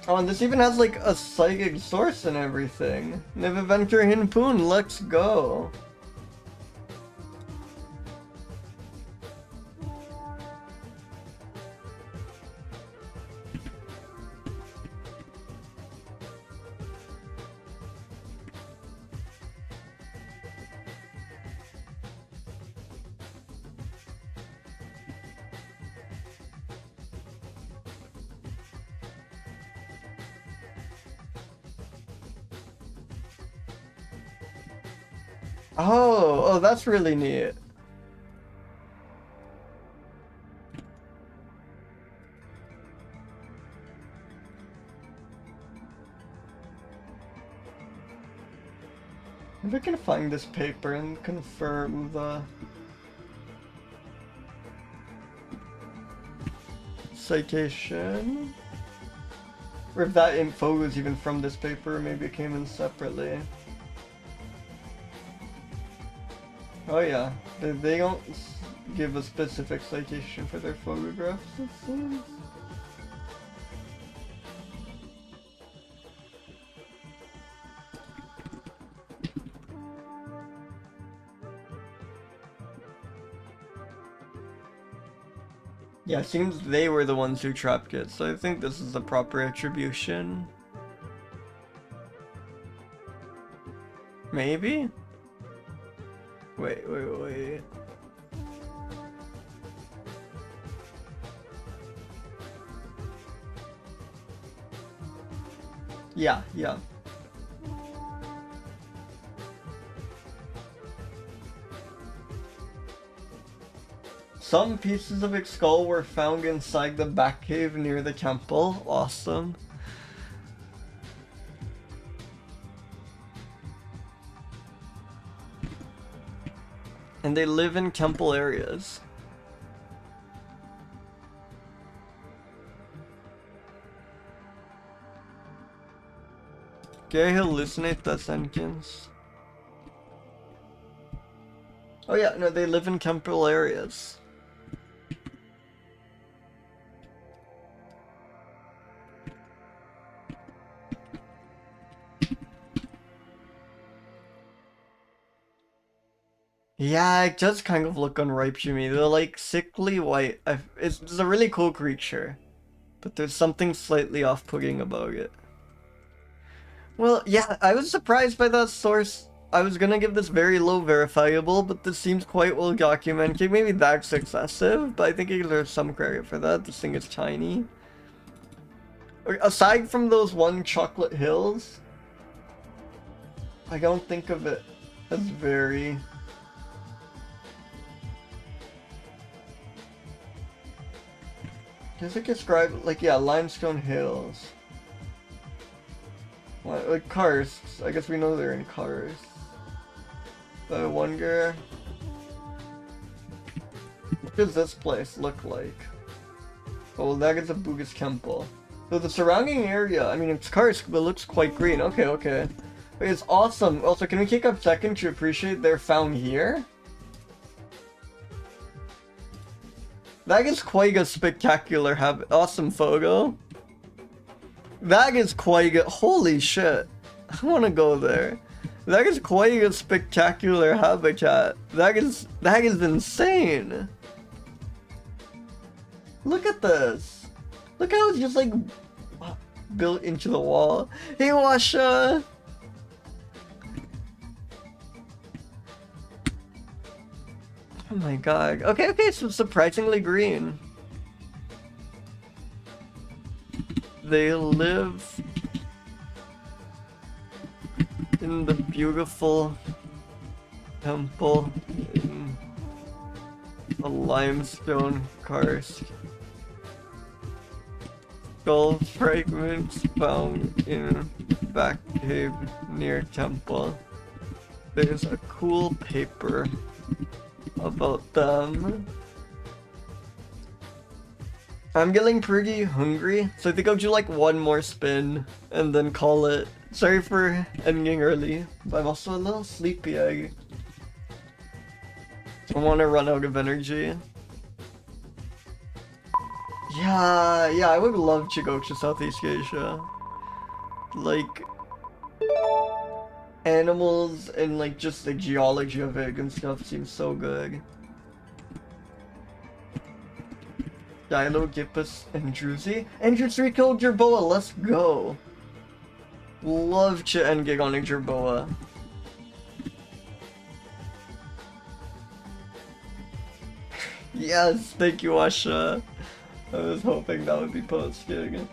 Oh, and this even has like a psychic source and everything. Niviventer hinpoon, let's go. Oh, that's really neat. If I can find this paper and confirm the citation. Or if that info was even from this paper, maybe it came in separately. Oh yeah, they don't give a specific citation for their photographs, it seems. Yeah, it seems they were the ones who trapped it, so I think this is the proper attribution. Maybe? Wait. Yeah. Some pieces of its skull were found inside the back cave near the temple. Awesome. And they live in temple areas. Can I hallucinate that sentence? Oh yeah, no, they live in temple areas. Yeah, it does kind of look unripe to me. They're like sickly white. It's a really cool creature, but there's something slightly off-putting about it. Well, yeah, I was surprised by that source. I was gonna give this very low verifiable, but this seems quite well documented. Maybe that's excessive, but I think it deserves some credit for that. This thing is tiny. Aside from those one chocolate hills, I don't think of it as very... Does it describe, like, yeah, limestone hills? What, like karsts? I guess we know they're in karsts. But I wonder... What does this place look like? Oh, that is a Buddhist temple. So the surrounding area, I mean, it's karst, but it looks quite green. Okay. It's awesome. Also, can we take a second to appreciate they're found here? That is quite a spectacular awesome photo. That is quite a... Holy shit. I want to go there. That is quite a spectacular habitat. That is insane. Look at this. Look how it's just like built into the wall. Hey, Washa. Oh my god. Okay, so surprisingly green. They live in the beautiful temple in a limestone karst. Skull fragments found in back cave near temple. There's a cool paper about them. I'm getting pretty hungry, so I think I'll do like one more spin and then call it. Sorry for ending early, but I'm also a little sleepy. I don't want to run out of energy. Yeah, I would love to go to Southeast Asia. Like, animals and like just the geology of it and stuff seems so good. Dilogipus and Druzy. And Druzy killed Jerboa, let's go. Love to end gig on a Jerboa. Yes, thank you, Asha. I was hoping that would be posting.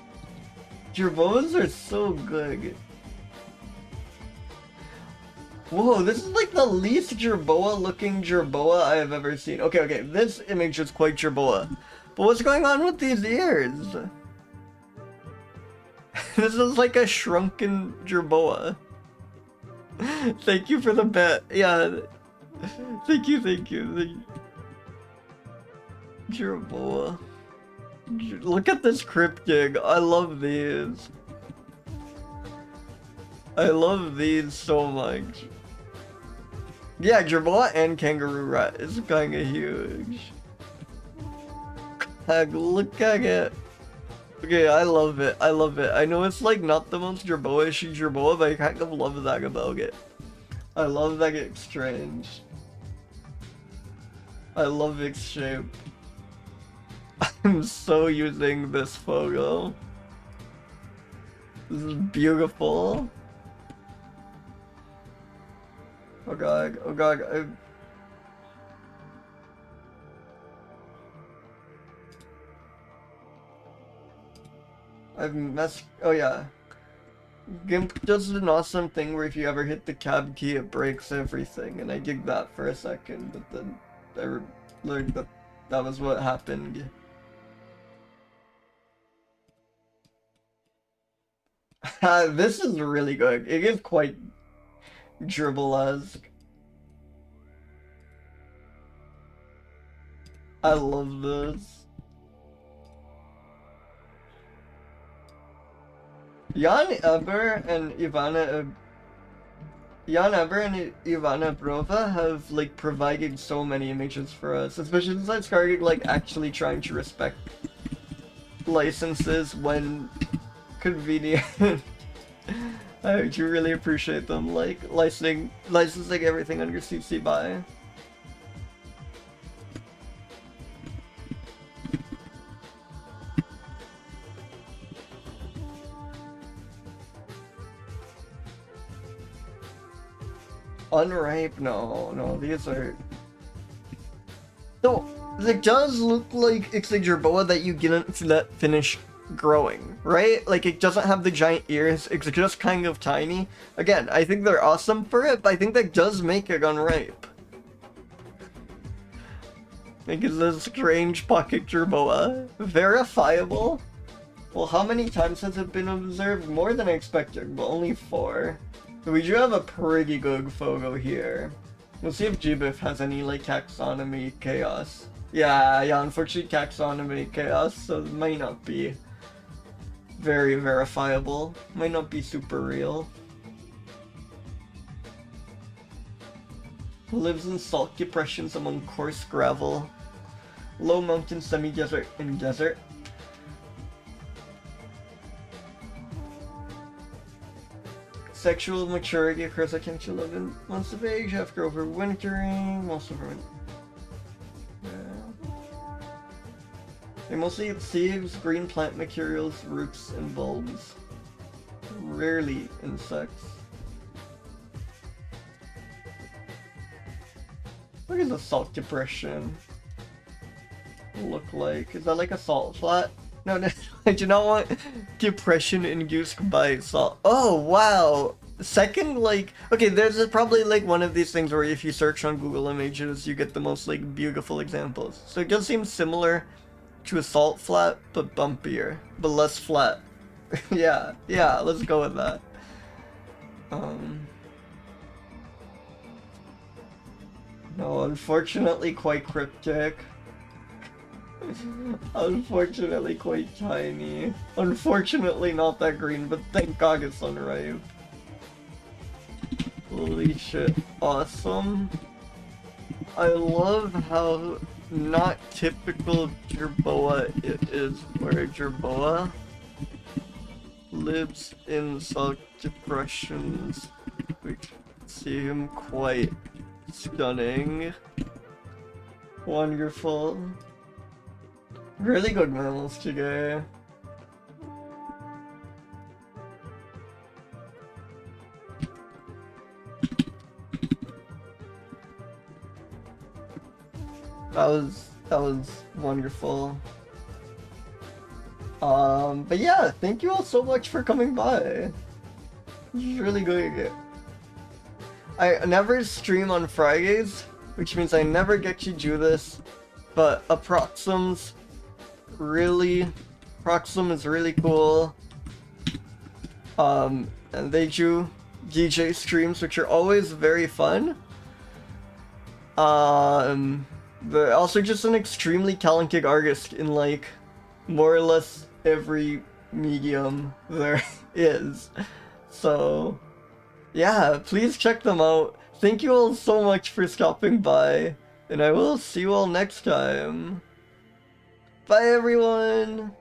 Jerboas are so good. Whoa, this is like the least Jerboa looking Jerboa I have ever seen. Okay, this image is quite Jerboa. But what's going on with these ears? This is like a shrunken Jerboa. Thank you for the bet. Yeah. Thank you. Jerboa. Look at this cryptid. I love these. I love these so much. Yeah, jerboa and kangaroo rat is kinda huge. Look at it. Okay, I love it. I love it. I know it's like not the most jerboa-ish jerboa, but I kind of love that about it. I love that it's strange. I love its shape. I'm so using this photo. This is beautiful. Oh god, oh god. I've messed. Oh yeah. GIMP does an awesome thing where if you ever hit the cab key, it breaks everything, and I did that for a second, but then I learned that that was what happened. This is really good. It is quite dribble-esque. I love this. Jan Eber and Ivana Brova have like provided so many images for us, especially since I started like actually trying to respect licenses when convenient. I do really appreciate them, like licensing everything under CC BY. Unripe? No, these are... So, it does look like it's a jerboa that you didn't let finish growing, right? Like, it doesn't have the giant ears, it's just kind of tiny. Again, I think they're awesome for it, but I think that does make it unripe. Like, it's a strange pocket jerboa. Verifiable? Well, how many times has it been observed? More than I expected, but only 4. So we do have a pretty good photo here. We'll see if GBIF has any like taxonomy chaos. Yeah, unfortunately taxonomy chaos, so it might not be very verifiable. Might not be super real. Lives in salt depressions among coarse gravel, low mountain, semi-desert, and desert. Sexual maturity occurs at 10 to 11 months of age after overwintering. Most of them. They mostly eat seeds, green plant materials, roots, and bulbs. Rarely insects. What does a salt depression look like? Is that like a salt flat? No, I do not want depression induced by salt. Oh, wow. Second, like, okay, there's probably like one of these things where if you search on Google Images, you get the most like beautiful examples. So it does seem similar to a salt flat, but bumpier, but less flat. yeah, let's go with that. No, unfortunately quite cryptic. Unfortunately quite tiny. Unfortunately not that green, but thank god it's unripe. Holy shit, awesome. I love how not typical jerboa it is, where jerboa lives in salt depressions, which seem quite stunning. Wonderful. Really good mammals today. That was wonderful. But yeah, thank you all so much for coming by. This is really good. I never stream on Fridays, which means I never get to do this, but Proxum is really cool. And they do DJ streams, which are always very fun. They're also just an extremely talented artist in like more or less every medium there is. So, yeah, please check them out. Thank you all so much for stopping by, and I will see you all next time. Bye, everyone!